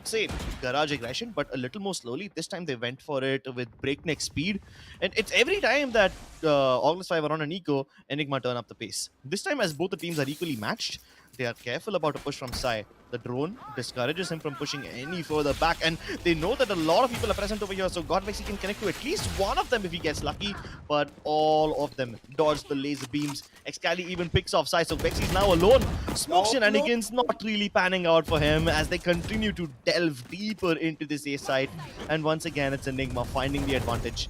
say, garage aggression, but a little more slowly. This time they went for it with breakneck speed. And it's every time that Orgless 5 are on an eco, Enigma turn up the pace. This time, as both the teams are equally matched, they are careful about a push from Sai. The drone discourages him from pushing any further back, and they know that a lot of people are present over here, so Godvexy can connect to at least one of them if he gets lucky, but all of them dodge the laser beams. Excali even picks off Sai, so Vexy is now alone. Smoke shenanigans not really panning out for him as they continue to delve deeper into this A side, and once again it's Enigma finding the advantage.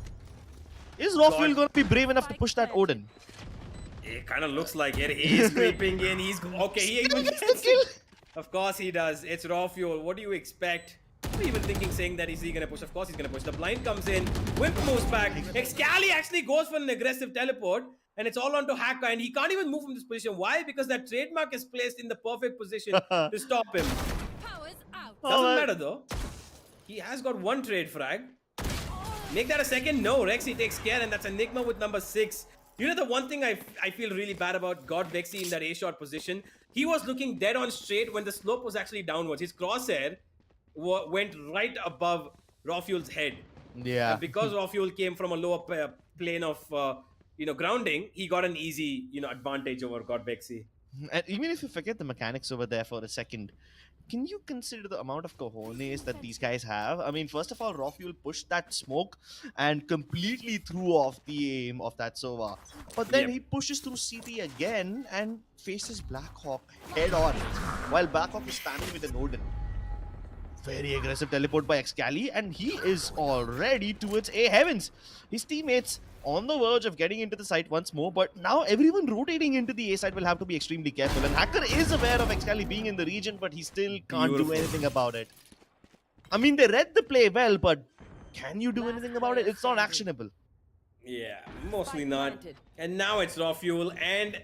Is Rafael going to be brave enough to push that Odin? It kind of looks like it. He's creeping in. He's okay. He even gets the kill. Of course he does. It's raw fuel. What do you expect? What are you even thinking, saying that is he gonna push? Of course he's gonna push. The blind comes in. Wimp moves back. Excali actually goes for an aggressive teleport, and it's all onto Hacker, and he can't even move from this position. Why? Because that trademark is placed in the perfect position to stop him. Powers out. Doesn't matter though. He has got one trade frag. Make that a second. No, Rexy takes care, and that's Enigma with number 6. You know the one thing I feel really bad about God Vexy in that A-shot position? He was looking dead on straight when the slope was actually downwards. His crosshair went right above Rafuel's head. Yeah. And because Rafuel came from a lower plane of grounding, he got an easy advantage over God Vexy. And even if you forget the mechanics over there for a second, can you consider the amount of cojones that these guys have? I mean, first of all, Rafuel pushed that smoke and completely threw off the aim of that Sova. But then he pushes through CT again and faces Blackhawk head on, while Blackhawk is standing with an Odin. Very aggressive teleport by Excali, and he is already towards A heavens. His teammates on the verge of getting into the site once more, but now everyone rotating into the A side will have to be extremely careful. And Hacker is aware of Excali being in the region, but he still can't do anything about it. I mean, they read the play well, but can you do anything about it? It's not actionable. Yeah, mostly not. And now it's Raw Fuel and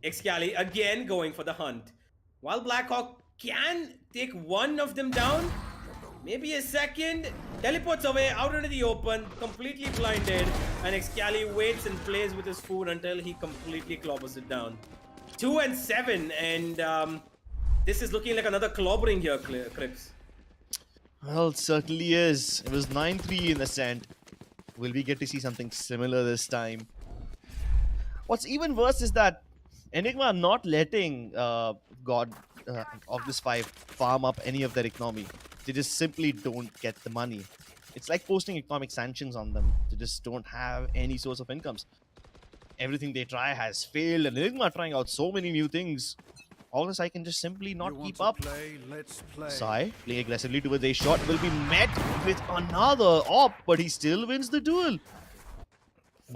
Excali again going for the hunt. While Blackhawk can take one of them down, maybe a second, teleports away out into the open, completely blinded, and Excali waits and plays with his food until he completely clobbers it down. 2 and 7, and this is looking like another clobbering here, Crips. Well, it certainly is. It was 9-3 in Ascent. Will we get to see something similar this time? What's even worse is that Enigma are not letting Orgless 5 farm up any of their economy. They just simply don't get the money. It's like posting economic sanctions on them. They just don't have any source of incomes. Everything they try has failed, and Enigma are trying out so many new things. Orgless I can just simply not keep up. Sai, playing aggressively towards a shot, will be met with another op, but he still wins the duel.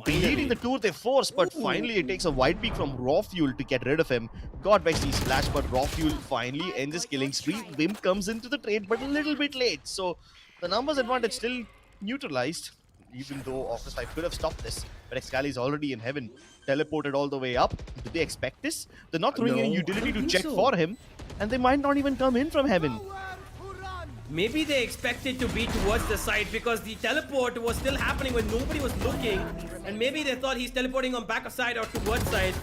Deleting the tour they force, but finally it takes a wide peek from Raw Fuel to get rid of him. God Vexy slash, but Raw Fuel finally ends his killing spree. Wimp comes into the trade, but a little bit late. So the numbers advantage still neutralized, even though Orgless 5 could have stopped this. But Excali is already in heaven, teleported all the way up. Did they expect this? They're not throwing any utility to check for him, and they might not even come in from heaven. Maybe they expected to be towards the side because the teleport was still happening when nobody was looking, and maybe they thought he's teleporting on back side or towards side.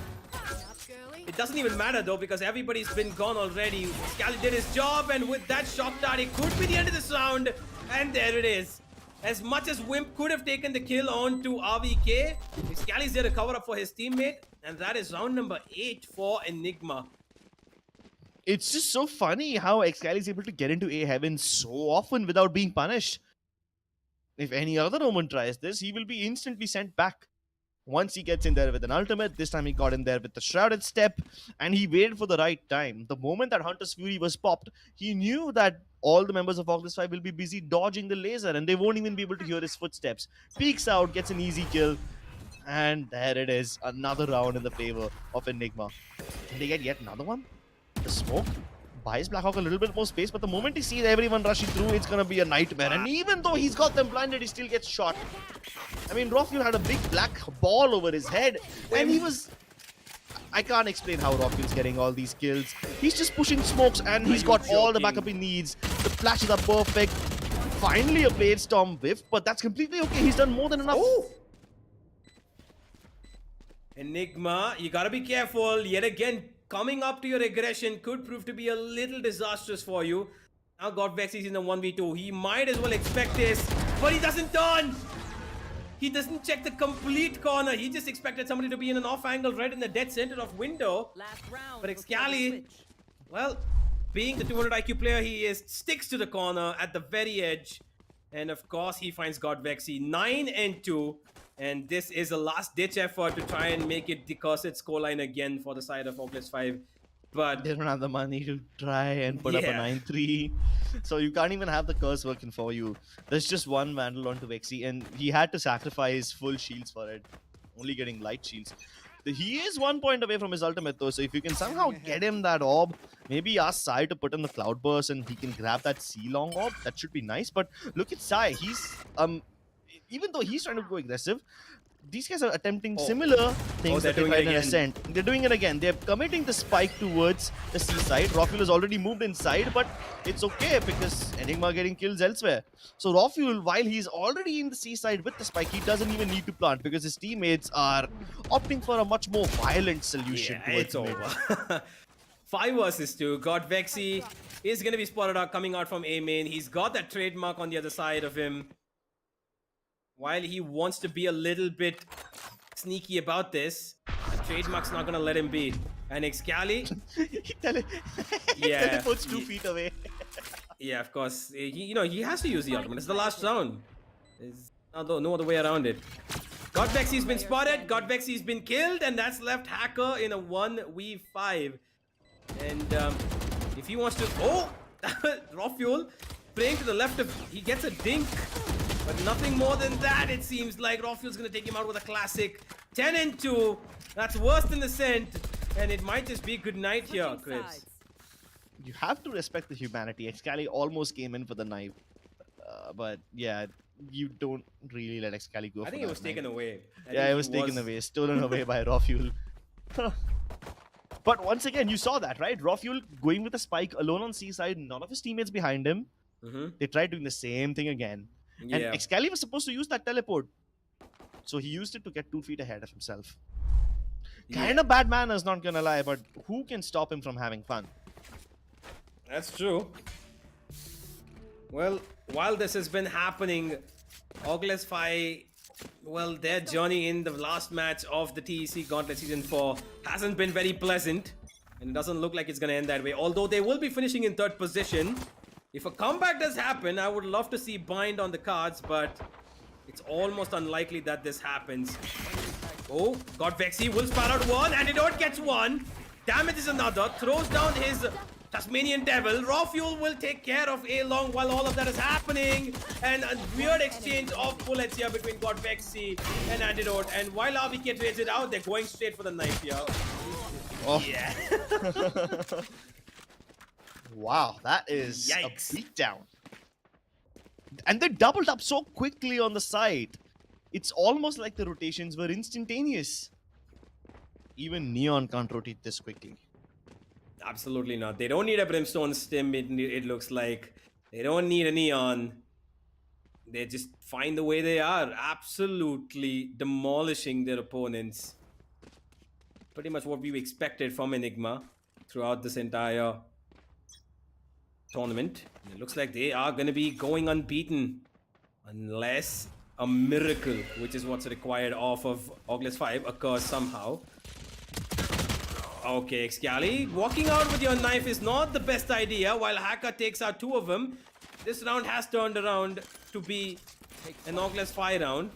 It doesn't even matter though because everybody's been gone already. Scally did his job, and with that shock dart, it could be the end of this round, and there it is. As much as Wimp could have taken the kill on to RVK, Scally's there to cover up for his teammate, and that is round number 8 for Enigma. It's just so funny how Excali is able to get into A heaven so often without being punished. If any other Roman tries this, he will be instantly sent back. Once he gets in there with an ultimate, this time he got in there with the Shrouded Step, and he waited for the right time. The moment that Hunter's Fury was popped, he knew that all the members of Orgless 5 will be busy dodging the laser, and they won't even be able to hear his footsteps. Peeks out, gets an easy kill, and there it is. Another round in the favor of Enigma. Can they get yet another one? The smoke buys Blackhawk a little bit more space, but the moment he sees everyone rushing through, it's gonna be a nightmare. And even though he's got them blinded, he still gets shot. I mean, Rafuel had a big black ball over his head, and he was... I can't explain how Rafuel's getting all these kills. He's just pushing smokes, and he's got all the backup he needs. The flashes are perfect. Finally a Blade Storm whiff, but that's completely okay. He's done more than enough. Ooh. Enigma, you gotta be careful. Yet again, coming up to your aggression could prove to be a little disastrous for you. Now got Vexy's in the 1v2. He might as well expect this, but he doesn't turn. He doesn't check the complete corner. He just expected somebody to be in an off angle right in the dead center of window. Last round. But before the Excali, switch. well, being the 200 IQ player he is, sticks to the corner at the very edge. And of course, he finds God Vexy 9 and 2. And this is a last ditch effort to try and make it the cursed scoreline again for the side of Hogwarts Five. But They don't have the money to try and put up a Yeah. 9-3. So you can't even have the curse working for you. There's just one Vandal onto Vexy, and he had to sacrifice full shields for it. Only getting light shields. He is 1 point away from his ultimate though, so if you can somehow get him that orb, maybe ask Sai to put in the cloud burst and he can grab that C-long orb, that should be nice. But look at Sai, he's even though he's trying to go aggressive, these guys are attempting similar things they're that they doing it tried in again. Ascent. They're doing it again. They're committing the spike towards the C side. Rofuel has already moved inside, but it's okay because Enigma are getting kills elsewhere. So Rofuel, while he's already in the C side with the spike, he doesn't even need to plant because his teammates are opting for a much more violent solution. yeah, it's towards mid. over. 5 versus 2. God Vexy is going to be spotted out coming out from A main. He's got that trademark on the other side of him. While he wants to be a little bit sneaky about this, the trademark's not going to let him be. And Excali, He Yeah. teleports 2 feet away. yeah, of course, he has to use the ultimate. It's the last round. There's no other way around it. God Vexy's been spotted, God Vexy's been killed, and that's left Hacker in a 1v5. And if he wants to... Oh! Rofuel playing to the left of... He gets a dink. But nothing more than that, it seems like. Rofuel's going to take him out with a classic 10 and 2. That's worse than Ascent. And it might just be good night here, Switching Chris. sides. You have to respect the humanity. Excali almost came in for the knife. But yeah, you don't really let Excali go I for think it that was taken knife. away. Yeah, it was taken away, stolen away by Rofuel. But once again, you saw that, right? Rofuel going with a spike alone on C side, none of his teammates behind him. They tried doing the same thing again. Yeah. And Excali was supposed to use that teleport. So he used it to get 2 feet ahead of himself. Kind of bad manners, not gonna lie, but who can stop him from having fun? That's true. Well, while this has been happening, Orgless Five, well, their journey in the last match of the TEC Gauntlet Season 4 hasn't been very pleasant. And it doesn't look like it's going to end that way. Although they will be finishing in 3rd position. If a comeback does happen, I would love to see Bind on the cards, but it's almost unlikely that this happens. Oh, got Vexy, will spar out 1, Antidote gets 1, damages another, throws down his Tasmanian Devil. Rofuel will take care of A-Long while all of that is happening. And a weird exchange of bullets here between God Vexy and Antidote. And while RVK trades it out, they're going straight for the knife here. Oh. Yeah. Wow, that is Yikes. a beatdown. And they doubled up so quickly on the side. It's almost like the rotations were instantaneous. Even Neon can't rotate this quickly. Absolutely not. They don't need a Brimstone Stim, it looks like. They don't need a Neon. They just find the way they are. Absolutely demolishing their opponents. Pretty much what we expected from Enigma throughout this entire tournament. And it looks like they are going to be going unbeaten. Unless a miracle, which is what's required off of Orgless 5, occurs somehow. Okay, Excali, walking out with your knife is not the best idea. While Hacker takes out 2 of them, this round has turned around to be an Orgless 5 round.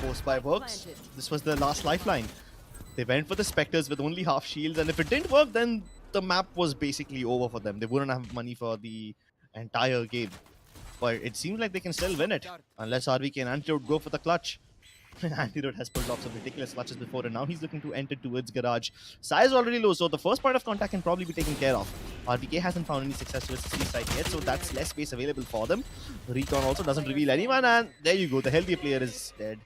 Post by works. This was the last lifeline. They went for the Spectres with only half shields, and if it didn't work, then the map was basically over for them. They wouldn't have money for the entire game. But it seems like they can still win it, unless RVK and Antidote go for the clutch. Antidote has pulled off some ridiculous clutches before, and now he's looking to enter towards Garage. Sai is already low, so the first point of contact can probably be taken care of. RVK hasn't found any success towards the side yet, so that's less space available for them. Recon also doesn't reveal anyone, and there you go, the healthier player is dead.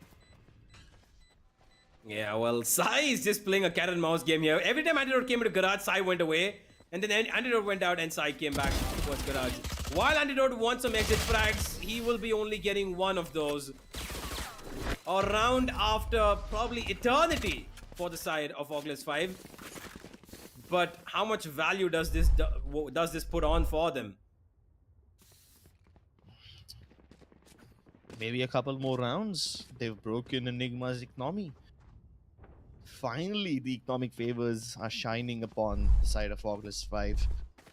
Yeah, well, Sai is just playing a cat and mouse game here. Every time Antidote came into Garage, Sai went away. And then Antidote went out and Sai came back towards Garage. While Antidote wants some exit frags, he will be only getting 1 of those. A round after probably eternity for the side of Orgless 5. But how much value does this put on for them? Maybe a couple more rounds. They've broken Enigma's economy. Finally, the economic favors are shining upon the side of Hogwarts Five.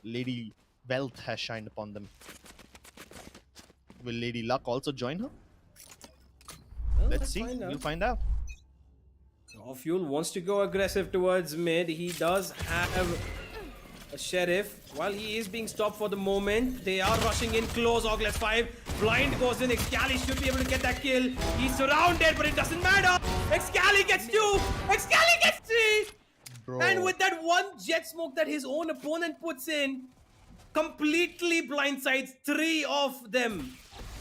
Lady Wealth has shined upon them. Will Lady Luck also join her? Well, Let's see. find out. We'll find out. Fuel wants to go aggressive towards mid. He does have a sheriff. While he is being stopped for the moment, they are rushing in close. Orgless 5. Blind goes in. Excali should be able to get that kill. He's surrounded, but it doesn't matter. Excali gets 2. Excali gets 3. Bro. And with that one jet smoke that his own opponent puts in, completely blindsides 3 of them.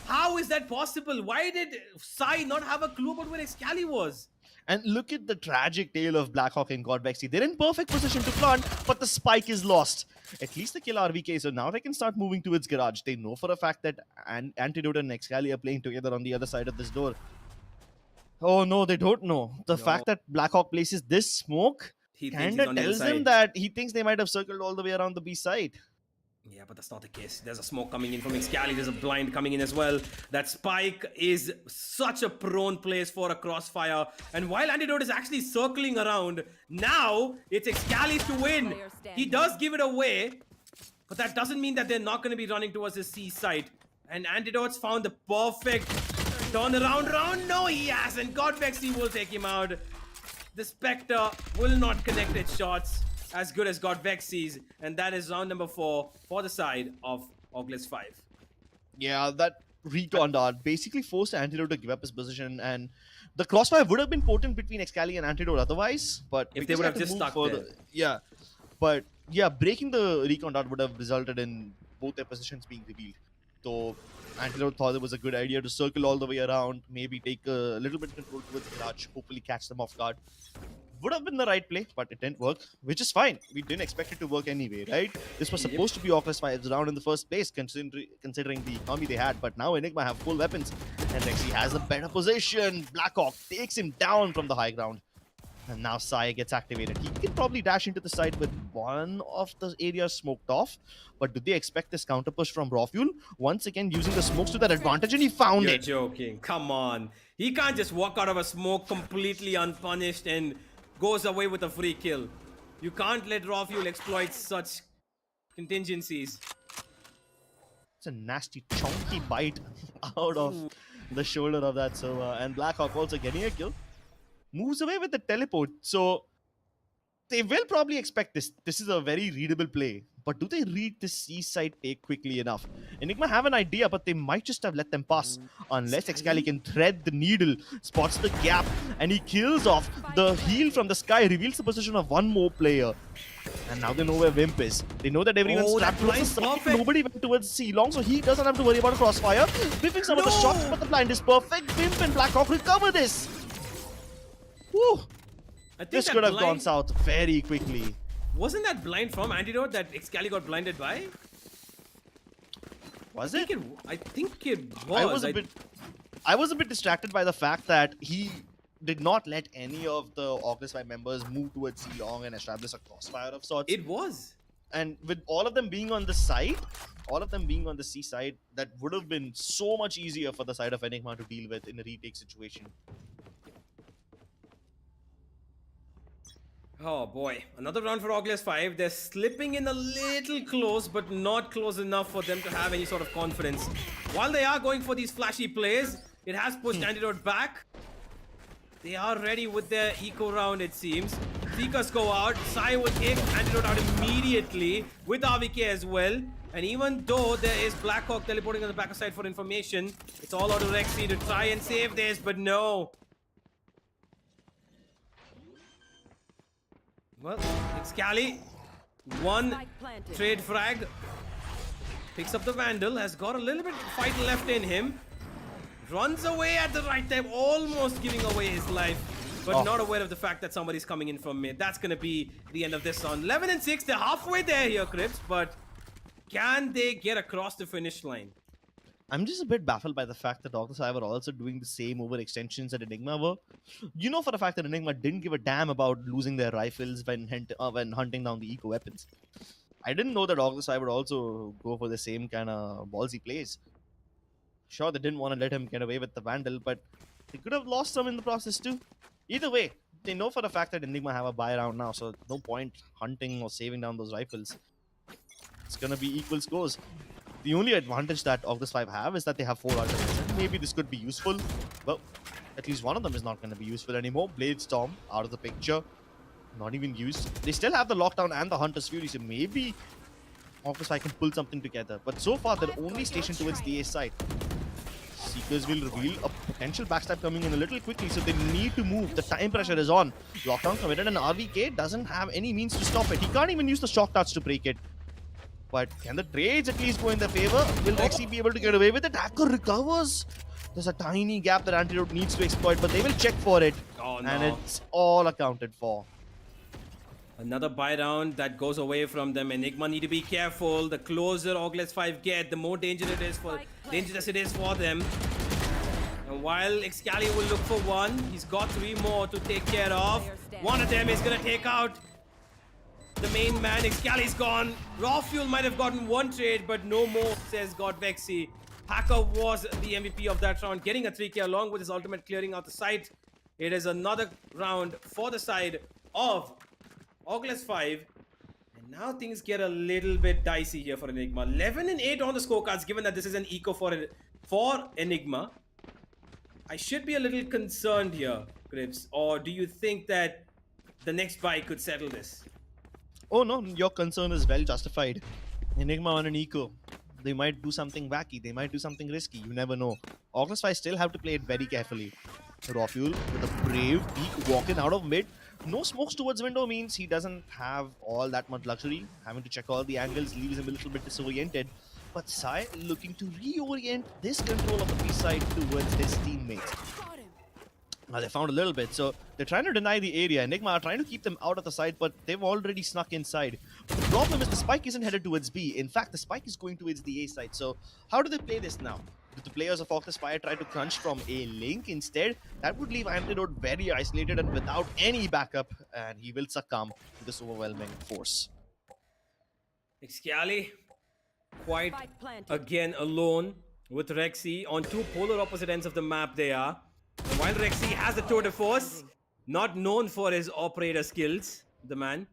How is that possible? Why did Sai not have a clue about where Excali was? And look at the tragic tale of Blackhawk and Godvexy. They're in perfect position to plant, but the spike is lost. At least they kill RVK, so now they can start moving towards garage. They know for a fact that Antidote and Excali are playing together on the other side of this door. Oh no, they don't know. The fact that Blackhawk places this smoke He thinks he's kinda on the other tells him side. that he thinks they might have circled all the way around the B side. Yeah, but that's not the case. There's a smoke coming in from Excali. There's a blind coming in as well. That spike is such a prone place for a crossfire. And while Antidote is actually circling around, now it's Excali's to win. He does give it away, but that doesn't mean that they're not going to be running towards the C side. And Antidote's found the perfect turnaround round. No, he hasn't. Godvexy will take him out. The Spectre will not connect its shots as good as Godvexy's, and that is round number 4 for the side of Orgless 5. Yeah, that recon dart basically forced Antidote to give up his position, and the crossfire would have been potent between Excali and Antidote otherwise, but If because they would have had to just move stuck there. Yeah, but yeah, breaking the recon dart would have resulted in both their positions being revealed. So Antidote thought it was a good idea to circle all the way around, maybe take a little bit of control towards Garage, hopefully catch them off guard. Would have been the right play, but it didn't work, which is fine. We didn't expect it to work anyway, right? This was supposed to be Orgless 5's round in the first place, considering the economy they had, but now Enigma have full weapons, and Rexy has a better position. Blackhawk takes him down from the high ground, and now Sai gets activated. He can probably dash into the side with one of the areas smoked off, but do they expect this counter push from Raw Fuel? Once again, using the smokes to their advantage, and he found You're it. joking. Come on. He can't just walk out of a smoke completely unpunished and goes away with a free kill. You can't let Raw Fuel exploit such contingencies. It's a nasty, chunky bite out of the shoulder of that server. And Blackhawk also getting a kill. Moves away with the teleport. So they will probably expect this. This is a very readable play. But do they read this C-side take quickly enough? Enigma have an idea, but they might just have let them pass. Unless Excali can thread the needle, spots the gap, and he kills off the heal from the sky, reveals the position of one more player. And now they know where Wimp is. They know that everyone's Oh, trapped that towards the blind's side. perfect. Nobody went towards C-Long, so he doesn't have to worry about a crossfire. Whiffing some of the No! shots, but the blind is perfect. Wimp and Blackhawk recover this. Woo! I think This that could have gone blind- south very quickly. Wasn't that blind from Antidote that Excali got blinded by? Was I it? think it was. I was a bit distracted by the fact that he did not let any of the Orgless 5 members move towards C-Long and establish a crossfire of sorts. It was. And with all of them being on the side, all of them being on the C side, that would have been so much easier for the side of Enigma to deal with in a retake situation. Oh boy, another round for Orgless 5. They're slipping in a little close, but not close enough for them to have any sort of confidence. While they are going for these flashy plays, it has pushed Antidote back. They are ready with their eco round, it seems. Seekers go out. Sai will take Antidote out immediately with RVK as well. And even though there is Blackhawk teleporting on the back side for information, it's all out of Rexy to try and save this, but no. Well, Excali, one Spike planted. trade frag, picks up the Vandal, has got a little bit of fight left in him, runs away at the right time, almost giving away his life, but not aware of the fact that somebody's coming in from mid. That's going to be the end of this round. 11 and 6, they're halfway there here, Crips, but can they get across the finish line? I'm just a bit baffled by the fact that Orgless 5 are also doing the same overextensions that Enigma were. You know for the fact that Enigma didn't give a damn about losing their rifles when hunting down the eco weapons. I didn't know that Orgless 5 would also go for the same kind of ballsy plays. Sure, they didn't want to let him get away with the Vandal, but they could have lost some in the process too. Either way, they know for the fact that Enigma have a buy round now, so no point hunting or saving down those rifles. It's gonna be equal scores. The only advantage that Orgless 5 have is that they have 4 ultimates, and maybe this could be useful. Well, at least one of them is not going to be useful anymore. Blade Storm out of the picture. Not even used. They still have the Lockdown and the Hunter's Fury, so maybe Orgless 5 can pull something together. But so far, they're only stationed towards the A side. Seekers will reveal a potential backstab coming in a little quickly, so they need to move. The time pressure is on. Lockdown committed, and RVK doesn't have any means to stop it. He can't even use the shock touch to break it. But can the trades at least go in their favor? Will Rexy be able to get away with it? Hacker recovers. There's a tiny gap that Antidote needs to exploit, but they will check for it. Oh, no. And it's all accounted for. Another buy round that goes away from them. Enigma need to be careful. The closer Orgless 5 get, the more dangerous it is for them. And while Excali will look for one, he's got 3 more to take care of. One of them is gonna take out the main man. Excali's gone. Raw Fuel might have gotten 1 trade, but no more, says God Vexy. Hacker was the MVP of that round, getting a 3k along with his ultimate clearing out the site. It is another round for the side of Orgless 5. And now things get a little bit dicey here for Enigma. 11 and 8 on the scorecards, given that this is an eco for Enigma. I should be a little concerned here, Grips. Or do you think that the next buy could settle this? Oh no, your concern is well justified. Enigma on an eco. They might do something wacky, they might do something risky, you never know. Orgless 5 still have to play it very carefully. Raw Fuel with a brave peek walking out of mid. No smokes towards window means he doesn't have all that much luxury. Having to check all the angles leaves him a little bit disoriented. But Sai looking to reorient this control of the B side towards his teammates. Now they found a little bit, so they're trying to deny the area. Enigma are trying to keep them out of the side, but they've already snuck inside. But the problem is the spike isn't headed towards B. In fact, the spike is going towards the A side. So how do they play this now? Do the players of Orgless Fire try to crunch from a link instead? That would leave Antidote very isolated and without any backup, and he will succumb to this overwhelming force. Excali quite again alone with Rexy on 2 polar opposite ends of the map they are. And while Rexy has the tour de force, not known for his operator skills, the man.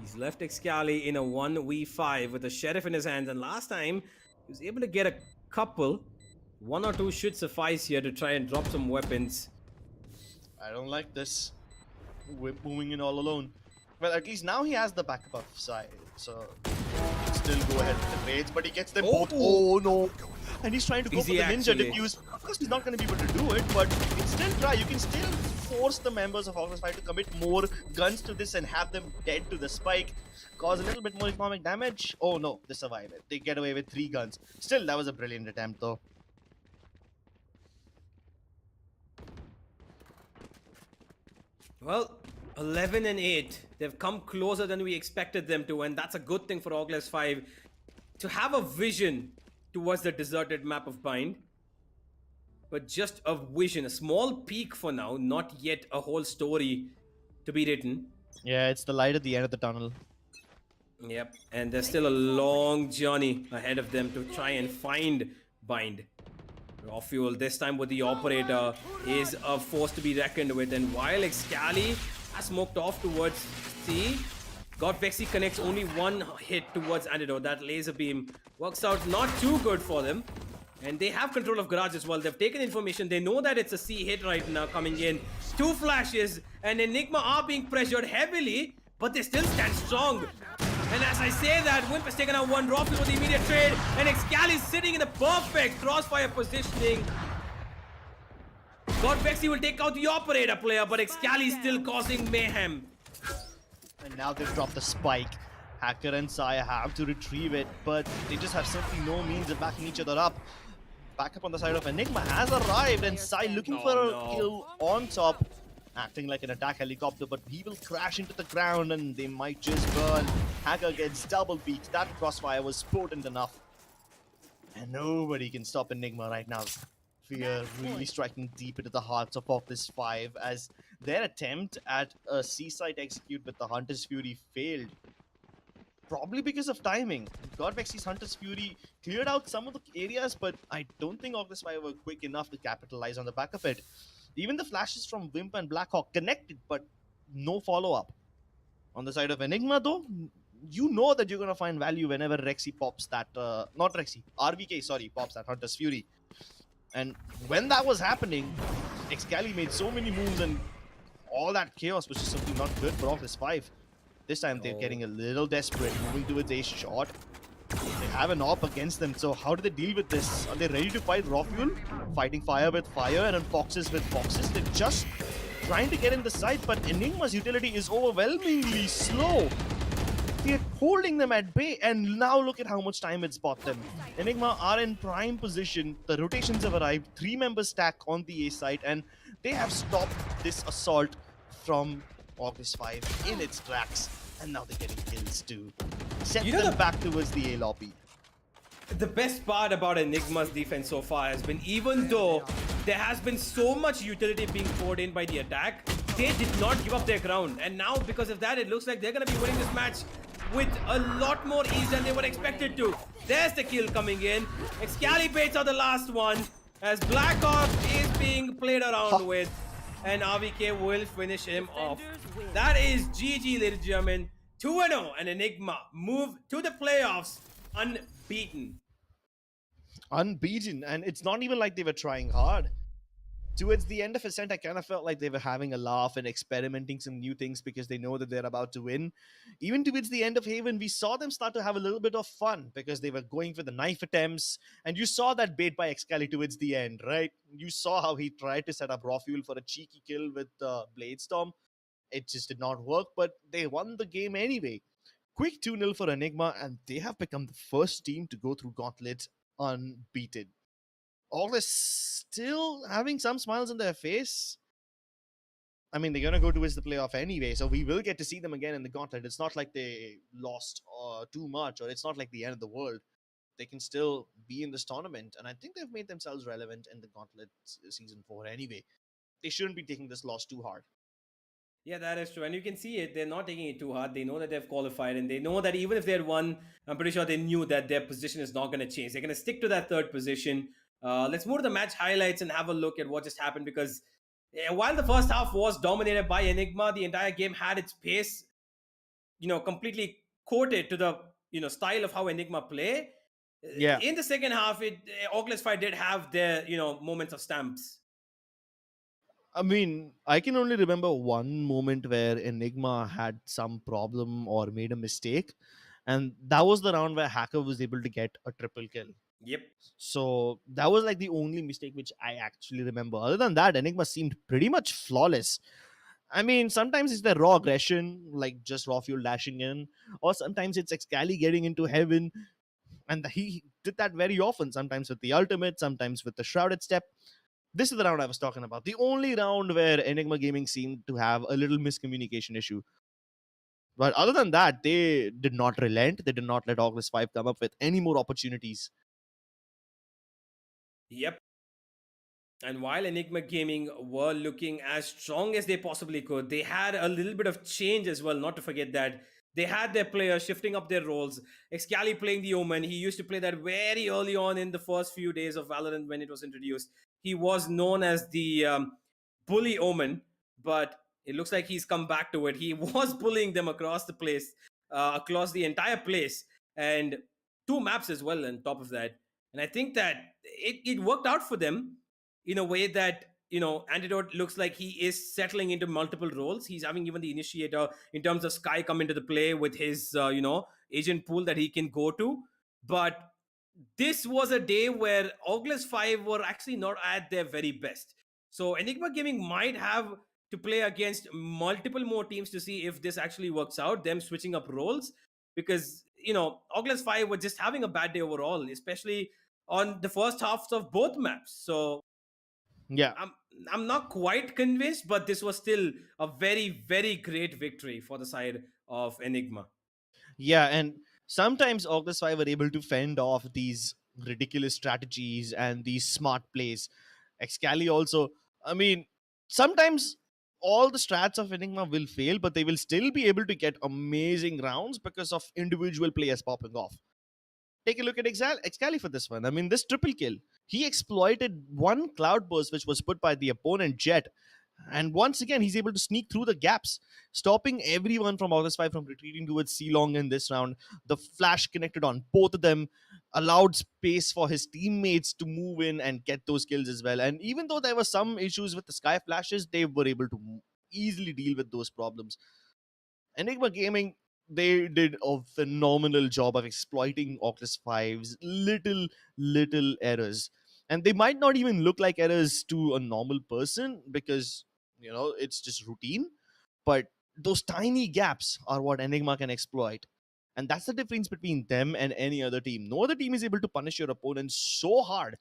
He's left Excali in a 1v5 with a sheriff in his hands, and last time he was able to get a couple. 1 or 2 should suffice here to try and drop some weapons. I don't like this. We're moving in all alone. Well, at least now he has the backup of side, so he can still go ahead with the trades, but he gets them both. Oh no! And he's trying to go for the ninja diffuse. Of course, he's not going to be able to do it, but you can still try. You can still force the members of Orgless 5 to commit more guns to this and have them dead to the spike. Cause a little bit more economic damage. Oh no, they survive it. They get away with 3 guns. Still, that was a brilliant attempt though. Well, 11 and 8. They've come closer than we expected them to, and that's a good thing for Orgless 5 to have a vision towards the deserted map of Bind. But just a vision, a small peak for now, not yet a whole story to be written. Yeah, it's the light at the end of the tunnel. Yep, and there's still a long journey ahead of them to try and find Bind. Raw Fuel, this time with the operator, is a force to be reckoned with. And while Excali has smoked off towards C, God Vexy connects only 1 hit towards Antidote. That laser beam works out not too good for them. And they have control of Garage as well. They've taken information. They know that it's a C hit right now coming in. 2 flashes, and Enigma are being pressured heavily, but they still stand strong. And as I say that, Wimp has taken out 1 Raw Fuel with the immediate trade, and Excali is sitting in the perfect crossfire positioning. God Vexy will take out the operator player, but Excali is still causing mayhem. And now they've dropped the spike. Hacker and Saya have to retrieve it, but they just have simply no means of backing each other up. Backup on the side of Enigma has arrived, and Sai looking for a kill on top. Acting like an attack helicopter, but he will crash into the ground and they might just burn. Hacker gets double beat. That crossfire was potent enough. And nobody can stop Enigma right now. Fear really striking deep into the hearts of Orgless 5 as their attempt at a seaside execute with the Hunter's Fury failed. probably because of timing. God Vexy's Hunter's Fury cleared out some of the areas, but I don't think Orgless 5 were quick enough to capitalize on the back of it. Even the flashes from Wimp and Blackhawk connected, but no follow-up. On the side of Enigma, though, you know that you're going to find value whenever Rexy pops that, not Rexy, RVK, sorry, pops that Hunter's Fury. And when that was happening, Excali made so many moves and all that chaos was just simply not good for Orgless 5. This time they're getting a little desperate, moving towards a shot. They have an op against them, so how do they deal with this? Are they ready to fight raw fuel? Fighting fire with fire and then foxes with foxes? They're just trying to get in the site, but Enigma's utility is overwhelmingly slow. They're holding them at bay, and now look at how much time it's bought them. Enigma are in prime position. The rotations have arrived. 3-member stack on the A site, and they have stopped this assault from Orgless 5 in its tracks. And now they're getting kills too. Set them back towards the A lobby. The best part about Enigma's defense so far has been, even though there has been so much utility being poured in by the attack, they did not give up their ground. And now, because of that, it looks like they're going to be winning this match with a lot more ease than they were expected to. There's the kill coming in. Excalibates are the last one, as Blackhawk is being played around with, and RVK will finish him off. That is GG, ladies and gentlemen. 2-0, and Enigma move to the playoffs unbeaten. Unbeaten, and it's not even like they were trying hard. Towards the end of Ascent, I kind of felt like they were having a laugh and experimenting some new things because they know that they're about to win. Even towards the end of Haven, we saw them start to have a little bit of fun because they were going for the knife attempts. And you saw that bait by Excali towards the end, right? You saw how he tried to set up raw fuel for a cheeky kill with Bladestorm. It just did not work, but they won the game anyway. Quick 2-0 for Enigma, and they have become the first team to go through Gauntlet unbeaten. Orgless still having some smiles on their face. I mean, they're going to go towards the playoff anyway, so we will get to see them again in the Gauntlet. It's not like they lost too much, or it's not like the end of the world. They can still be in this tournament, and I think they've made themselves relevant in the Gauntlet Season 4 anyway. They shouldn't be taking this loss too hard. Yeah, that is true. And you can see it. They're not taking it too hard. They know that they've qualified, and they know that even if they're won, I'm pretty sure they knew that their position is not going to change. They're going to stick to that third position. Let's move to the match highlights and have a look at what just happened, because while the first half was dominated by Enigma, the entire game had its pace, completely coated to the, style of how Enigma play. Yeah. In the second half, Orgless Five did have their, moments of stamps. I mean, I can only remember one moment where Enigma had some problem or made a mistake. And that was the round where Hacker was able to get a triple kill. Yep. So that was like the only mistake which I actually remember. Other than that, Enigma seemed pretty much flawless. I mean, sometimes it's their raw aggression, like just raw fuel dashing in, or sometimes it's Excali getting into heaven. And he did that very often, sometimes with the ultimate, sometimes with the shrouded step. This is the round I was talking about. The only round where Enigma Gaming seemed to have a little miscommunication issue. But other than that, they did not relent. They did not let Orgless 5 come up with any more opportunities. Yep. And while Enigma Gaming were looking as strong as they possibly could, they had a little bit of change as well, not to forget that. They had their players shifting up their roles. Excali playing the Omen. He used to play that very early on in the first few days of Valorant when it was introduced. He was known as the bully Omen, but it looks like he's come back to it. He was bullying them across the place, across the entire place, and 2 maps as well on top of that. And I think that it worked out for them in a way that, Antidote looks like he is settling into multiple roles. He's having even the initiator in terms of Sky come into the play with his, agent pool that he can go to. But this was a day where Orgless 5 were actually not at their very best. So Enigma Gaming might have to play against multiple more teams to see if this actually works out, them switching up roles. Because, Orgless 5 were just having a bad day overall, especially on the first halves of both maps. So yeah, I'm not quite convinced, but this was still a very, very great victory for the side of Enigma. Yeah, and sometimes Orgless 5 were able to fend off these ridiculous strategies and these smart plays. Excali also, I mean, sometimes all the strats of Enigma will fail, but they will still be able to get amazing rounds because of individual players popping off. Take a look at Excali for this one. I mean, this triple kill, he exploited one cloud burst which was put by the opponent Jet. And once again, he's able to sneak through the gaps, stopping everyone from August 5 from retreating towards C Long in this round. The flash connected on both of them, allowed space for his teammates to move in and get those kills as well. And even though there were some issues with the Sky Flashes, they were able to easily deal with those problems. Enigma Gaming, they did a phenomenal job of exploiting Orgless Five's little errors. And they might not even look like errors to a normal person because, it's just routine. But those tiny gaps are what Enigma can exploit. And that's the difference between them and any other team. No other team is able to punish your opponent so hard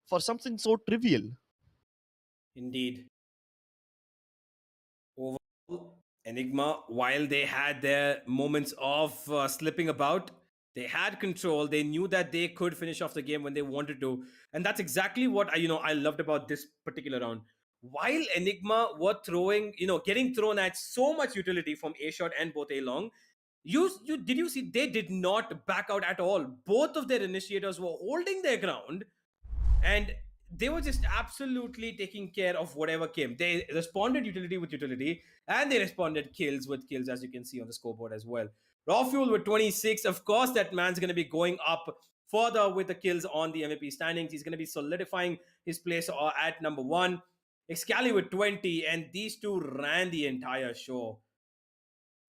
for something so trivial. Indeed. Overall, Enigma, while they had their moments of slipping about, they had control. They knew that they could finish off the game when they wanted to, and that's exactly what I loved about this particular round. While Enigma were throwing, getting thrown at so much utility from A shot and both A long, you did you see they did not back out at all. Both of their initiators were holding their ground, and they were just absolutely taking care of whatever came. They responded utility with utility, and they responded kills with kills, as you can see on the scoreboard as well. Raw Fuel with 26. Of course, that man's going to be going up further with the kills on the MVP standings. He's going to be solidifying his place at number 1. Excali with 20, and these two ran the entire show.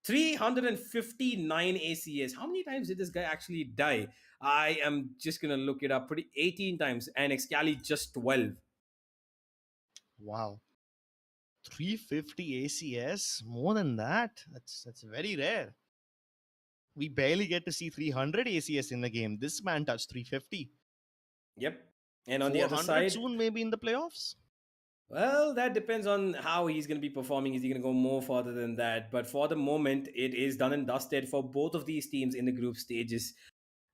359 ACS. How many times did this guy actually die? I am just gonna look it up. 18 times, and Excali just 12. Wow. 350 ACS? More than that? That's very rare. We barely get to see 300 ACS in the game. This man touched 350. Yep. And on the other 400 side, soon, maybe in the playoffs. well, that depends on how he's going to be performing. Is he going to go more further than that? But for the moment, it is done and dusted for both of these teams in the group stages.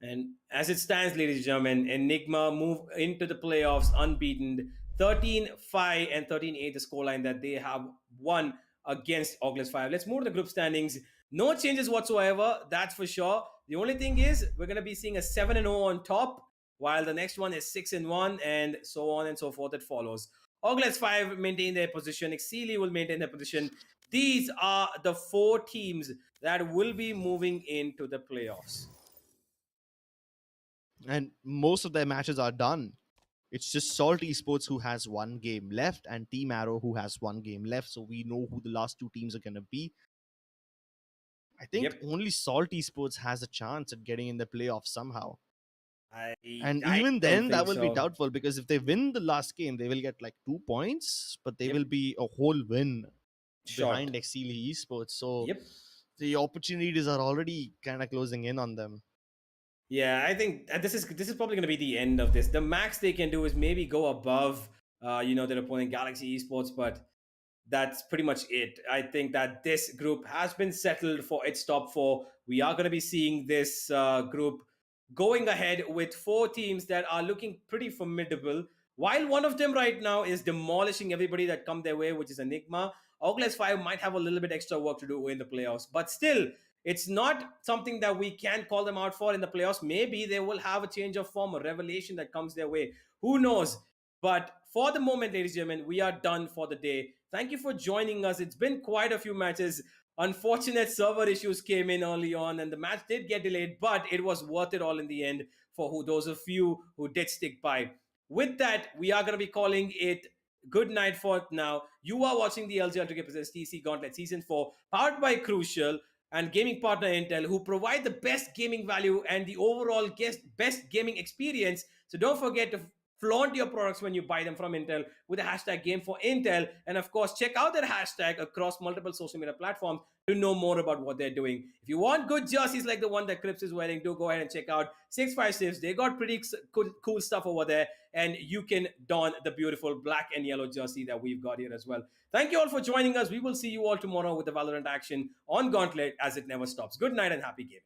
And as it stands, ladies and gentlemen, Enigma move into the playoffs unbeaten. 13-5 and 13-8, the scoreline that they have won against Orgless 5. Let's move to the group standings. No changes whatsoever, that's for sure. The only thing is we're going to be seeing a 7-0 on top, while the next one is 6-1, and so on and so forth. It follows. Orgless 5 maintain their position. Exili will maintain their position. These are the 4 teams that will be moving into the playoffs. And most of their matches are done. It's just Salt Esports who has 1 game left and Team Arrow who has 1 game left. So we know who the last 2 teams are going to be. I think only Salt Esports has a chance at getting in the playoffs somehow. Even then, that will be doubtful because if they win the last game, they will get like 2 points, but they will be a whole win behind Exili Esports. So the opportunities are already kind of closing in on them. Yeah, I think this is probably going to be the end of this. The max they can do is maybe go above, their opponent Galaxy Esports, but that's pretty much it. I think that this group has been settled for its top 4. We are going to be seeing this group going ahead with 4 teams that are looking pretty formidable. While one of them right now is demolishing everybody that come their way, which is Enigma, Orgless 5 might have a little bit extra work to do in the playoffs. But still, it's not something that we can call them out for in the playoffs. Maybe they will have a change of form, a revelation that comes their way. Who knows? But for the moment, ladies and gentlemen, we are done for the day. Thank you for joining us. It's been quite a few matches. Unfortunate server issues came in early on and the match did get delayed, but it was worth it all in the end for those of you who did stick by. With that, we are going to be calling it good night for now. You are watching the LG Ultragear presents TC Gauntlet Season 4, powered by Crucial and Gaming Partner Intel, who provide the best gaming value and the overall best gaming experience. So don't forget to flaunt your products when you buy them from Intel with the hashtag Game4Intel. And of course, check out that hashtag across multiple social media platforms to know more about what they're doing. If you want good jerseys like the one that Crips is wearing, do go ahead and check out 656. They got pretty cool stuff over there. And you can don the beautiful black and yellow jersey that we've got here as well. Thank you all for joining us. We will see you all tomorrow with the Valorant action on Gauntlet as it never stops. Good night and happy gaming.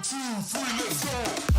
2, 3, let's go.